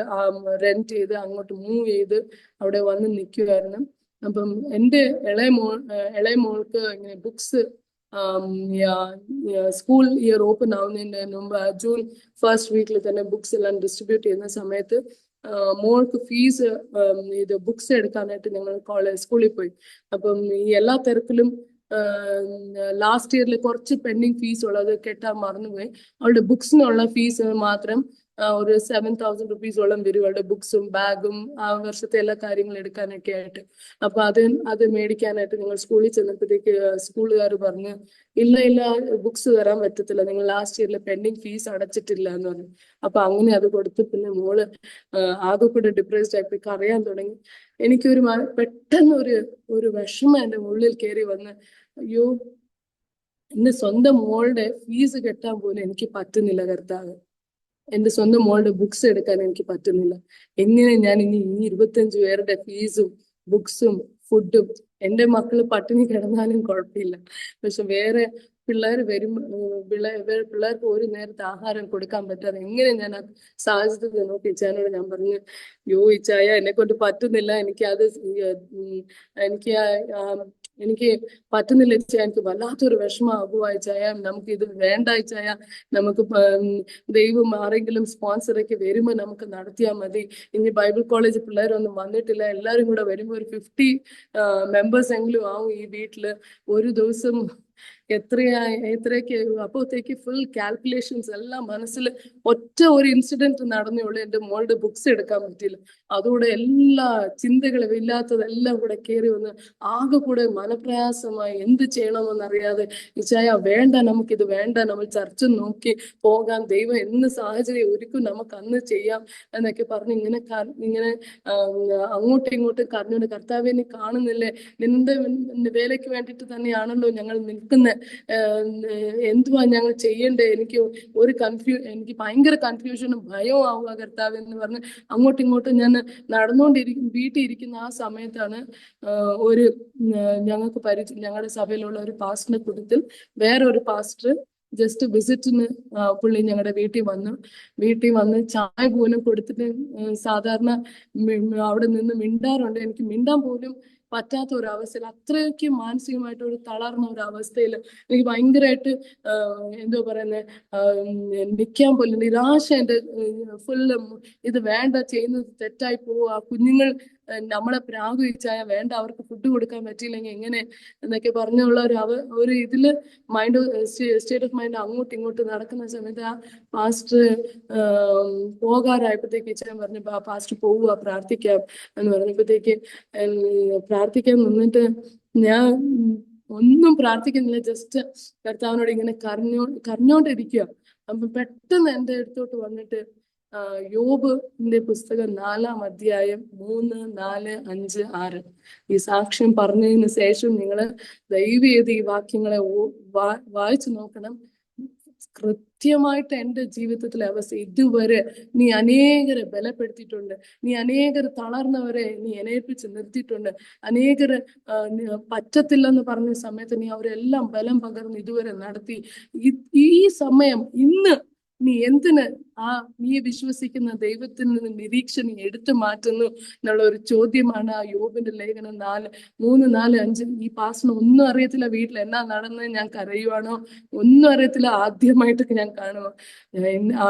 B: റെന്റ് ചെയ്ത് അങ്ങോട്ട് മൂവ് ചെയ്ത് അവിടെ വന്ന് നിൽക്കുമായിരുന്നു. അപ്പം എൻ്റെ ഇളയ മോൾക്ക് ഇങ്ങനെ ബുക്സ് സ്കൂൾ ഇയർ ഓപ്പൺ ആവുന്നതിന് മുമ്പ് ജൂൺ 1st വീക്കിൽ തന്നെ ബുക്സ് എല്ലാം ഡിസ്ട്രിബ്യൂട്ട് ചെയ്യുന്ന സമയത്ത് മോൾക്ക് ഫീസ് ഇത് ബുക്സ് എടുക്കാനായിട്ട് ഞങ്ങൾ സ്കൂളിൽ പോയി. അപ്പം ഈ എല്ലാ തിരക്കിലും ലാസ്റ്റ് ഇയറിൽ കുറച്ച് പെൻഡിങ് ഫീസ് ഉള്ളത് കെട്ടാൻ മറന്നുപോയി. അവളുടെ ബുക്സിനുള്ള ഫീസ് മാത്രം ഒരു 7,000 rupees-ഓളം വരും, അവളുടെ ബുക്സും ബാഗും ആ വർഷത്തെ എല്ലാ കാര്യങ്ങളും എടുക്കാനൊക്കെ ആയിട്ട്. അപ്പൊ അത് മേടിക്കാനായിട്ട് ഞങ്ങൾ സ്കൂളിൽ ചെന്നപ്പോഴത്തേക്ക് സ്കൂളുകാർ പറഞ്ഞു, ഇല്ല ബുക്സ് തരാൻ പറ്റത്തില്ല, നിങ്ങൾ ലാസ്റ്റ് ഇയറിലെ പെൻഡിങ് ഫീസ് അടച്ചിട്ടില്ല എന്ന് പറഞ്ഞു. അപ്പൊ അങ്ങനെ അത് കൊടുത്ത് പിന്നെ മോള് ആകെ കൂടെ ഡിപ്രസ്ഡ് ആയിപ്പോയി, കരയാൻ തുടങ്ങി. എനിക്കൊരു പെട്ടെന്ന് ഒരു വിഷമം എൻ്റെ ഉള്ളിൽ കയറി വന്ന്, അയ്യോ ഇന്ന് സ്വന്തം മോളുടെ ഫീസ് കെട്ടാൻ പോലും എനിക്ക് പറ്റുന്നില്ല കർത്താവ്. എന്റെ സ്വന്തം മോളുടെ ബുക്സ് എടുക്കാൻ എനിക്ക് പറ്റുന്നില്ല. എങ്ങനെ ഞാൻ ഇനി 25 പേരുടെ ഫീസും ബുക്സും ഫുഡും, എന്റെ മക്കള് പട്ടിണി കിടന്നാലും കുഴപ്പമില്ല, പക്ഷെ വേറെ പിള്ളേർ പിള്ളേർക്ക് ഒരു നേരത്തെ ആഹാരം കൊടുക്കാൻ പറ്റാതെ എങ്ങനെ ഞാൻ ആ സാഹചര്യത്തിൽ നോക്കി ഇച്ചാനോട് ഞാൻ പറഞ്ഞു, യോ ഇച്ചായ എന്നെ കൊണ്ട് പറ്റുന്നില്ല, എനിക്ക് എനിക്ക് പറ്റുന്നില്ല ഇച്ചായ, എനിക്ക് വല്ലാത്തൊരു വിഷമാകുക ഇച്ചായ, നമുക്ക് ഇത് വേണ്ട ഇച്ചായ, നമുക്ക് ദൈവം ആരെങ്കിലും സ്പോൺസറൊക്കെ വരുമ്പോൾ നമുക്ക് നടത്തിയാൽ മതി. ഇനി ബൈബിൾ കോളേജ് പിള്ളേരൊന്നും വന്നിട്ടില്ല, എല്ലാവരും കൂടെ വരുമ്പോൾ ഒരു 50 മെമ്പേഴ്സ് എങ്കിലും ആവും ഈ വീട്ടില്. ഒരു ദിവസം എത്രയൊക്കെ അപ്പോഴത്തേക്ക് ഫുൾ കാൽക്കുലേഷൻസ് എല്ലാം മനസ്സിൽ. ഒറ്റ ഒരു ഇൻസിഡന്റ് നടന്നേയുള്ളൂ, എൻ്റെ മോളുടെ ബുക്സ് എടുക്കാൻ പറ്റിയില്ല. അതുകൂടെ എല്ലാ ചിന്തകളും ഇല്ലാത്തതെല്ലാം കൂടെ കയറി വന്ന് ആകെ കൂടെ മനപ്രയാസമായി, എന്ത് ചെയ്യണമെന്നറിയാതെ ഇച്ചായ വേണ്ട, നമുക്കിത് വേണ്ട, നമ്മൾ ചർച്ച നോക്കി പോകാം, ദൈവം എന്ന് സാഹചര്യം ഒരുക്കും, നമുക്ക് അന്ന് ചെയ്യാം എന്നൊക്കെ പറഞ്ഞ് ഇങ്ങനെ അങ്ങോട്ടും ഇങ്ങോട്ടും കരഞ്ഞോണ്ട്, കർത്താവേ നീ കാണുന്നില്ലേ, നിന്റെ വേലയ്ക്ക് വേണ്ടിയിട്ട് തന്നെയാണല്ലോ ഞങ്ങൾ നിൽക്കുന്നത്, എന്തുവാ ഞങ്ങൾ ചെയ്യണ്ടേ, എനിക്ക് ഭയങ്കര കൺഫ്യൂഷനും ഭയവും ആവുക കർത്താവ് എന്ന് പറഞ്ഞ് അങ്ങോട്ടും ഇങ്ങോട്ടും ഞാൻ വീട്ടിൽ ഇരിക്കുന്ന ആ സമയത്താണ് ഒരു ഞങ്ങളുടെ സഭയിലുള്ള ഒരു പാസ്റ്ററിന്റെ കൂട്ടത്തിൽ വേറെ ഒരു പാസ്റ്റർ ജസ്റ്റ് വിസിറ്റിന് പുള്ളി ഞങ്ങളുടെ വീട്ടിൽ വന്ന് ചായ പോലും കൊടുത്തിട്ട് സാധാരണ അവിടെ നിന്ന് മിണ്ടാറുണ്ട്. എനിക്ക് മിണ്ടാൻ പോലും പറ്റാത്ത ഒരു അവസ്ഥയിൽ, അത്രയ്ക്ക് മാനസികമായിട്ട് ഒരു തളർന്ന ഒരു അവസ്ഥയിൽ എനിക്ക് ഭയങ്കരമായിട്ട് എന്തോ പറയുന്നത്, നിൽക്കാൻ പോലും നിരാശ, എൻ്റെ ഫുള്ള് ഇത് വേണ്ട, ചെയ്യുന്നത് തെറ്റായി പോവുക, കുഞ്ഞുങ്ങൾ നമ്മളെ പ്രാഗുവിച്ചായ വേണ്ട, അവർക്ക് ഫുഡ് കൊടുക്കാൻ പറ്റിയില്ലെങ്കിൽ എങ്ങനെ എന്നൊക്കെ പറഞ്ഞുള്ള ഒരു ഇതില് സ്റ്റേറ്റ് ഓഫ് മൈൻഡ് അങ്ങോട്ടും ഇങ്ങോട്ടും നടക്കുന്ന സമയത്ത് ആ പാസ്റ്റർ പോകാറായപ്പോഴത്തേക്ക് ഇച്ചാൻ പറഞ്ഞു, പാസ്റ്റർ പോവുക, പ്രാർത്ഥിക്കാം എന്ന് പറഞ്ഞപ്പോഴത്തേക്ക് പ്രാർത്ഥിക്കാൻ നിന്നിട്ട് ഞാൻ ഒന്നും പ്രാർത്ഥിക്കുന്നില്ല, ജസ്റ്റ് കർത്താവിനോട് ഇങ്ങനെ കരഞ്ഞോണ്ടിരിക്കുക. അപ്പൊ പെട്ടെന്ന് എൻ്റെ അടുത്തോട്ട് വന്നിട്ട് യോബിന്റെ പുസ്തകം 4-ാം അധ്യായം 3, 4, 5, 6 ഈ സാക്ഷ്യം പറഞ്ഞതിന് ശേഷം നിങ്ങൾ ദയവ് ചെയ്ത് ഈ വാക്യങ്ങളെ വായിച്ചു നോക്കണം. കൃത്യമായിട്ട് എൻ്റെ ജീവിതത്തിലെ അവസ്ഥ, ഇതുവരെ നീ അനേകരെ ബലപ്പെടുത്തിയിട്ടുണ്ട്, നീ അനേകർ തളർന്നവരെ നീ എനേൽപ്പിച്ച് നിർത്തിയിട്ടുണ്ട്, അനേകർ പറ്റത്തില്ലെന്ന് പറഞ്ഞ സമയത്ത് നീ അവരെല്ലാം ബലം പകർന്ന് ഇതുവരെ നടത്തി. ഈ സമയം ഇന്ന് നീ എന്തിന് നീ വിശ്വസിക്കുന്ന ദൈവത്തിൽ നിന്ന് നിരീക്ഷ നീ എടുത്തു മാറ്റുന്നു എന്നുള്ള ഒരു ചോദ്യമാണ് ആ യോബിന്റെ ലേഖനം 3, 4, 5. ഈ പാസ്റ്റിന് ഒന്നും അറിയത്തില്ല, വീട്ടിൽ എന്നാ നടന്നത് ഞാൻ കരയുവാണോ ഒന്നും അറിയത്തില്ല, ആദ്യമായിട്ടൊക്കെ ഞാൻ കാണുക.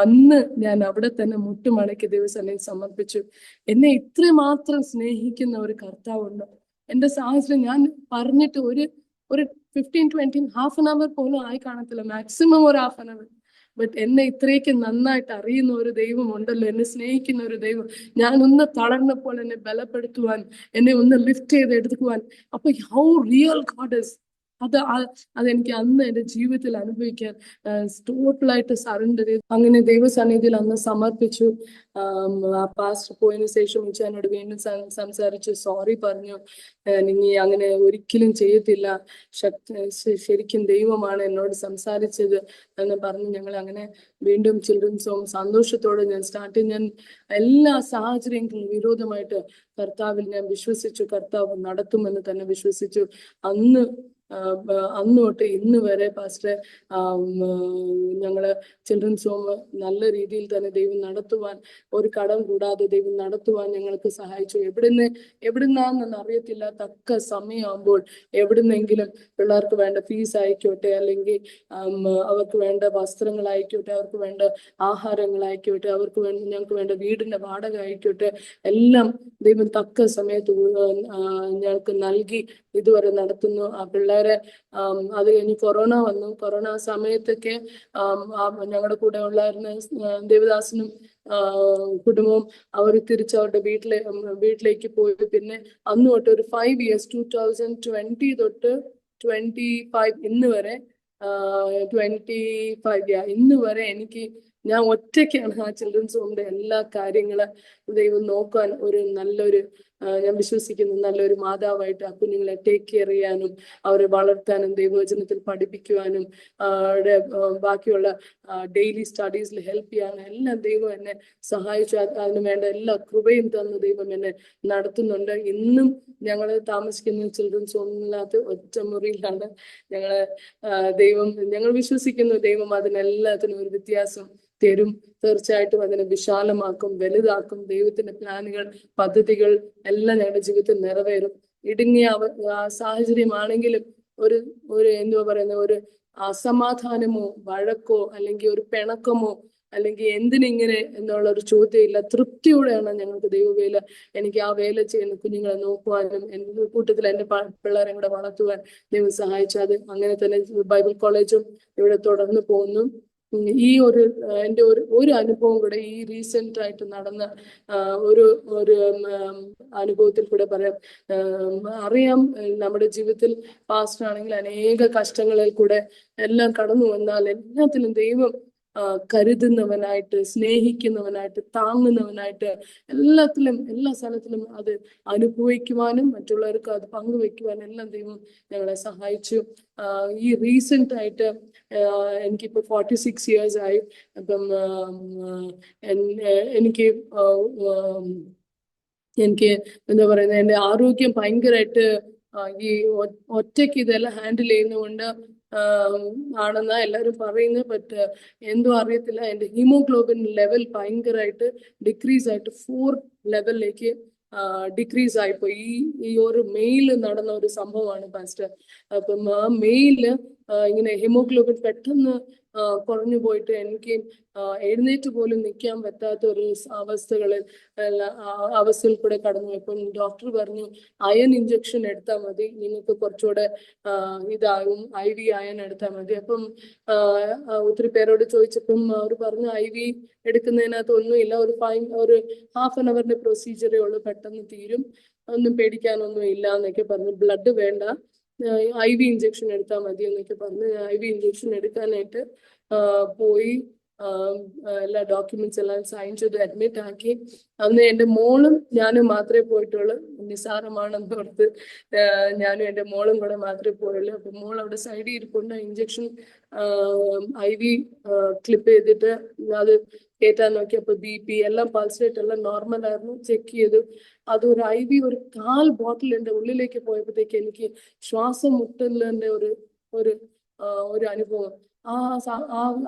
B: അന്ന് ഞാൻ അവിടെ തന്നെ മുട്ടുമടക്കി ദൈവസന്നിധിയിൽ സമർപ്പിച്ചു. എന്നെ ഇത്രമാത്രം സ്നേഹിക്കുന്ന ഒരു കർത്താവുണ്ട്. എന്റെ സാഹചര്യം ഞാൻ പറഞ്ഞിട്ട് ഒരു 15-20 ഹാഫ് ആൻ അവർ പോലും ആയി കാണത്തില്ല, മാക്സിമം ഒരു ഹാഫ് ആൻ അവർ. ബട്ട് എന്നെ ഇത്രയ്ക്ക് നന്നായിട്ട് അറിയുന്ന ഒരു ദൈവം ഉണ്ടല്ലോ, എന്നെ സ്നേഹിക്കുന്ന ഒരു ദൈവം. ഞാൻ ഒന്ന് തളർന്നപ്പോൾ എന്നെ ബലപ്പെടുത്തുവാൻ, എന്നെ ഒന്ന് ലിഫ്റ്റ് ചെയ്ത് എടുക്കുവാൻ. അപ്പൊ ഹൗ റിയൽ ഗോഡ് ഇസ്, അതെനിക്ക് അന്ന് എൻ്റെ ജീവിതത്തിൽ അനുഭവിക്കാൻ ടോട്ടലായിട്ട് സറണ്ടർ ചെയ്തു. അങ്ങനെ ദൈവസന്നിധിയിൽ അന്ന് സമർപ്പിച്ചു. ആ പാസ്റ്റർ പോയതിനു ശേഷം എന്നോട് വീണ്ടും സംസാരിച്ചു, സോറി പറഞ്ഞു, ഇനി അങ്ങനെ ഒരിക്കലും ചെയ്യത്തില്ല, ശരിക്കും ദൈവമാണ് എന്നോട് സംസാരിച്ചത് എന്ന് പറഞ്ഞ് ഞങ്ങൾ അങ്ങനെ വീണ്ടും ചിൽഡ്രൻസ് ഹോം സന്തോഷത്തോടെ ഞാൻ ഞാൻ എല്ലാ സാഹചര്യങ്ങളും വിരോധമായിട്ട് കർത്താവിൽ ഞാൻ വിശ്വസിച്ചു, കർത്താവ് നടത്തുമെന്ന് തന്നെ വിശ്വസിച്ചു. അന്ന് തൊട്ട് ഇന്ന് വരെ പാസ്റ്റർ ഞങ്ങള് ചിൽഡ്രൻസ് ഹോം നല്ല രീതിയിൽ തന്നെ ദൈവം നടത്തുവാൻ, ഒരു കടം കൂടാതെ ദൈവം നടത്തുവാൻ ഞങ്ങൾക്ക് സഹായിച്ചു. എവിടുന്നാണെന്ന് അറിയത്തില്ല, തക്ക സമയമാകുമ്പോൾ എവിടുന്നെങ്കിലും പിള്ളേർക്ക് വേണ്ട ഫീസ് ആയിക്കോട്ടെ, അല്ലെങ്കിൽ അവർക്ക് വേണ്ട വസ്ത്രങ്ങളായിക്കോട്ടെ, അവർക്ക് വേണ്ട ആഹാരങ്ങളായിക്കോട്ടെ, ഞങ്ങൾക്ക് വേണ്ട വീടിന്റെ വാടക ആയിക്കോട്ടെ, എല്ലാം ദൈവം തക്ക സമയത്ത് ഞങ്ങൾക്ക് നൽകി ഇതുവരെ നടത്തുന്നു. ആ പിള്ളേരെ അത് കഴിഞ്ഞ് കൊറോണ വന്നു. കൊറോണ സമയത്തൊക്കെ ഞങ്ങളുടെ കൂടെ ഉള്ളായിരുന്ന ദേവദാസനും കുടുംബവും അവർ തിരിച്ച് അവരുടെ വീട്ടിലേക്ക് പോയി. പിന്നെ അന്ന് തൊട്ട് ഒരു 5 years 2020 തൊട്ട് 25 ഇന്ന് വരെ 25 ഇന്ന് വരെ ഞാൻ ഒറ്റയ്ക്കാണ് ആ ചിൽഡ്രൻസ് ഹോമിന്റെ എല്ലാ കാര്യങ്ങള് ദൈവം നോക്കാൻ ഒരു നല്ലൊരു ഞാൻ വിശ്വസിക്കുന്നു നല്ലൊരു മാതാവായിട്ട് ആ കുഞ്ഞുങ്ങളെ ടേക്ക് കെയർ ചെയ്യാനും അവരെ വളർത്താനും ദൈവവചനത്തിൽ പഠിപ്പിക്കുവാനും അവരുടെ ബാക്കിയുള്ള ഡെയിലി സ്റ്റഡീസിൽ ഹെൽപ്പ് ചെയ്യാനും എല്ലാം ദൈവം എന്നെ സഹായിച്ചു. അതിന് വേണ്ട എല്ലാ കൃപയും തന്ന് ദൈവം എന്നെ നടത്തുന്നുണ്ട്. ഇന്നും ഞങ്ങൾ താമസിക്കുന്ന ചിൽഡ്രൻസ് ഒന്നില്ലാത്ത ഒറ്റമുറിയിലാണ് ഞങ്ങള്. ഞങ്ങൾ വിശ്വസിക്കുന്നു ദൈവം അതിനെല്ലാത്തിനും ഒരു വ്യത്യാസം തരും. തീർച്ചയായിട്ടും അതിനെ വിശാലമാക്കും, വലുതാക്കും. ദൈവത്തിന്റെ പ്ലാനുകൾ, പദ്ധതികൾ എല്ലാം ഞങ്ങളുടെ ജീവിതത്തിൽ നിറവേറും. ഇടുങ്ങിയ സാഹചര്യമാണെങ്കിലും ഒരു ഒരു എന്തുവാ പറയുന്ന ഒരു അസമാധാനമോ വഴക്കോ അല്ലെങ്കിൽ ഒരു പിണക്കമോ അല്ലെങ്കിൽ എന്തിനിങ്ങനെ എന്നുള്ള ഒരു ചോദ്യമില്ല. തൃപ്തിയോടെയാണ് ഞങ്ങൾക്ക് ദൈവവേല, എനിക്ക് ആ വേല ചെയ്യുന്ന കുഞ്ഞുങ്ങളെ നോക്കുവാനും എൻ്റെ കൂട്ടത്തിൽ എൻ്റെ പിള്ളേരെ കൂടെ വളർത്തുവാൻ ദൈവം സഹായിച്ചത്. അങ്ങനെ തന്നെ ബൈബിൾ കോളേജും ഇവിടെ തുടർന്ന് പോകുന്നു. ഈ എൻ്റെ ഒരു അനുഭവം കൂടെ ഈ റീസെന്റ് ആയിട്ട് നടന്ന ഒരു അനുഭവത്തിൽ കൂടെ പറയാം. അറിയാം, നമ്മുടെ ജീവിതത്തിൽ പാസ്റ്റ് ആണെങ്കിൽ അനേക കഷ്ടങ്ങളിൽ കൂടെ എല്ലാം കടന്നു വന്നാൽ എല്ലാത്തിലും ദൈവം കരുതുന്നവനായിട്ട്, സ്നേഹിക്കുന്നവനായിട്ട്, താങ്ങുന്നവനായിട്ട്, എല്ലാത്തിലും എല്ലാ സ്ഥലത്തിലും അത് അനുഭവിക്കുവാനും മറ്റുള്ളവർക്ക് അത് പങ്കുവെക്കുവാനും എല്ലാം ദൈവം ഞങ്ങളെ സഹായിച്ചു. ഈ റീസെന്റ് ആയിട്ട് എനിക്കിപ്പോ 46 years ആയി. അപ്പം എനിക്ക് എന്താ പറയുന്നത്, എൻ്റെ ആരോഗ്യം ഭയങ്കരമായിട്ട് ഈ ഒറ്റയ്ക്ക് ഇതെല്ലാം ഹാൻഡിൽ ചെയ്യുന്നതുകൊണ്ട് ആണെന്നാ എല്ലാവരും പറയുന്നത്. ബട്ട് എന്തോ അറിയത്തില്ല, എൻ്റെ ഹീമോഗ്ലോബിൻ ലെവൽ ഭയങ്കരമായിട്ട് ഡിക്രീസ് ആയിട്ട് 4 ലെവലിലേക്ക് ഡിക്രീസ് ആയിപ്പോയി. ഈ ഒരു മെയില് നടന്ന ഒരു സംഭവമാണ് പാസ്റ്റർ. അപ്പം ആ മെയില് ഇങ്ങനെ ഹീമോഗ്ലോബിൻ പെട്ടെന്ന് കുറഞ്ഞു പോയിട്ട് എനിക്ക് എഴുന്നേറ്റ് പോലും നിൽക്കാൻ പറ്റാത്ത ഒരു അവസ്ഥയിൽ കൂടെ കടന്നു. ഇപ്പം ഡോക്ടർ പറഞ്ഞു അയൺ ഇഞ്ചക്ഷൻ എടുത്താൽ മതി, നിങ്ങൾക്ക് കുറച്ചുകൂടെ ഇതാകും, IV അയൺ എടുത്താൽ മതി. അപ്പം ഒത്തിരി പേരോട് ചോദിച്ചപ്പം അവർ പറഞ്ഞു IV എടുക്കുന്നതിനകത്ത് ഒന്നുമില്ല, ഒരു ½ an hour പ്രൊസീജിയറേ ഉള്ളൂ, പെട്ടെന്ന് തീരും, ഒന്നും പേടിക്കാനൊന്നും ഇല്ല എന്നൊക്കെ പറഞ്ഞു. ബ്ലഡ് വേണ്ട, IV ഇഞ്ചക്ഷൻ എടുത്താൽ മതി എന്നൊക്കെ പറഞ്ഞ് IV ഇഞ്ചക്ഷൻ എടുക്കാനായിട്ട് പോയി. എല്ലാ ഡോക്യുമെന്റ്സ് എല്ലാം സൈൻ ചെയ്ത് അഡ്മിറ്റ് ആക്കി. അന്ന് എൻ്റെ മോളും ഞാനും മാത്രമേ പോയിട്ടുള്ളൂ. നിസ്സാരമാണെന്ന് ഓർത്ത് ഞാനും എൻ്റെ മോളും കൂടെ മാത്രമേ പോയുള്ളൂ. അപ്പൊ മോൾ അവിടെ സൈഡിൽ ഇരിപ്പുണ്ട്. ഇഞ്ചക്ഷൻ IV ക്ലിപ്പ് ചെയ്തിട്ട് അത് കയറ്റാൻ നോക്കിയപ്പോൾ BP എല്ലാം പൾസ് റേറ്റ് എല്ലാം നോർമൽ ആയിരുന്നു. ചെക്ക് ചെയ്തു. അതൊരു IV ഒരു 1/4 ബോട്ടിൽ എൻ്റെ ഉള്ളിലേക്ക് പോയപ്പോഴത്തേക്ക് എനിക്ക് ശ്വാസം മുട്ടലിന്റെ ഒരു അനുഭവം.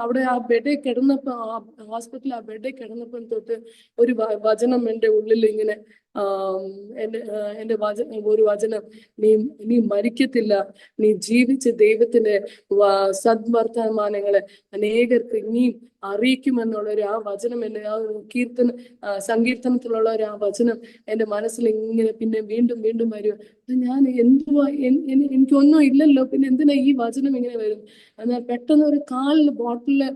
B: അവിടെ ആ ബെഡിൽ കിടന്നപ്പോ, ഹോസ്പിറ്റലിൽ ആ ബെഡിൽ കിടന്നപ്പോൾ തൊട്ട് ഒരു വചനം എൻ്റെ ഉള്ളിൽ ഇങ്ങനെ ഒരു വചനം, നീ മരിക്കത്തില്ല, നീ ജീവിച്ച് ദൈവത്തിന്റെ സദ്വർത്തമാനങ്ങളെ അനേകർക്ക് ഇനിയും അറിയിക്കുമെന്നുള്ള ആ വചനം എൻ്റെ സങ്കീർത്തനത്തിലുള്ള ആ വചനം എൻ്റെ മനസ്സിൽ ഇങ്ങനെ പിന്നെ വീണ്ടും വീണ്ടും വരും. ഞാൻ എന്തുവാ, എനിക്കൊന്നും ഇല്ലല്ലോ, പിന്നെ എന്തിനാ ഈ വചനം ഇങ്ങനെ വരും? എന്നാൽ പെട്ടെന്ന് ഒരു 1/4 ബോട്ടില്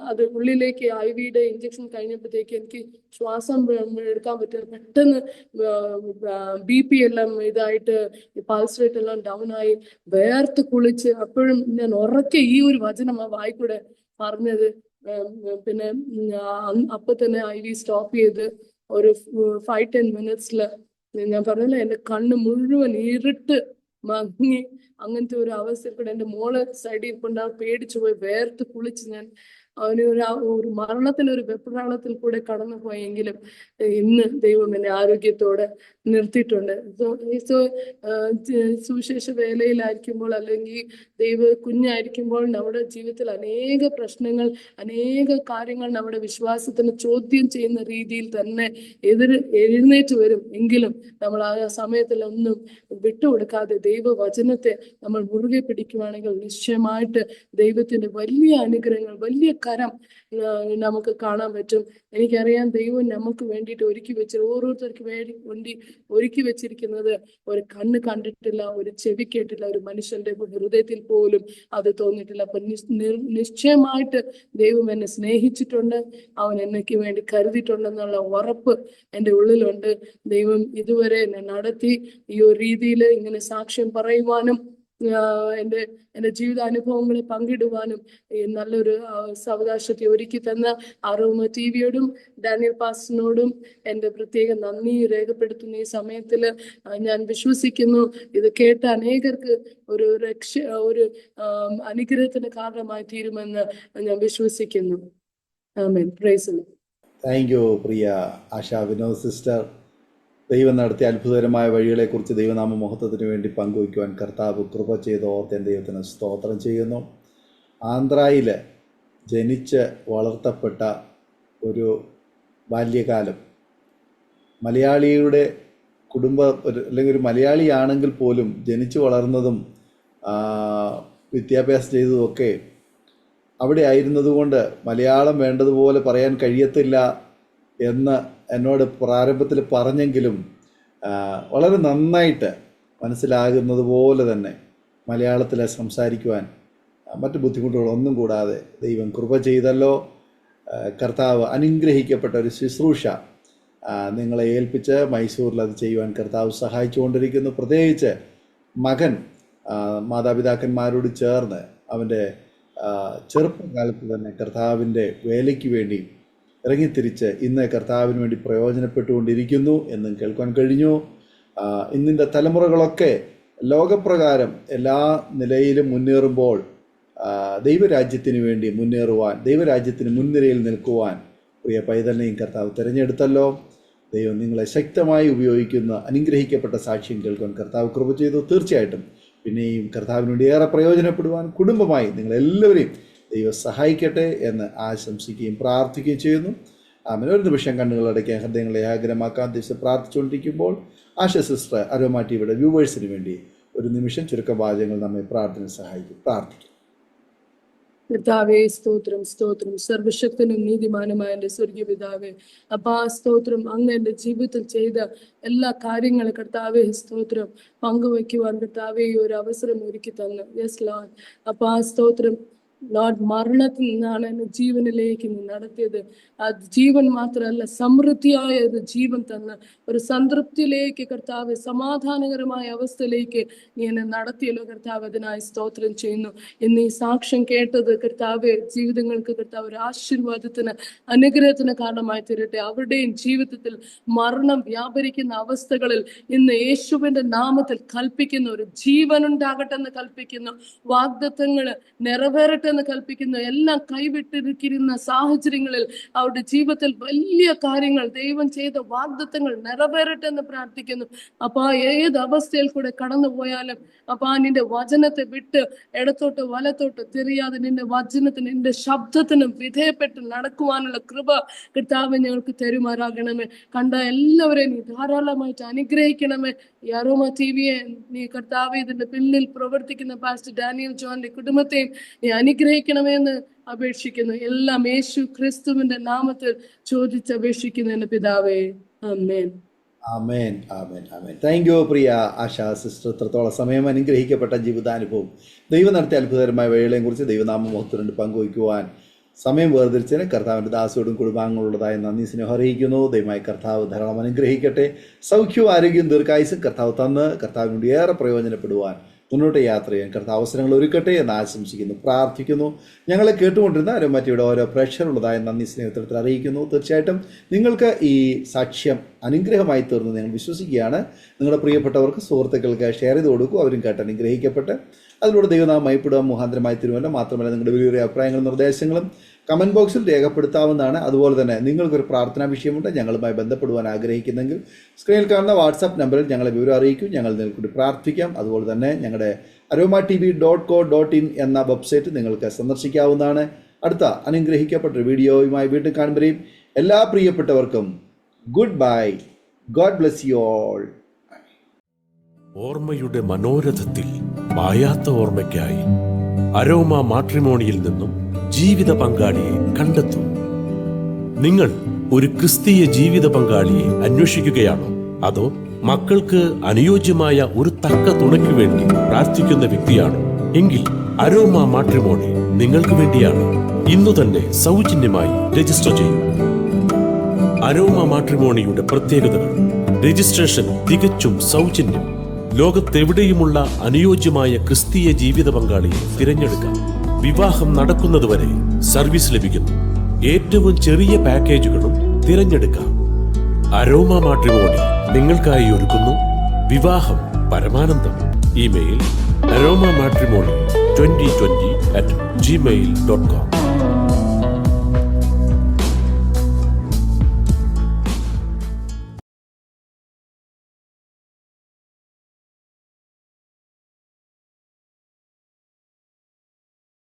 B: അത് ഉള്ളിലേക്ക് IV ഇഞ്ചക്ഷൻ കഴിഞ്ഞപ്പോഴത്തേക്ക് എനിക്ക് ശ്വാസം എടുക്കാൻ പറ്റും. പെട്ടെന്ന് BP എല്ലാം ഇതായിട്ട് പൾസ് റേറ്റ് എല്ലാം ഡൗൺ ആയി, വേർത്ത് കുളിച്ച്. അപ്പോഴും ഞാൻ ഉറക്കെ ഈ ഒരു വചനം ആ വായിക്കൂടെ പറഞ്ഞത്. പിന്നെ അപ്പൊ തന്നെ IV സ്റ്റോപ്പ് ചെയ്ത് ഒരു 5-10 minutes ഞാൻ പറഞ്ഞില്ല, എൻ്റെ കണ്ണ് മുഴുവൻ ഇരുട്ട് മങ്ങി. അങ്ങനത്തെ ഒരു അവസ്ഥയിൽ കൂടെ എൻ്റെ മോള് സൈഡിൽ ഇരിപ്പുണ്ട്. പേടിച്ചു പോയി, വേർത്ത് കുളിച്ച് ഞാൻ ഒരു മരണത്തിനൊരു വെപ്രാളത്തിൽ കൂടെ കടന്നു പോയെങ്കിലും ഇന്ന് ദൈവം എന്നെ ആരോഗ്യത്തോടെ നിർത്തിയിട്ടുണ്ട്. സുവിശേഷ വേലയിലായിരിക്കുമ്പോൾ അല്ലെങ്കിൽ കുഞ്ഞായിരിക്കുമ്പോൾ നമ്മുടെ ജീവിതത്തിൽ അനേക പ്രശ്നങ്ങൾ, അനേക കാര്യങ്ങൾ നമ്മുടെ വിശ്വാസത്തിന് ചോദ്യം ചെയ്യുന്ന രീതിയിൽ തന്നെ എഴുന്നേറ്റ് വരും. എങ്കിലും നമ്മൾ ആ സമയത്തിലൊന്നും വിട്ടുകൊടുക്കാതെ ദൈവവചനത്തെ നമ്മൾ മുറുകെ പിടിക്കുവാണെങ്കിൽ നിശ്ചയമായിട്ട് ദൈവത്തിന്റെ വലിയ അനുഗ്രഹങ്ങൾ, വലിയ കരം നമുക്ക് കാണാൻ പറ്റും. എനിക്കറിയാം, ദൈവം നമുക്ക് വേണ്ടിയിട്ട് ഓരോരുത്തർക്ക് വേണ്ടി ഒരുക്കി വെച്ചിരിക്കുന്നത് ഒരു കണ്ണ് കണ്ടിട്ടില്ല, ഒരു ചെവി കേട്ടില്ല, ഒരു മനുഷ്യന്റെ ഹൃദയത്തിൽ പോലും അത് തോന്നിയിട്ടില്ല. അപ്പൊ നിശ്ചയമായിട്ട് ദൈവം എന്നെ സ്നേഹിച്ചിട്ടുണ്ട്, അവൻ എനിക്ക് വേണ്ടി കരുതിയിട്ടുണ്ടെന്നുള്ള ഉറപ്പ് എൻ്റെ ഉള്ളിലുണ്ട്. ദൈവം ഇതുവരെ എന്നെ നടത്തി ഈ ഒരു രീതിയിൽ ഇങ്ങനെ സാക്ഷ്യം പറയുവാനും എൻ്റെ ജീവിതാനുഭവങ്ങളെ പങ്കിടുവാനും ഈ നല്ലൊരു സാവകാശത്തെ ഒരുക്കി തന്ന അരോമ ടിവിയോടും ഡാനിയൽ പാസ്റ്ററിനോടും എൻ്റെ പ്രത്യേക നന്ദി രേഖപ്പെടുത്തുന്ന ഈ സമയത്തിൽ ഞാൻ വിശ്വസിക്കുന്നു ഇത് കേട്ട അനേകർക്ക് ഒരു ഒരു അനുഗ്രഹത്തിന് കാരണമായി തീരുമെന്ന് ഞാൻ വിശ്വസിക്കുന്നു. ആമേൻ. Praise the lord.
A: Thank you പ്രിയ ആശാ വിനോദ് സിസ്റ്റർ. ദൈവം നടത്തിയ അത്ഭുതകരമായ വഴികളെക്കുറിച്ച് ദൈവനാമ മഹത്വത്തിന് വേണ്ടി പങ്കുവയ്ക്കുവാൻ കർത്താവ് കൃപ ചെയ്ത് ഓർത്തേൻ ദൈവത്തിന് സ്തോത്രം ചെയ്യുന്നു. ആന്ധ്രയിൽ ജനിച്ച് വളർത്തപ്പെട്ട ഒരു ബാല്യകാലം മലയാളിയുടെ അല്ലെങ്കിൽ ഒരു മലയാളിയാണെങ്കിൽ പോലും ജനിച്ചു വളർന്നതും വിദ്യാഭ്യാസം ചെയ്തതുമൊക്കെ അവിടെ ആയിരുന്നതുകൊണ്ട് മലയാളം വേണ്ടതുപോലെ പറയാൻ കഴിയത്തില്ല എന്ന് എന്നോട് പ്രാരംഭത്തിൽ പറഞ്ഞെങ്കിലും വളരെ നന്നായിട്ട് മനസ്സിലാകുന്നത് പോലെ തന്നെ മലയാളത്തിൽ സംസാരിക്കുവാൻ മറ്റ് ബുദ്ധിമുട്ടുകളൊന്നും കൂടാതെ ദൈവം കൃപ ചെയ്തല്ലോ. കർത്താവ് അനുഗ്രഹിക്കപ്പെട്ട ഒരു ശുശ്രൂഷ നിങ്ങളെ ഏൽപ്പിച്ച് മൈസൂരിൽ അത് ചെയ്യുവാൻ കർത്താവ് സഹായിച്ചുകൊണ്ടിരിക്കുന്നു. പ്രത്യേകിച്ച് മകൻ മാതാപിതാക്കന്മാരോട് ചേർന്ന് അവൻ്റെ ചെറുപ്പകാലത്ത് തന്നെ കർത്താവിൻ്റെ വേലയ്ക്ക് വേണ്ടി ഇറങ്ങിത്തിരിച്ച് ഇന്ന് കർത്താവിന് വേണ്ടി പ്രയോജനപ്പെട്ടുകൊണ്ടിരിക്കുന്നു എന്നും കേൾക്കാൻ കഴിഞ്ഞു. ഇന്നിൻ്റെ തലമുറകളൊക്കെ ലോകപ്രകാരം എല്ലാ നിലയിലും മുന്നേറുമ്പോൾ ദൈവരാജ്യത്തിന് വേണ്ടി മുന്നേറുവാൻ, ദൈവരാജ്യത്തിന് മുൻനിരയിൽ നിൽക്കുവാൻ പ്രിയ പൈതലിനെയും കർത്താവ് തിരഞ്ഞെടുത്തല്ലോ. ദൈവം നിങ്ങളെ ശക്തമായി ഉപയോഗിക്കുന്ന അനുഗ്രഹിക്കപ്പെട്ട സാക്ഷ്യം കേൾക്കാൻ കർത്താവ് കൃപ ചെയ്തു. തീർച്ചയായിട്ടും പിന്നെയും കർത്താവിന് വേണ്ടി ഏറെ പ്രയോജനപ്പെടുവാൻ കുടുംബമായി നിങ്ങളെല്ലാവരെയും ദൈവം സഹായിക്കട്ടെ എന്ന് ആശംസിക്കുകയും പ്രാർത്ഥിക്കുകയും ചെയ്യുന്നു. ഒരു നിമിഷം കണ്ണുകളടയ്ക്കാൻ ഹൃദയങ്ങളെ ആഗ്രഹമാക്കാൻ ദിവസം പ്രാർത്ഥിച്ചുകൊണ്ടിരിക്കുമ്പോൾ ആശ സിസ്റ്റർ അരോമ ടിവിയുടെ വ്യൂവേഴ്സിന് വേണ്ടി ഒരു നിമിഷം ചുരുക്കവാചകങ്ങൾ നമ്മെ പ്രാർത്ഥന സഹായിക്കും. പ്രാർത്ഥിക്കും.
B: കർത്താവേ, സ്തോത്രം സ്തോത്രം. സർവശക്തനും നീതിമാനുമായ എൻ്റെ സ്വർഗീയ പിതാവേ, അപ്പാ സ്തോത്രം. അങ്ങ് എൻ്റെ ജീവിതത്തിൽ ചെയ്ത എല്ലാ കാര്യങ്ങളും കർത്താവേ സ്തോത്രം പങ്കുവയ്ക്കുവാൻ കർത്താവേ ഈ ഒരു അവസരം ഒരുക്കി തന്നു. Yes Lord. അപ്പാ സ്തോത്രം. ലോർഡ്, മരണത്തിൽ നിന്നാണ് എന്നെ ജീവനിലേക്ക് നീ നടത്തിയത്. ആ ജീവൻ മാത്രമല്ല, സമൃദ്ധിയായ ഒരു ജീവൻ തന്ന് ഒരു സംതൃപ്തിയിലേക്ക് കർത്താവ്, സമാധാനകരമായ അവസ്ഥയിലേക്ക് നീ എന്നെ നടത്തിയല്ലോ കർത്താവ്. അതിനായി സ്തോത്രം ചെയ്യുന്നു. ഇന്ന് ഈ സാക്ഷ്യം കേട്ടത് കർത്താവ് ജീവിതങ്ങൾക്ക് കർത്താവ് ഒരു ആശീർവാദത്തിന്, അനുഗ്രഹത്തിന് കാരണമായി തീരട്ടെ. അവരുടെയും ജീവിതത്തിൽ മരണം വ്യാപരിക്കുന്ന അവസ്ഥകളിൽ ഇന്ന് യേശുവിന്റെ നാമത്തിൽ കൽപ്പിക്കുന്ന ഒരു ജീവൻ ഉണ്ടാകട്ടെ എന്ന് കൽപ്പിക്കുന്നു. വാഗ്ദത്തങ്ങൾ നിറവേറട്ടെ എന്ന് കൽപ്പിക്കുന്നു. എല്ലാം കൈവിട്ടിരിക്കുന്ന സാഹചര്യങ്ങളിൽ അവരുടെ ജീവിതത്തിൽ വലിയ കാര്യങ്ങൾ, ദൈവം ചെയ്ത വാഗ്ദത്തങ്ങൾ നിറവേറട്ടെ എന്ന് പ്രാർത്ഥിക്കുന്നു. അപ്പാ ഏത് അവസ്ഥയിൽ കൂടെ കടന്നു പോയാലും അപ്പാ നിന്റെ വചനത്തെ വിട്ട് ഇടത്തോട്ട് വലത്തോട്ട് തിരിയാതെ നിന്റെ വചനത്തിന്, നിന്റെ ശബ്ദത്തിനും വിധേയപ്പെട്ട് നടക്കുവാനുള്ള കൃപ കർത്താവ് ഞങ്ങൾക്ക് തരുമാറാകണമേ. കണ്ട എല്ലാവരെയും നീ ധാരാളമായിട്ട് അനുഗ്രഹിക്കണമേ. ഈ അരോമ ടിവിയെ നീ കർത്താവ്, ഇതിന്റെ പിന്നിൽ പ്രവർത്തിക്കുന്ന പാസ്റ്റർ ഡാനിയൽ ജോണിന്റെ കുടുംബത്തെയും നീ അനുഗ്രഹിക്കണമെന്ന് അപേക്ഷിക്കുന്നു. എല്ലാം യേശു ക്രിസ്തുവിന്റെ നാമത്തിൽ ചോദിച്ചപേക്ഷിക്കുന്നു എന്റെ പിതാവേ. ആമേൻ.
A: ആമേൻ. ആമേൻ. ആമേൻ. താങ്ക് യു പ്രിയ ആശാ സിസ്റ്റർ. ഇത്രത്തോളം സമയം അനുഗ്രഹിക്കപ്പെട്ട ജീവിതാനുഭവം, ദൈവം നടത്തിയ അത്ഭുതകരമായ വഴികളെയും കുറിച്ച് ദൈവനാമ മഹത്വം പങ്കുവയ്ക്കുവാൻ സമയം വേർതിരിച്ചതിന് കർത്താവിൻ്റെ ദാസയോടും കുടുംബാംഗങ്ങളുടേതായ നന്ദി സ്നേഹം അറിയിക്കുന്നു. ദൈവമായി കർത്താവ് ധാരാളം അനുഗ്രഹിക്കട്ടെ. സൗഖ്യവും ആരോഗ്യവും ദീർഘായുസ്സും കർത്താവ് തന്ന് കർത്താവിന് വേണ്ടി ഏറെ പ്രയോജനപ്പെടുവാൻ മുന്നോട്ട് യാത്ര ചെയ്യാൻ കർത്താവ് അവസരങ്ങൾ ഒരുക്കട്ടെ എന്ന് ആശംസിക്കുന്നു, പ്രാർത്ഥിക്കുന്നു. ഞങ്ങളെ കേട്ടുകൊണ്ടിരുന്ന അരോമ ടിവിയുടെ ഓരോ പ്രേക്ഷകരുള്ളതായ നന്ദി സ്നേഹത്തിൽ അറിയിക്കുന്നു. തീർച്ചയായിട്ടും നിങ്ങൾക്ക് ഈ സാക്ഷ്യം അനുഗ്രഹമായി തീർന്ന് നിങ്ങൾ വിശ്വസിക്കുകയാണ്. നിങ്ങളുടെ പ്രിയപ്പെട്ടവർക്ക്, സുഹൃത്തുക്കൾക്ക് ഷെയർ ചെയ്ത് കൊടുക്കും. അവരും കേട്ട് അനുഗ്രഹിക്കപ്പെട്ട് അതിലൂടെ ദൈവനാമം മയപ്പെടുക മുഖാന്തരമായി തീരുമല്ല. മാത്രമല്ല നിങ്ങളുടെ വലിയ അഭിപ്രായങ്ങളും നിർദ്ദേശങ്ങളും കമൻറ്റ് ബോക്സിൽ രേഖപ്പെടുത്താവുന്നതാണ്. അതുപോലെ തന്നെ നിങ്ങൾക്കൊരു പ്രാർത്ഥനാ വിഷയമുണ്ട്, ഞങ്ങളുമായി ബന്ധപ്പെടുവാൻ ആഗ്രഹിക്കുന്നെങ്കിൽ സ്ക്രീനിൽ കാണുന്ന വാട്സാപ്പ് നമ്പറിൽ ഞങ്ങളെ വിവരം അറിയിക്കും. ഞങ്ങൾ നിങ്ങൾക്കൂടി പ്രാർത്ഥിക്കാം. അതുപോലെ തന്നെ ഞങ്ങളുടെ aroma.tv.co.in എന്ന വെബ്സൈറ്റ് നിങ്ങൾക്ക് സന്ദർശിക്കാവുന്നതാണ്. അടുത്ത അനുഗ്രഹിക്കപ്പെട്ട വീഡിയോയുമായി വീണ്ടും കാണുമ്പോഴേയും എല്ലാ പ്രിയപ്പെട്ടവർക്കും good bye. God bless you all.
C: ഓർമ്മയുടെ മനോരഥത്തിൽ മായാത്ത ഓർമ്മയ്ക്കായി അരോമ മാട്രിമോണിയിൽ നിന്നും ജീവിത പങ്കാളിയെ കണ്ടെത്തൂ. നിങ്ങൾ ഒരു ക്രിസ്തീയ ജീവിത പങ്കാളിയെ അന്വേഷിക്കുകയാണോ? അതോ മക്കൾക്ക് അനുയോജ്യമായ ഒരു തക്ക തുണയ്ക്ക് വേണ്ടി പ്രാർത്ഥിക്കുന്ന വ്യക്തിയാണോ? എങ്കിൽ അരോമ മാട്രിമോണി നിങ്ങൾക്ക് വേണ്ടിയാണ്. ഇന്നു തന്നെ സൗജന്യമായി രജിസ്റ്റർ ചെയ്യൂ. അരോമ മാട്രിമോണിയുടെ പ്രത്യേകതകൾ: രജിസ്ട്രേഷൻ തികച്ചും സൗജന്യം. ലോകത്തെവിടെയുമുള്ള അനുയോജ്യമായ ക്രിസ്തീയ ജീവിത പങ്കാളിയെ തിരഞ്ഞെടുക്കാം. വിവാഹം നടക്കുന്നതുവരെ സർവീസ് ലഭിക്കുന്നു. ഏറ്റവും ചെറിയ പാക്കേജുകളും തിരഞ്ഞെടുക്കാം. അരോമ മാട്രിമോണി നിങ്ങൾക്കായി ഒരുക്കുന്നു വിവാഹം പരമാനന്ദം. Email aroma matrimony2020@gmail.com